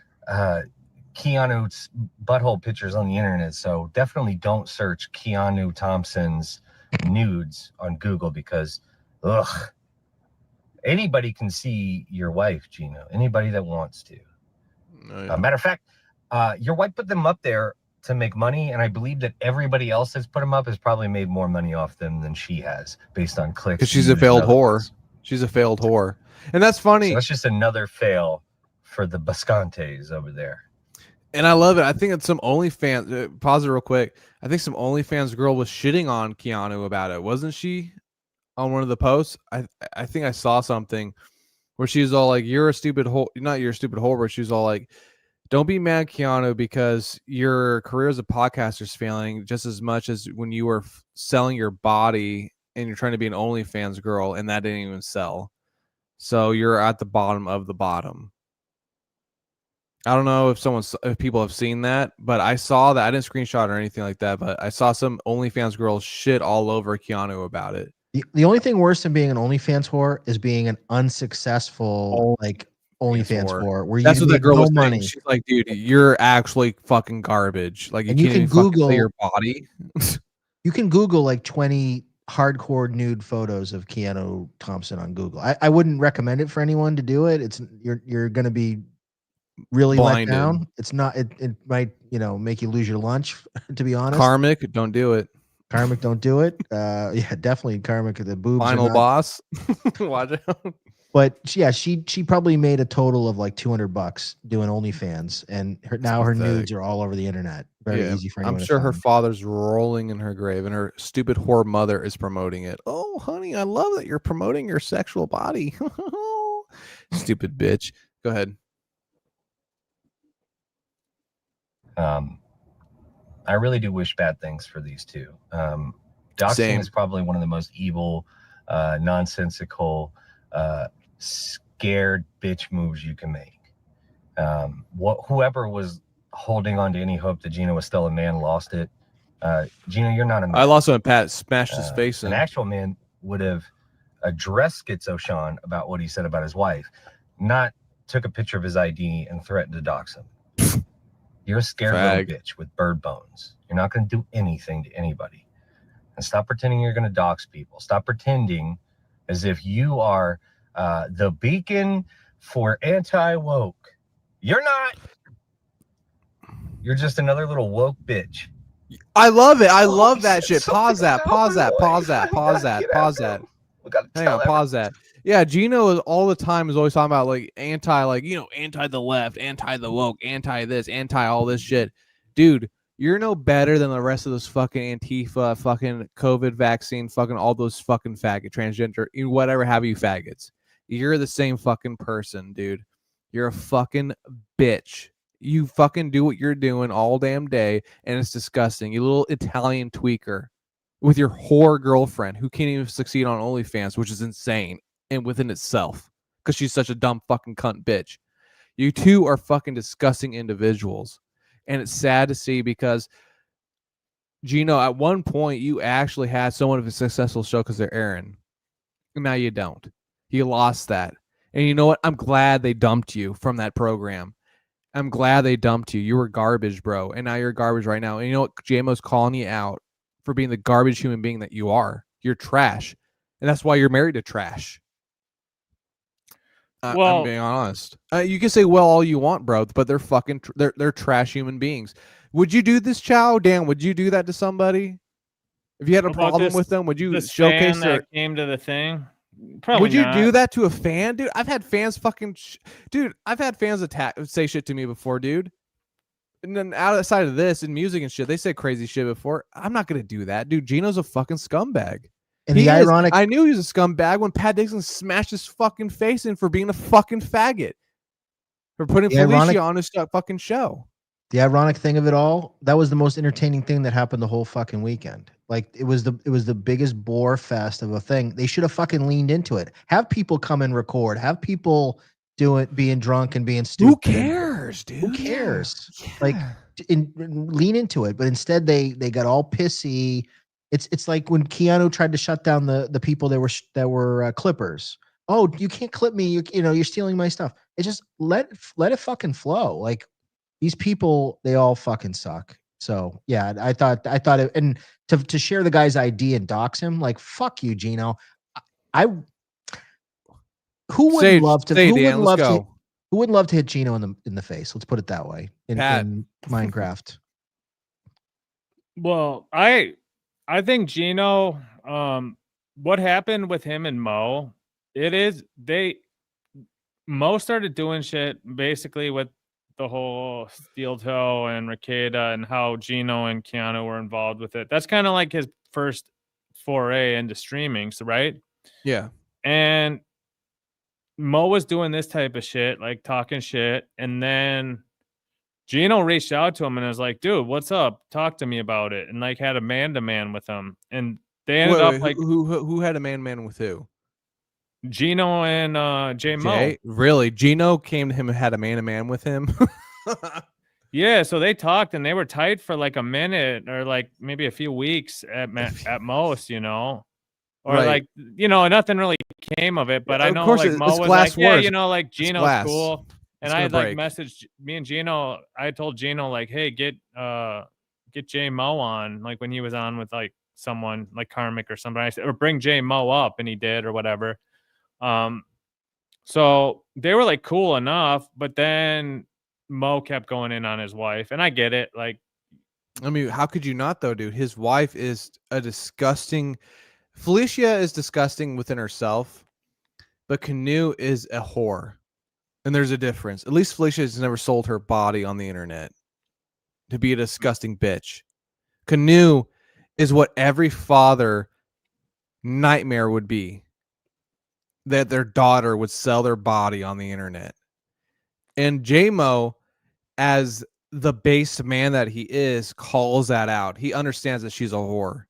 Keanu's butthole pictures on the internet. So definitely don't search Keanu Thompson's nudes on Google because, ugh. Anybody can see your wife, Gino. Anybody that wants to. Matter of fact, your wife put them up there to make money, and I believe that everybody else that's put them up has probably made more money off them than she has, based on clicks. Because she's a failed whore. She's a failed whore, and that's funny. So that's just another fail for the Biscontes over there. And I love it. I think it's some OnlyFans. Pause it real quick. I think some OnlyFans girl was shitting on Keanu about it, wasn't she? On one of the posts, I think I saw something where she's all like, "You're a stupid whore." Not you're a stupid whore, but she's all like, "Don't be mad, Keanu, because your career as a podcaster is failing just as much as when you were selling your body and you're trying to be an OnlyFans girl, and that didn't even sell. So you're at the bottom of the bottom." I don't know if people have seen that, but I saw that. I didn't screenshot or anything like that, but I saw some OnlyFans girls shit all over Keanu about it. The only thing worse than being an OnlyFans whore is being an unsuccessful OnlyFans whore, where That's you what that make girl no was saying. money. She's like, dude, you're actually fucking garbage. Like, you And can't you even can fucking Google play your body. You can Google like 20 hardcore nude photos of Keanu Thompson on Google. I wouldn't recommend it for anyone to do it. It's you're going to be really Blinded. let down. It's not. It might make you lose your lunch. To be honest, Karmic, don't do it. Karmic, don't do it. Yeah, definitely Karmic. The boobs. are Final not- boss. Watch out. But yeah, she probably made a total of like $200 doing OnlyFans, and now her pathetic. nudes are all over the internet. Very Yeah, easy for anyone. I'm sure to her find. father's rolling in her grave, and her stupid whore mother is promoting it. Oh, honey, I love that you're promoting your sexual body. Stupid bitch. Go ahead. I really do wish bad things for these two. Doxing Same. is probably one of the most evil, nonsensical, scared bitch moves you can make. Whoever was holding on to any hope that Gino was still a man lost it. Gino, you're not a man. I lost when Pat smashed his face in. An actual man would have addressed Schizo Sean about what he said about his wife, not took a picture of his ID and threatened to dox him. You're a scared little bitch with bird bones. You're not going to do anything to anybody. And stop pretending you're going to dox people. Stop pretending as if you are the beacon for anti-woke. You're not. You're just another little woke bitch. I love it. I love that shit. Pause that. Pause that. Pause that. Pause that. Pause that. Hang on. Pause that. Yeah, Gino is all the time is always talking about like anti the left, anti the woke, anti this, anti all this shit. Dude, you're no better than the rest of those fucking Antifa, fucking COVID vaccine, fucking all those fucking faggot, transgender, whatever have you faggots. You're the same fucking person, dude. You're a fucking bitch. You fucking do what you're doing all damn day, and it's disgusting. You little Italian tweaker with your whore girlfriend who can't even succeed on OnlyFans, which is insane and within itself because she's such a dumb fucking cunt bitch. You two are fucking disgusting individuals, and it's sad to see because Gino, at one point you actually had somewhat of a successful show because they're Aaron. Now you don't. You lost that. And you know what? I'm glad they dumped you from that program. I'm glad they dumped you. You were garbage, bro. And now you're garbage right now. And you know what? Jay Moe's calling you out for being the garbage human being that you are. You're trash. And that's why you're married to trash. I'm being honest. You can say well all you want, bro, but they're fucking they're trash human beings. Would you do this, Chow? Dan, would you do that to somebody? If you had a problem with them, would you showcase that came to the thing? Probably would you not. do that to a fan, dude? I've had fans dude, I've had fans say shit to me before, dude. And then outside of this in music and shit, they say crazy shit before. I'm not gonna do that, dude. Gino's a fucking scumbag. And the ironic, I knew he was a scumbag when Pat Dixon smashed his fucking face in for being a fucking faggot, for putting Felicia on his fucking show. The ironic thing of it all, that was the most entertaining thing that happened the whole fucking weekend. Like it was the biggest bore fest of a thing. They should have fucking leaned into it. Have people come and record. Have people do it, being drunk and being stupid. Who cares, dude? Who cares? Yeah. Like, lean into it. But instead, they got all pissy. It's like when Keanu tried to shut down the people that were clippers. Oh, you can't clip me. You're stealing my stuff. It just let it fucking flow. Like these people, they all fucking suck. So yeah, I thought it, and to share the guy's ID and dox him, like fuck you, Gino. Who wouldn't love to hit Gino in the face? Let's put it that way. In Minecraft. Well, I think Gino, what happened with him and Moe, Moe started doing shit basically with the whole Steel Toe and Ricada and how Gino and Keanu were involved with it. That's kind of like his first foray into streaming, right? Yeah. And Moe was doing this type of shit, like talking shit, and then Gino reached out to him and was like, dude, what's up? Talk to me about it. And like had a man-to-man with him. And they ended up like who had a man with who? Gino and Jay Moe. Really? Gino came to him and had a man-to-man with him? Yeah, so they talked and they were tight for like a minute or like maybe a few weeks at most, you know, or Right. like, you know, nothing really came of it. But I Of know course, like it's Mo was glass like, yeah, words. you know, like It's Gino's glass. cool. And It's I gonna had like break. messaged me and Gino. I told Gino like, hey, get Jay Moe on, like when he was on with like someone like Karmic or somebody. I said, or bring Jay Moe up, and he did or whatever. So they were like cool enough, but then Mo kept going in on his wife, and I get it. Like, I mean, how could you not though, dude? His wife is a disgusting. Felicia is disgusting within herself, but Keanu is a whore, and there's a difference. At least Felicia has never sold her body on the internet to be a disgusting bitch. Keanu is what every father nightmare would be, that their daughter would sell their body on the internet. And Jay Moe, as the base man that he is, calls that out. He understands that she's a whore,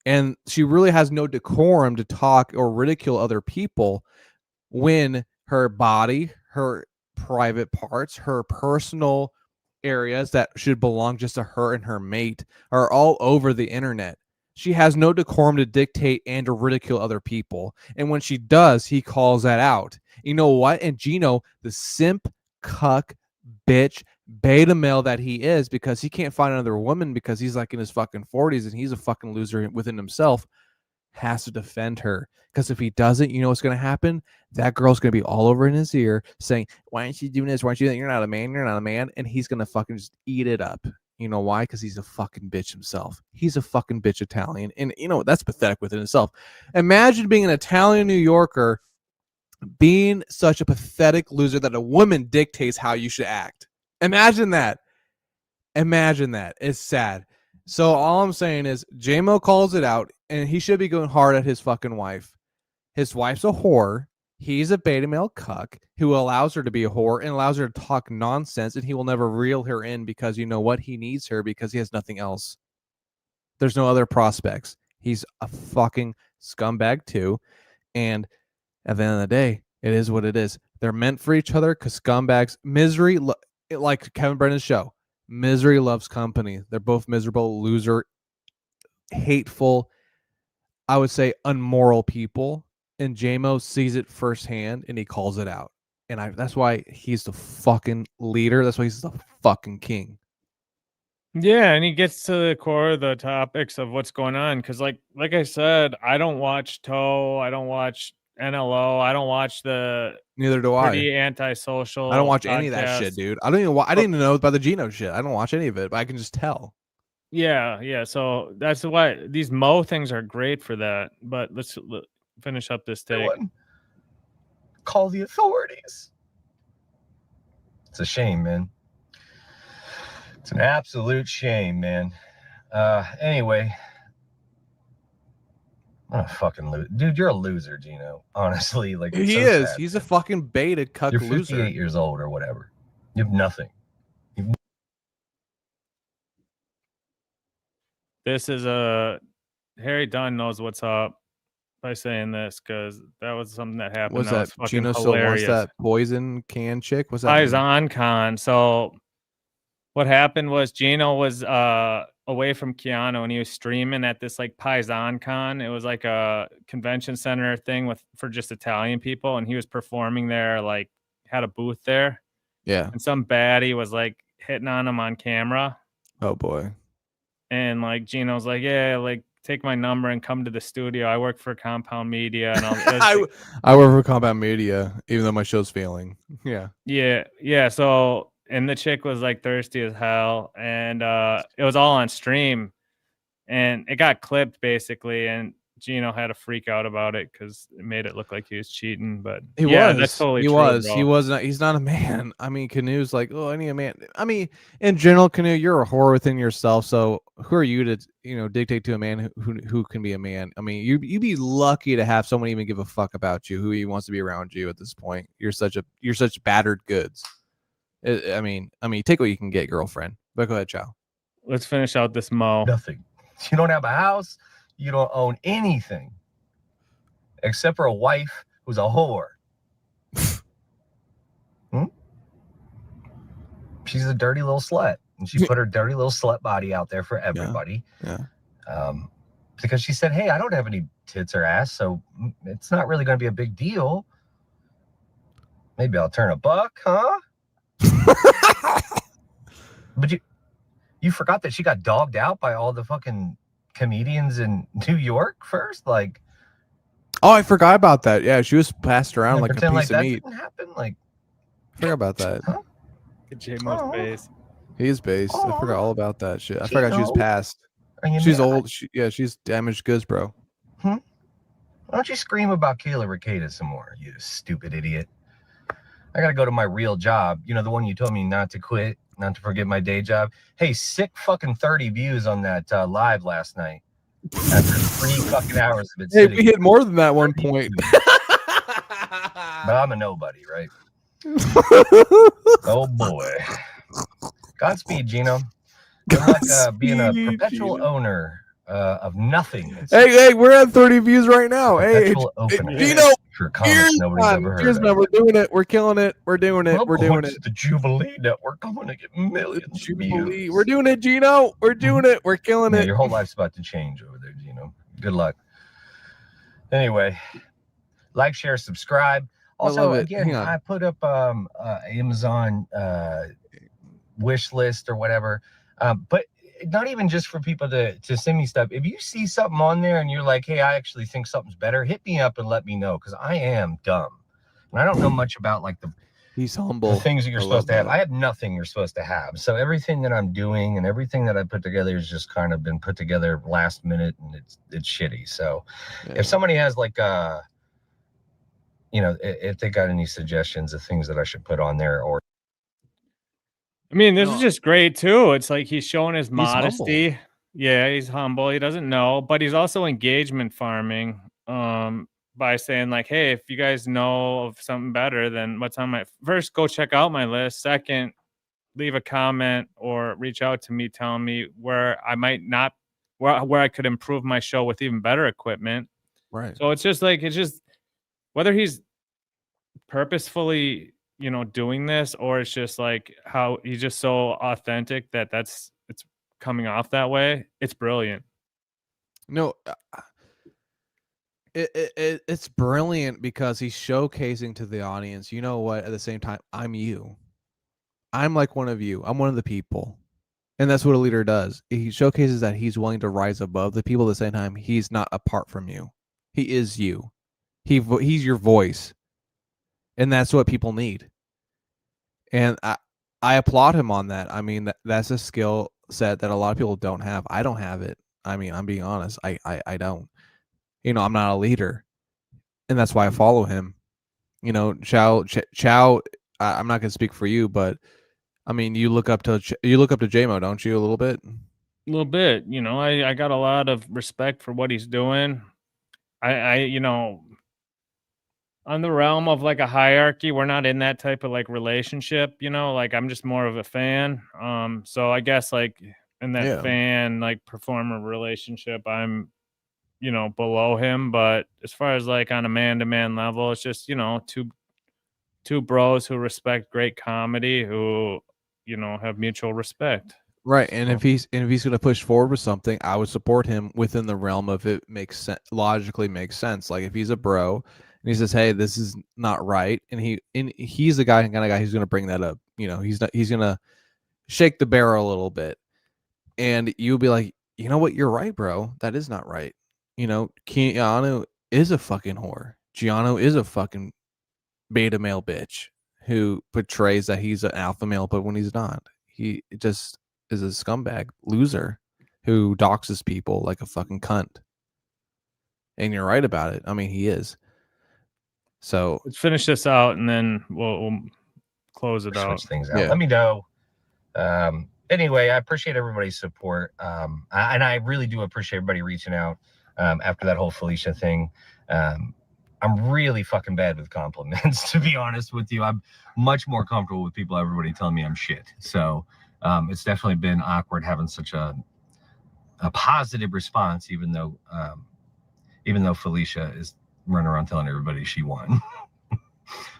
and she really has no decorum to talk or ridicule other people when her body, her private parts, her personal areas that should belong just to her and her mate are all over the internet. She has no decorum to dictate and to ridicule other people. And when she does, he calls that out. You know what? And Gino, the simp, cuck, bitch, beta male that he is, because he can't find another woman because he's like in his fucking 40s and he's a fucking loser within himself, has to defend her. Because if he doesn't, you know what's going to happen? That girl's going to be all over in his ear saying, why aren't you doing this? Why aren't you doing that? You're not a man. You're not a man. And he's going to fucking just eat it up. You know why? Because he's a fucking bitch himself. He's a fucking bitch Italian. And you know, that's pathetic within itself. Imagine being an Italian New Yorker, being such a pathetic loser that a woman dictates how you should act. Imagine that. Imagine that. It's sad. So all I'm saying is Jay Moe calls it out, and he should be going hard at his fucking wife. His wife's a whore. He's a beta male cuck who allows her to be a whore and allows her to talk nonsense, and he will never reel her in because you know what? He needs her because he has nothing else. There's no other prospects. He's a fucking scumbag too. And at the end of the day, it is what it is. They're meant for each other because scumbags, misery, like Kevin Brennan's show, misery loves company. They're both miserable, loser, hateful, I would say unmoral people. And Jay Moe sees it firsthand and he calls it out. And that's why he's the fucking leader. That's why he's the fucking king. yeah, and he gets to the core of the topics of what's going on. Because like I said, I don't watch Toe. I don't watch NLO. I don't watch the Neither do pretty I. antisocial. I don't watch any of that shit, podcasts. dude. I didn't even know about the Gino shit. I don't watch any of it, but I can just tell. Yeah. So that's why these Mo things are great for that. But let's finish up this take. Call the authorities. It's a shame, man. It's an absolute shame, man. Anyway, I'm a fucking loser. Dude, you're a loser, Gino. Honestly, like He so is. sad, He's man. a fucking beta cuck You're loser. 58 years old or whatever. You have nothing. This is Harry Dunn knows what's up by saying this because that was something that happened. Was that was Gino fucking still wants hilarious. that poison can chick? Was that mean? Paisan Con. So what happened was Gino was away from Keanu and he was streaming at this like Paisan Con. It was like a convention center thing for just Italian people, and he was performing there, like had a booth there. Yeah. And some baddie was like hitting on him on camera. Oh boy. And like Gino's like, yeah, like take my number and come to the studio. I work for Compound Media and all. I work for Compound Media, even though my show's failing. Yeah. Yeah. So, and the chick was like thirsty as hell, and it was all on stream, and it got clipped basically, and Gino had to freak out about it because it made it look like he was cheating. But that's totally true. He was not. He's not a man. I mean, Canu's like, oh, I need a man. I mean, in general, Canu, you're a whore within yourself. So who are you to, dictate to a man who can be a man? I mean, you'd be lucky to have someone even give a fuck about you, who even wants to be around you at this point. You're such battered goods. I mean, take what you can get, girlfriend. But go ahead, Chow. Let's finish out this Mo. Nothing. You don't have a house. You don't own anything except for a wife who's a whore. she's a dirty little slut, and she put her dirty little slut body out there for everybody. Yeah. Because she said, hey, I don't have any tits or ass, so it's not really going to be a big deal. Maybe I'll turn $1, huh? But you forgot that she got dogged out by all the fucking comedians in New York first? Like, oh, I forgot about that. Yeah, she was passed around like a pretend piece like of that meat. didn't happen. Like, I forgot about that. huh? Jay Moe's base. He is based. I forgot all about that shit. I forgot she was Gino. passed. She's old. She's damaged goods, bro. Why don't you scream about Kayla Ricada some more, you stupid idiot? I gotta go to my real job. You know, the one you told me not to quit, not to forget my day job. Hey, sick fucking 30 views on that live last night. After 3 fucking hours of it Hey, sitting. we hit more than that one point. But I'm a nobody, right? Oh boy. Godspeed, Gino. Good luck being a perpetual owner of nothing. Hey, we're at 30 views right now. Hey, Perpetual opener Gino, for comics nobody's ever heard cheers, of. man. We're doing it. We're killing it. We're doing it. We're doing it. The Jubilee Network. I'm gonna get millions of views. We're doing it, Gino. We're doing it. We're killing Yeah, it. your whole life's about to change over there, Gino. Good luck. Anyway, like, share, subscribe. Also, love it. again, Hang on. I put up Amazon wish list or whatever, but not even just for people to send me stuff. If you see something on there and you're like, hey, I actually think something's better, hit me up and let me know, because I am dumb and I don't know much about like he's humble. the things that you're I supposed to love have. that. I have nothing you're supposed to have. So everything that I'm doing and everything that I put together has just kind of been put together last minute, and it's shitty. So if somebody has like you know, if they got any suggestions of things that I should put on there, or I mean, this is just great too. It's like he's showing his modesty. humble. Yeah, he's humble. He doesn't know, but he's also engagement farming. By saying like, hey, if you guys know of something better than what's on my first, go check out my list. Second, leave a comment or reach out to me, telling me where I might not, where I could improve my show with even better equipment. Right. So it's just whether he's purposefully, you know, doing this, or it's just like how he's just so authentic it's coming off that way. It's brilliant. No, it's brilliant because he's showcasing to the audience, you know what, at the same time, I'm you. I'm like one of you. I'm one of the people. And that's what a leader does. He showcases that he's willing to rise above the people at the same time. He's not apart from you. He is you. He's your voice. And that's what people need. And I applaud him on that. I mean, that's a skill set that a lot of people don't have. I don't have it. I mean, I'm being honest. I don't. You know, I'm not a leader. And that's why I follow him. You know, Chow, I'm not going to speak for you, but I mean, you look up to Jay Moe, don't you, a little bit? A little bit. You know, I got a lot of respect for what he's doing. I you know, on the realm of like a hierarchy, we're not in that type of like relationship, you know, like I'm just more of a fan. So I guess like in that fan like performer relationship, I'm, you know, below him. But as far as like on a man-to-man level, it's just, you know, two bros who respect great comedy, who, you know, have mutual respect. Right. And if he's going to push forward with something, I would support him within the realm of it makes sense, logically makes sense. Like if he's a bro and he says, hey, this is not right, and he's the kind of guy who's going to bring that up. You know, he's going to shake the barrel a little bit, and you'll be like, you know what, you're right, bro. That is not right. You know, Keanu is a fucking whore. Keanu is a fucking beta male bitch who portrays that he's an alpha male, but when he's not, he just is a scumbag loser who doxes people like a fucking cunt. And you're right about it. I mean, he is. So let's finish this out and then we'll close it out. switch things out. Let me know. Anyway, I appreciate everybody's support. And I really do appreciate everybody reaching out after that whole Felicia thing. I'm really fucking bad with compliments, to be honest with you. I'm much more comfortable with everybody telling me I'm shit. So it's definitely been awkward having such a positive response, even though Felicia is running around telling everybody she won.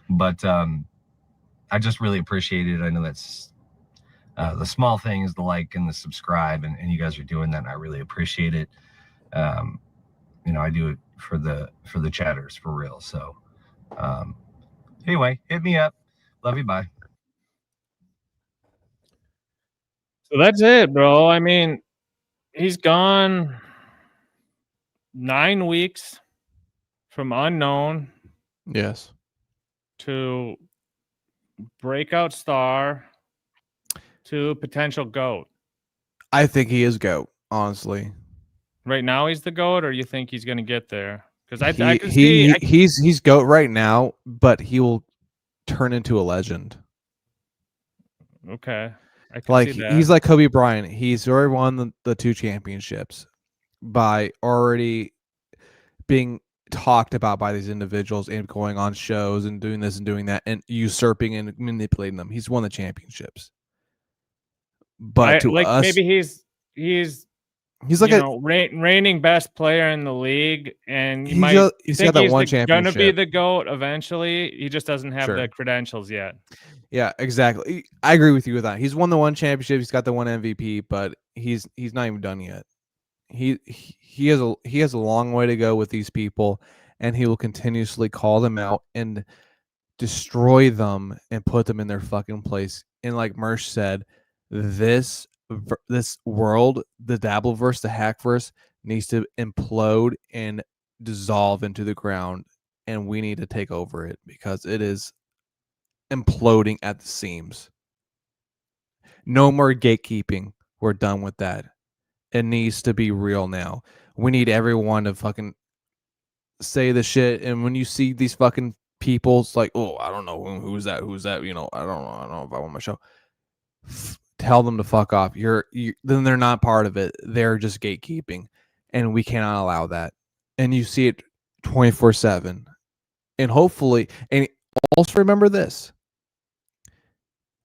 But I just really appreciate it. I know that's the small things, the like and the subscribe, and you guys are doing that, and I really appreciate it. I do it for the chatters for real. So anyway, hit me up. Love you. Bye. So that's it, bro. I mean, he's gone 9 weeks from unknown Yes. to breakout star to potential GOAT. I think he is GOAT, honestly. Right now he's the GOAT, or you think he's going to get there? Because I can he, see he's GOAT right now, but he will turn into a legend. Okay. I can Like see that. he's like Kobe Bryant. He's already won the 2 championships by already being talked about by these individuals and going on shows and doing this and doing that and usurping and manipulating them. He's won the championships. But to us, maybe he's like a reigning best player in the league, and he's got that one championship. Gonna be the GOAT eventually. He just doesn't have Sure. the credentials yet. Yeah, exactly. I agree with you with that. He's won the 1 championship. He's got the 1 MVP, but he's not even done yet. He has a long way to go with these people, and he will continuously call them out and destroy them and put them in their fucking place. And like Mersh said, this world, the Dabbleverse, the Hackverse, needs to implode and dissolve into the ground, and we need to take over it because it is imploding at the seams. No more gatekeeping. We're done with that. It needs to be real now. We need everyone to fucking say the shit. And when you see these fucking people, it's like, oh, I don't know who's that. You know, I don't know if I want my show. Tell them to fuck off. Then they're not part of it. They're just gatekeeping, and we cannot allow that. And you see it 24/7. And hopefully, and also remember this: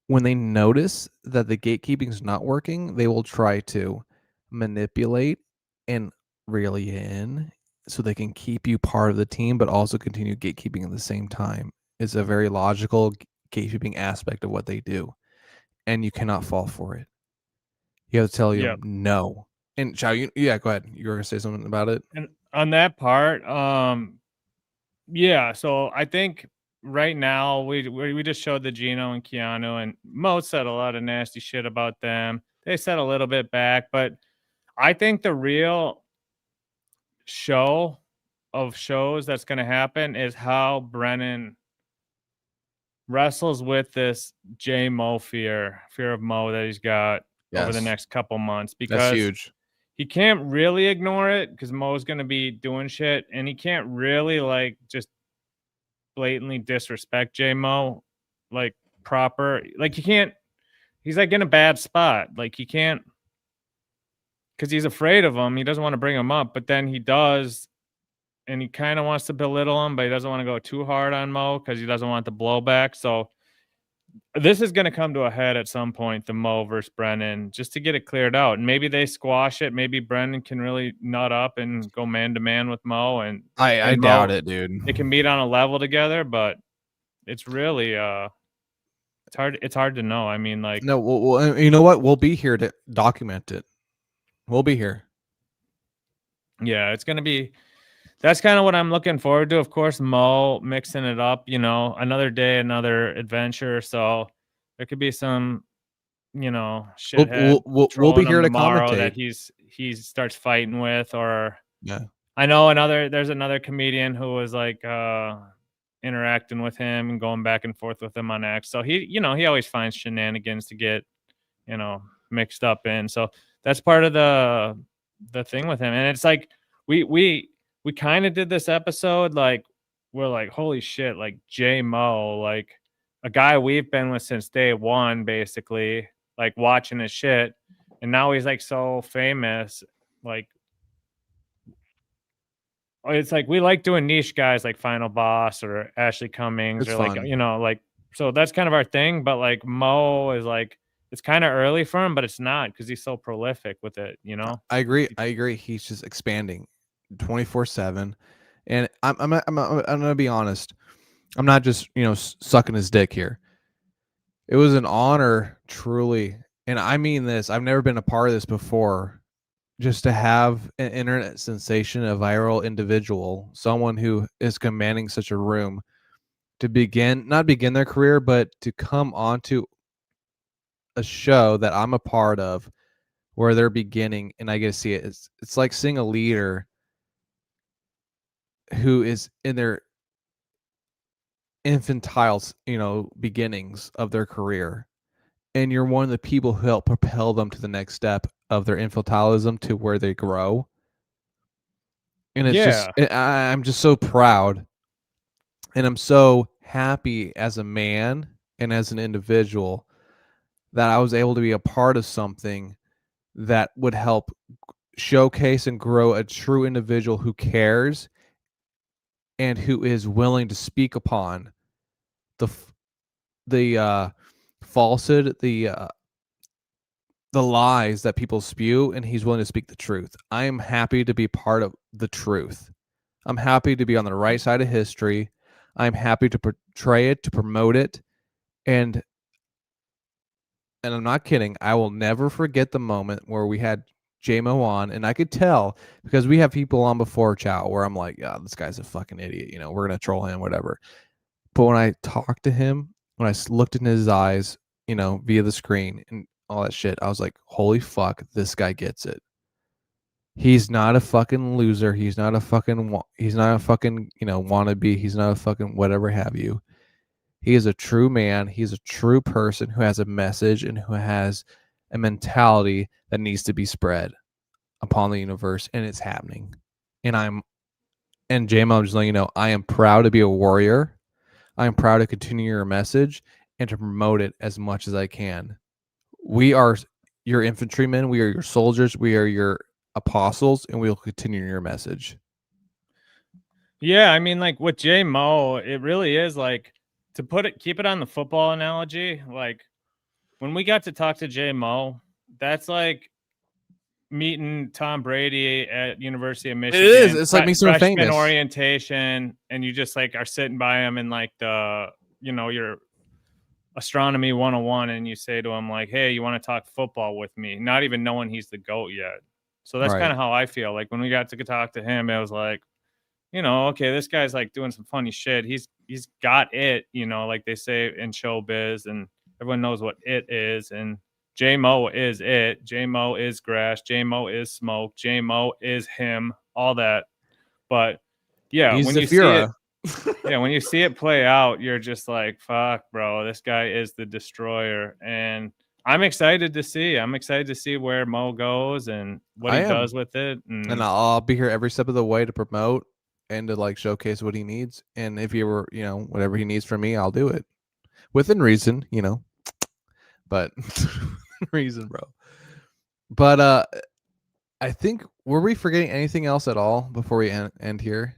when they notice that the gatekeeping is not working, they will try to manipulate and reel you in so they can keep you part of the team, but also continue gatekeeping at the same time. It's a very logical gatekeeping aspect of what they do, and you cannot fall for it. You have to tell you no. And Chow, go ahead. You were gonna say something about it. And on that part, yeah. So I think right now we just showed the Gino and Keanu, and Mo said a lot of nasty shit about them. They said a little bit back, but I think the real show of shows that's going to happen is how Brennan wrestles with this Jay Moe fear of Mo that he's got over the next couple months, because that's huge. He can't really ignore it because Mo's going to be doing shit, and he can't really like just blatantly disrespect Jay Moe like proper. Like he can't. He's like in a bad spot. Like he can't, because he's afraid of him. He doesn't want to bring him up, but then he does, and he kind of wants to belittle him, but he doesn't want to go too hard on Mo because he doesn't want the blowback. So this is going to come to a head at some point, the Mo versus Brennan, just to get it cleared out. And maybe they squash it. Maybe Brennan can really nut up and go man to man with Mo. And I Mo, doubt it, dude. They can meet on a level together, but it's really it's hard to know. I mean, like, no, well, you know what? We'll be here to document it. We'll be here. Yeah, it's gonna be. That's kind of what I'm looking forward to. Of course, Mo mixing it up, you know, another day, another adventure. So there could be some, you know, shithead we'll be here to commentate that he starts fighting with, or yeah. I know there's another comedian who was like interacting with him and going back and forth with him on X. So he always finds shenanigans to get, you know, mixed up in. So that's part of the thing with him. And it's like we kind of did this episode, like we're like, holy shit, like Jay Moe, like a guy we've been with since day one, basically, like watching his shit, and now he's like so famous. Like it's like we like doing niche guys like Final Boss or Ashley Cummings, it's or fun. Like, you know, like, so that's kind of our thing. But like Mo is like, it's kind of early for him, but it's not, because he's so prolific with it, you know. I agree. He's just expanding 24/7, and I'm gonna be honest. I'm not just, you know, sucking his dick here. It was an honor, truly, and I mean this, I've never been a part of this before, just to have an internet sensation, a viral individual, someone who is commanding such a room, to not begin their career, but to come onto a show that I'm a part of where they're beginning and I get to see it. It's like seeing a leader who is in their infantile, beginnings of their career. And you're one of the people who help propel them to the next step of their infantilism to where they grow. And it's I'm just so proud. And I'm so happy as a man and as an individual that I was able to be a part of something that would help showcase and grow a true individual who cares and who is willing to speak upon the falsehood, the lies that people spew, and he's willing to speak the truth. I am happy to be part of the truth. I'm happy to be on the right side of history. I'm happy to portray it, to promote it, and I'm not kidding. I will never forget the moment where we had Jay Moe on, and I could tell because we have people on before Chow where I'm like, yeah, this guy's a fucking idiot. We're gonna troll him, whatever. But when I talked to him, when I looked in his eyes, via the screen and all that shit, I was like, holy fuck, this guy gets it. He's not a fucking loser. He's not a fucking wannabe. He's not a fucking whatever have you. He is a true man. He's a true person who has a message and who has a mentality that needs to be spread upon the universe, and it's happening. And J-Mo, I'm just letting you know, I am proud to be a warrior. I am proud to continue your message and to promote it as much as I can. We are your infantrymen. We are your soldiers. We are your apostles, and we will continue your message. Yeah, I mean, like with Jay Moe, it really is like, to keep it on the football analogy, like when we got to talk to Jay Moe, that's like meeting Tom Brady at University of Michigan. It is. It's like meeting freshman famous orientation, and you just like are sitting by him in like the, your astronomy 101, and you say to him like, hey, you want to talk football with me? Not even knowing he's the GOAT yet. So that's kind of how I feel. Like when we got to talk to him, it was like, okay, this guy's like doing some funny shit. He's got it, like they say in showbiz, and everyone knows what it is. And Jay Moe is it. Jay Moe is grass. Jay Moe is smoke. Jay Moe is him. All that. But yeah, he's when you see it, when you see it play out, you're just like, fuck, bro, this guy is the destroyer. And I'm excited to see. I'm excited to see where Mo goes and what he does with it. And I'll be here every step of the way to promote and to like showcase what he needs. And if he were, whatever he needs from me, I'll do it within reason, but reason, bro. But I think, were we forgetting anything else at all before we end here?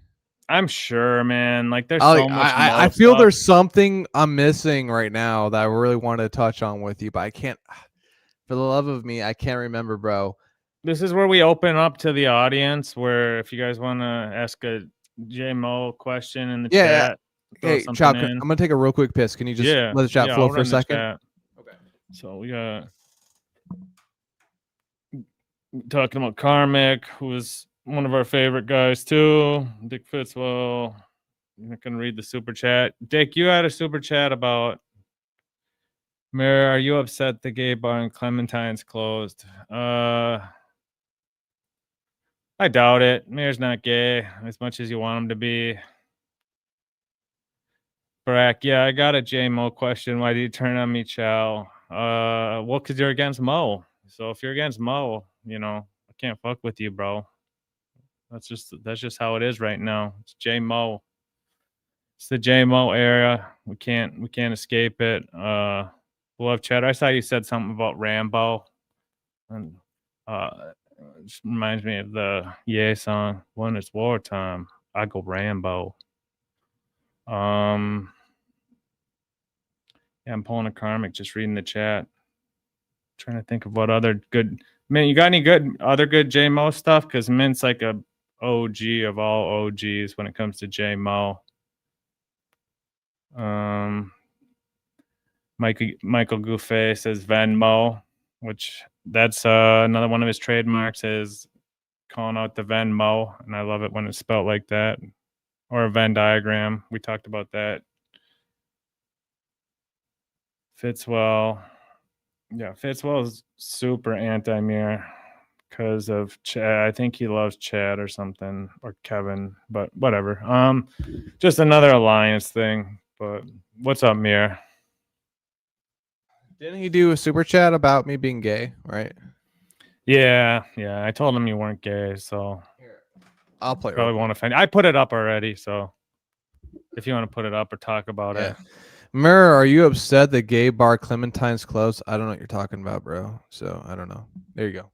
I'm sure, man. Like there's so much. I feel there's something I'm missing right now that I really want to touch on with you, but I can't, for the love of me, I can't remember, bro. This is where we open up to the audience, where if you guys want to ask a Jay Moe question in the chat. Hey, Chow, I'm gonna take a real quick piss. Can you just let the chat flow for a second? Okay. So we got talking about Karmic, who was one of our favorite guys too. Dick Fitzwell. I'm not gonna read the super chat. Dick, you had a super chat about Mary. Are you upset the gay bar in Clementine's closed? I doubt it. Mayor's not gay as much as you want him to be. Brack, yeah, I got a Jay Moe question. Why did you turn on me, Chow? Well, because you're against Mo. So if you're against Mo, I can't fuck with you, bro. That's just how it is right now. It's Jay Moe. It's the Jay Moe era. We can't escape it. We'll have chat. I saw you said something about Rambo, and it just reminds me of the Ye song. When it's wartime, I go Rambo. Yeah, I'm pulling a Karmic, just reading the chat. Trying to think of what other good. Man, you got any other good Jay Moe stuff? Because Mint's like a OG of all OGs when it comes to Jay Moe. Michael Gouffet says Venmo. which that's another one of his trademarks is calling out the Venn Mo, and I love it when it's spelled like that, or a Venn diagram. We talked about that. Fitzwell, yeah, Fitzwell is super anti-mirror because of Chad. I think he loves Chad or something, or Kevin, but whatever. Just another alliance thing. But what's up, Mir? Didn't he do a super chat about me being gay? Right? Yeah. I told him you weren't gay, so I'll play. Probably won't offend you. I put it up already, so if you want to put it up or talk about it. Mirror, are you upset that gay bar Clementine's closed? I don't know what you're talking about, bro. So I don't know. There you go.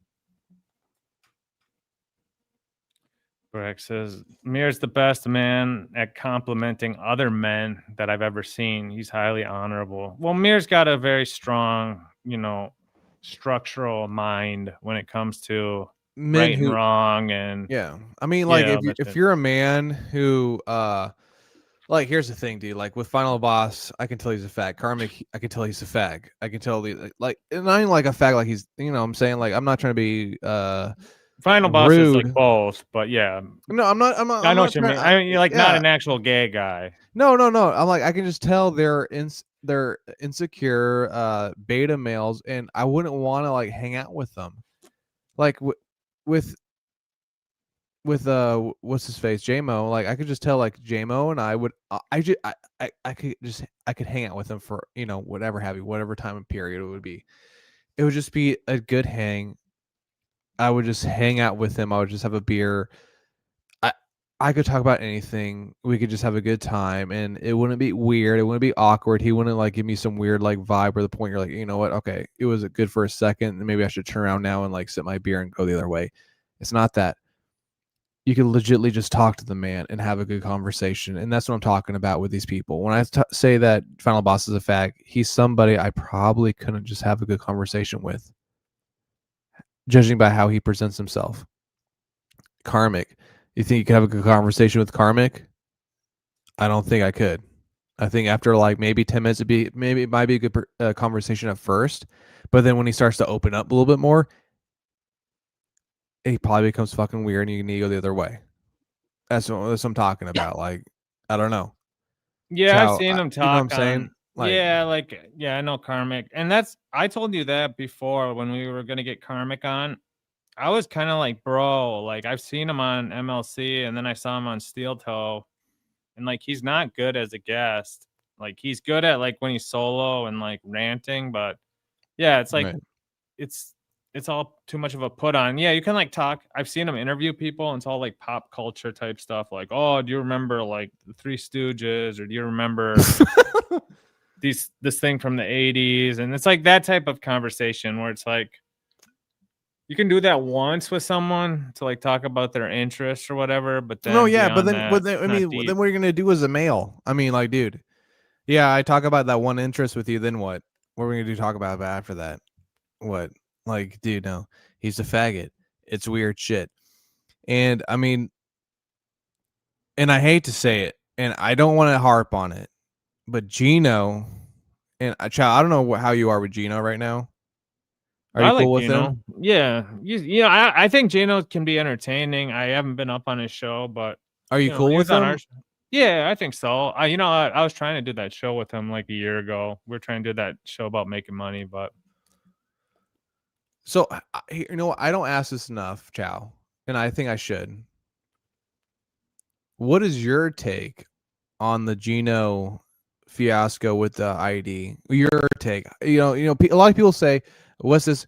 Greg says Mir's the best man at complimenting other men that I've ever seen. He's highly honorable. Well, Mir's got a very strong, structural mind when it comes to right and wrong. And yeah, I mean, like if you're a man who like, here's the thing, dude. Like with Final Boss, I can tell he's a fag. Karmic, I can tell he's a fag. I can tell like, and I ain't like a fag. Like he's, I'm saying, like, I'm not trying to be Final Boss rude. is like both, but yeah. No, I'm not. I know what you mean. I mean, you're like not an actual gay guy. No. I'm like, I can just tell they're insecure beta males, and I wouldn't want to like hang out with them. Like with what's his face, Jay Moe, like I could just tell like Jay Moe and I would I could hang out with him for whatever time and period it would be. It would just be a good hang. I would just hang out with him. I would just have a beer. I could talk about anything. We could just have a good time, and it wouldn't be weird. It wouldn't be awkward. He wouldn't like give me some weird like vibe or the point you're like, you know what? Okay, it was good for a second, and maybe I should turn around now and like sip my beer and go the other way. It's not that. You can legitimately just talk to the man and have a good conversation. And that's what I'm talking about with these people. When I say that Final Boss is a fag, he's somebody I probably couldn't just have a good conversation with, judging by how he presents himself. Karmic, you think you could have a good conversation with Karmic? I don't think I could. I think after like maybe 10 minutes, it might be a good conversation at first. But then when he starts to open up a little bit more, it probably becomes fucking weird and you need to go the other way. That's what I'm talking about. Like, I don't know. Yeah, Chow, I've seen him talk. You know what I'm saying? Like, I know Karmic. And I told you that before when we were going to get Karmic on. I was kind of like, bro, like I've seen him on MLC and then I saw him on Steel Toe. And like, he's not good as a guest. Like, he's good at like when he's solo and like ranting. But yeah, it's like, it's all too much of a put on. Yeah, you can like talk. I've seen him interview people and it's all like pop culture type stuff. Like, oh, do you remember like the Three Stooges? Or do you remember this thing from the 80s? And it's like that type of conversation where it's like, you can do that once with someone to like talk about their interests or whatever. But then, then what are you going to do as a male? I mean, like, dude, yeah, I talk about that one interest with you. Then what? What are we going to do? Talk about after that? What? Like, dude, no, he's a faggot. It's weird shit. And I mean, and I hate to say it, and I don't want to harp on it, but Gino and Chow, I don't know how you are with Gino right now. Are you cool with him? Yeah. I think Gino can be entertaining. I haven't been up on his show, but are you cool with him? Yeah, I think so. I was trying to do that show with him like a year ago. We're trying to do that show about making money, but so, I don't ask this enough, Chow, and I think I should. What is your take on the Gino fiasco with the ID? Your take, a lot of people say, "What's this?"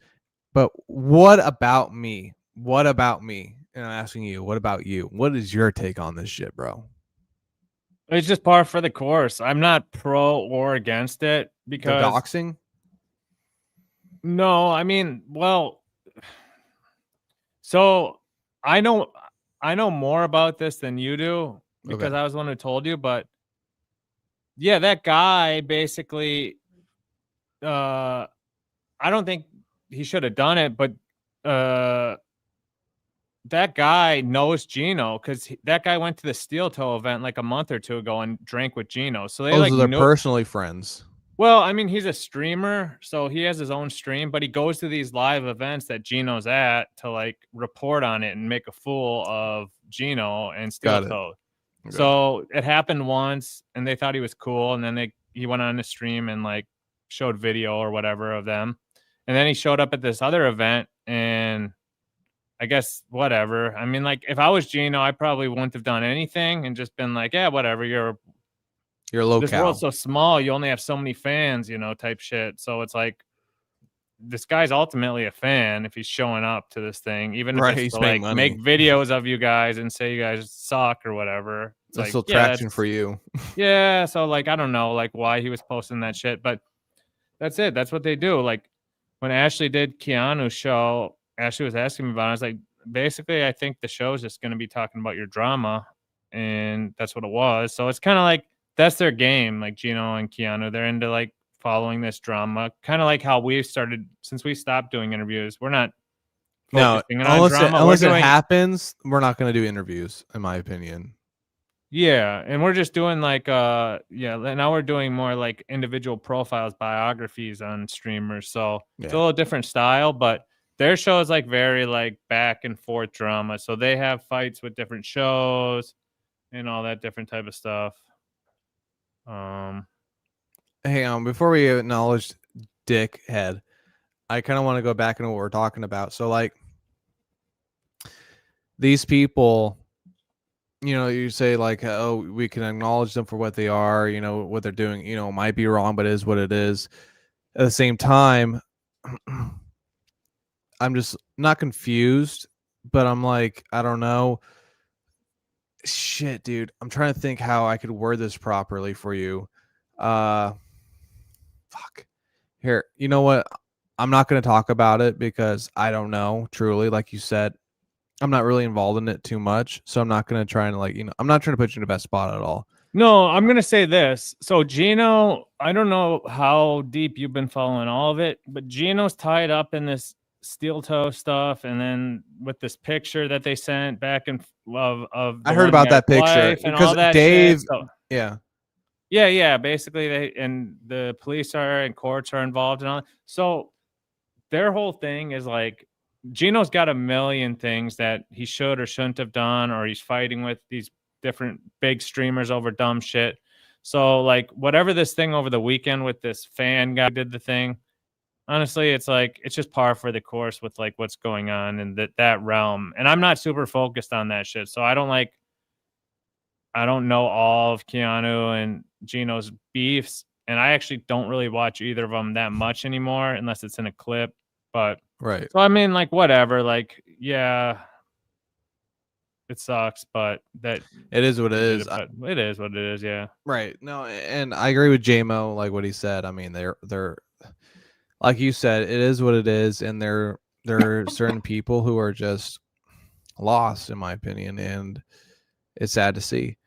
But what about me? What about me? And I'm asking you, what about you? What is your take on this shit, bro? It's just par for the course. I'm not pro or against it because the doxing. No, I mean, well, so I know more about this than you do because I was the one who told you, but yeah, that guy basically, I don't think he should have done it, but that guy knows Gino because that guy went to the Steel Toe event like a month or two ago and drank with Gino. So they they're personally friends. Well, I mean, he's a streamer, so he has his own stream, but he goes to these live events that Gino's at to like report on it and make a fool of Gino and Steel Got it. Toe. Okay. So it happened once, and they thought he was cool, and then he went on the stream and like showed video or whatever of them, and then he showed up at this other event, and I guess whatever. I mean, like if I was Gino, I probably wouldn't have done anything and just been like, yeah, whatever. You're low this world's so small, you only have so many fans, you know, type shit. So it's like this guy's ultimately a fan if he's showing up to this thing, even if Right, it's he's to, paying like money. make videos of you guys and say you guys suck or whatever. It's That's like, still yeah, traction for you. yeah. So like I don't know like why he was posting that shit, but that's it. That's what they do. Like when Ashley did Keanu's show, Ashley was asking me about it. I was like, basically, I think the show is just gonna be talking about your drama, and that's what it was. So it's kind of like that's their game, like Gino and Keanu. They're into like following this drama, kind of like how we've started since we stopped doing interviews. We're not No, focusing on unless drama. unless We're it doing, happens, we're not going to do interviews, in my opinion. yeah, and we're just doing like yeah. Now we're doing more like individual profiles, biographies on streamers. So it's a Yeah. little different style, but their show is like very like back and forth drama. So they have fights with different shows and all that different type of stuff. Hang on, before we acknowledge Dickhead, I kind of want to go back into what we're talking about. So, like, these people, you know, you say like, oh, we can acknowledge them for what they are. You know, what they're doing. You know, might be wrong, but it is what it is. At the same time, I'm just not confused, but I'm like, I don't know. Shit, dude. I'm trying to think how I could word this properly for you. Fuck. Here, you know what? I'm not going to talk about it because I don't know, truly. Like you said, I'm not really involved in it too much. So I'm not going to try and, like, you know, I'm not trying to put you in the best spot at all. No, I'm going to say this. So Gino, I don't know how deep you've been following all of it, but Gino's tied up in this steel toe stuff. And then with this picture that they sent back and of I heard about that picture and because all that Dave, shit, so, yeah. Yeah. Basically, the police are and courts are involved and all. So their whole thing is like Gino's got a million things that he should or shouldn't have done, or he's fighting with these different big streamers over dumb shit. So like whatever this thing over the weekend with this fan guy did the thing. Honestly, it's like it's just par for the course with like what's going on in that realm. And I'm not super focused on that shit. So I don't know all of Keanu and Gino's beefs, and I actually don't really watch either of them that much anymore unless it's in a clip. But right. So I mean, like whatever. Like yeah, it sucks, but that it is what it is. It is what it is. Yeah. Right. No, and I agree with Jay Moe, like what he said. I mean, they're like you said, it is what it is, and there are certain people who are just lost, in my opinion, and it's sad to see.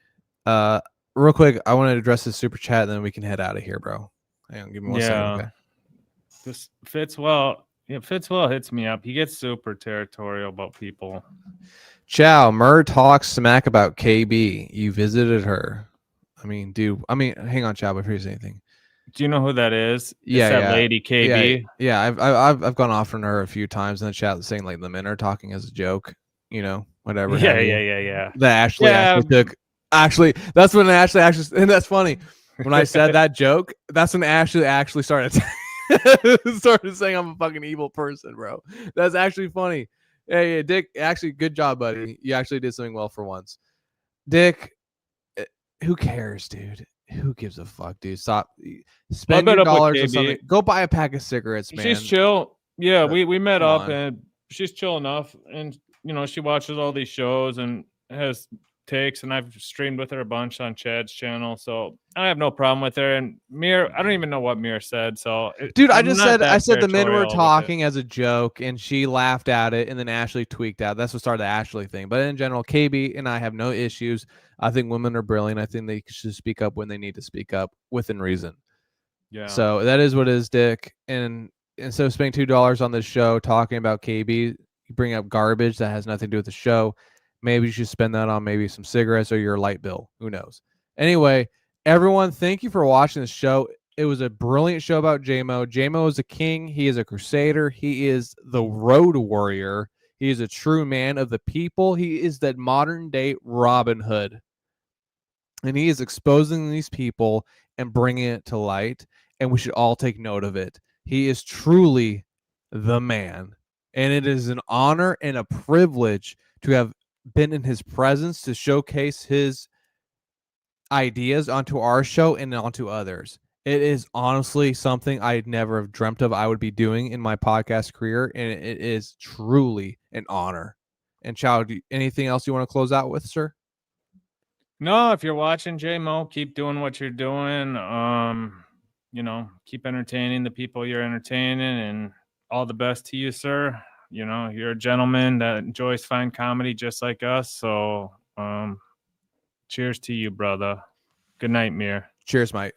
Real quick, I want to address this super chat, and then we can head out of here, bro. Hang on, give me one second. Okay. This Fitzwell. Yeah, Fitzwell hits me up. He gets super territorial about people. Chow, Mur talks smack about KB. You visited her. I mean, dude. I mean, hang on, Chow, before you say anything. Do you know who that is? Yeah, it's that lady KB. Yeah, I've gone off on her a few times in the chat saying like the men are talking as a joke, you know, whatever. Yeah. That Ashley actually took. Actually, that's when Ashley actually, and that's funny. When I said that joke, that's when Ashley actually started saying I'm a fucking evil person, bro. That's actually funny. Hey, Dick, actually, good job, buddy. You actually did something well for once. Dick, who cares, dude? Who gives a fuck, dude? Stop. Spend your dollars or something. Go buy a pack of cigarettes, man. She's chill. Yeah, we met up and she's chill enough. And, you know, she watches all these shows and has takes, and I've streamed with her a bunch on Chad's channel. So I have no problem with her. And Mir, I don't even know what Mir said. So, dude, I said the men were talking as a joke, and she laughed at it, and then Ashley tweaked out. That's what started the Ashley thing. But in general, KB and I have no issues. I think women are brilliant. I think they should speak up when they need to speak up within reason. Yeah. So that is what it is, Dick. And instead of spending $2 on this show talking about KB, you bring up garbage that has nothing to do with the show. Maybe you should spend that on maybe some cigarettes or your light bill. Who knows? Anyway, everyone, thank you for watching this show. It was a brilliant show about Jay Moe. Jay Moe is a king. He is a crusader. He is the road warrior. He is a true man of the people. He is that modern day Robin Hood. And he is exposing these people and bringing it to light. And we should all take note of it. He is truly the man. And it is an honor and a privilege to have been in his presence to showcase his ideas onto our show and onto others. It is honestly something I'd never have dreamt of I would be doing in my podcast career, and it is truly an honor. And Chow, anything else you want to close out with, sir? No, if you're watching, Jay Moe, keep doing what you're doing. You know, keep entertaining the people you're entertaining, and all the best to you, sir. You know, you're a gentleman that enjoys fine comedy just like us. So, cheers to you, brother. Good night, Mir. Cheers, mate.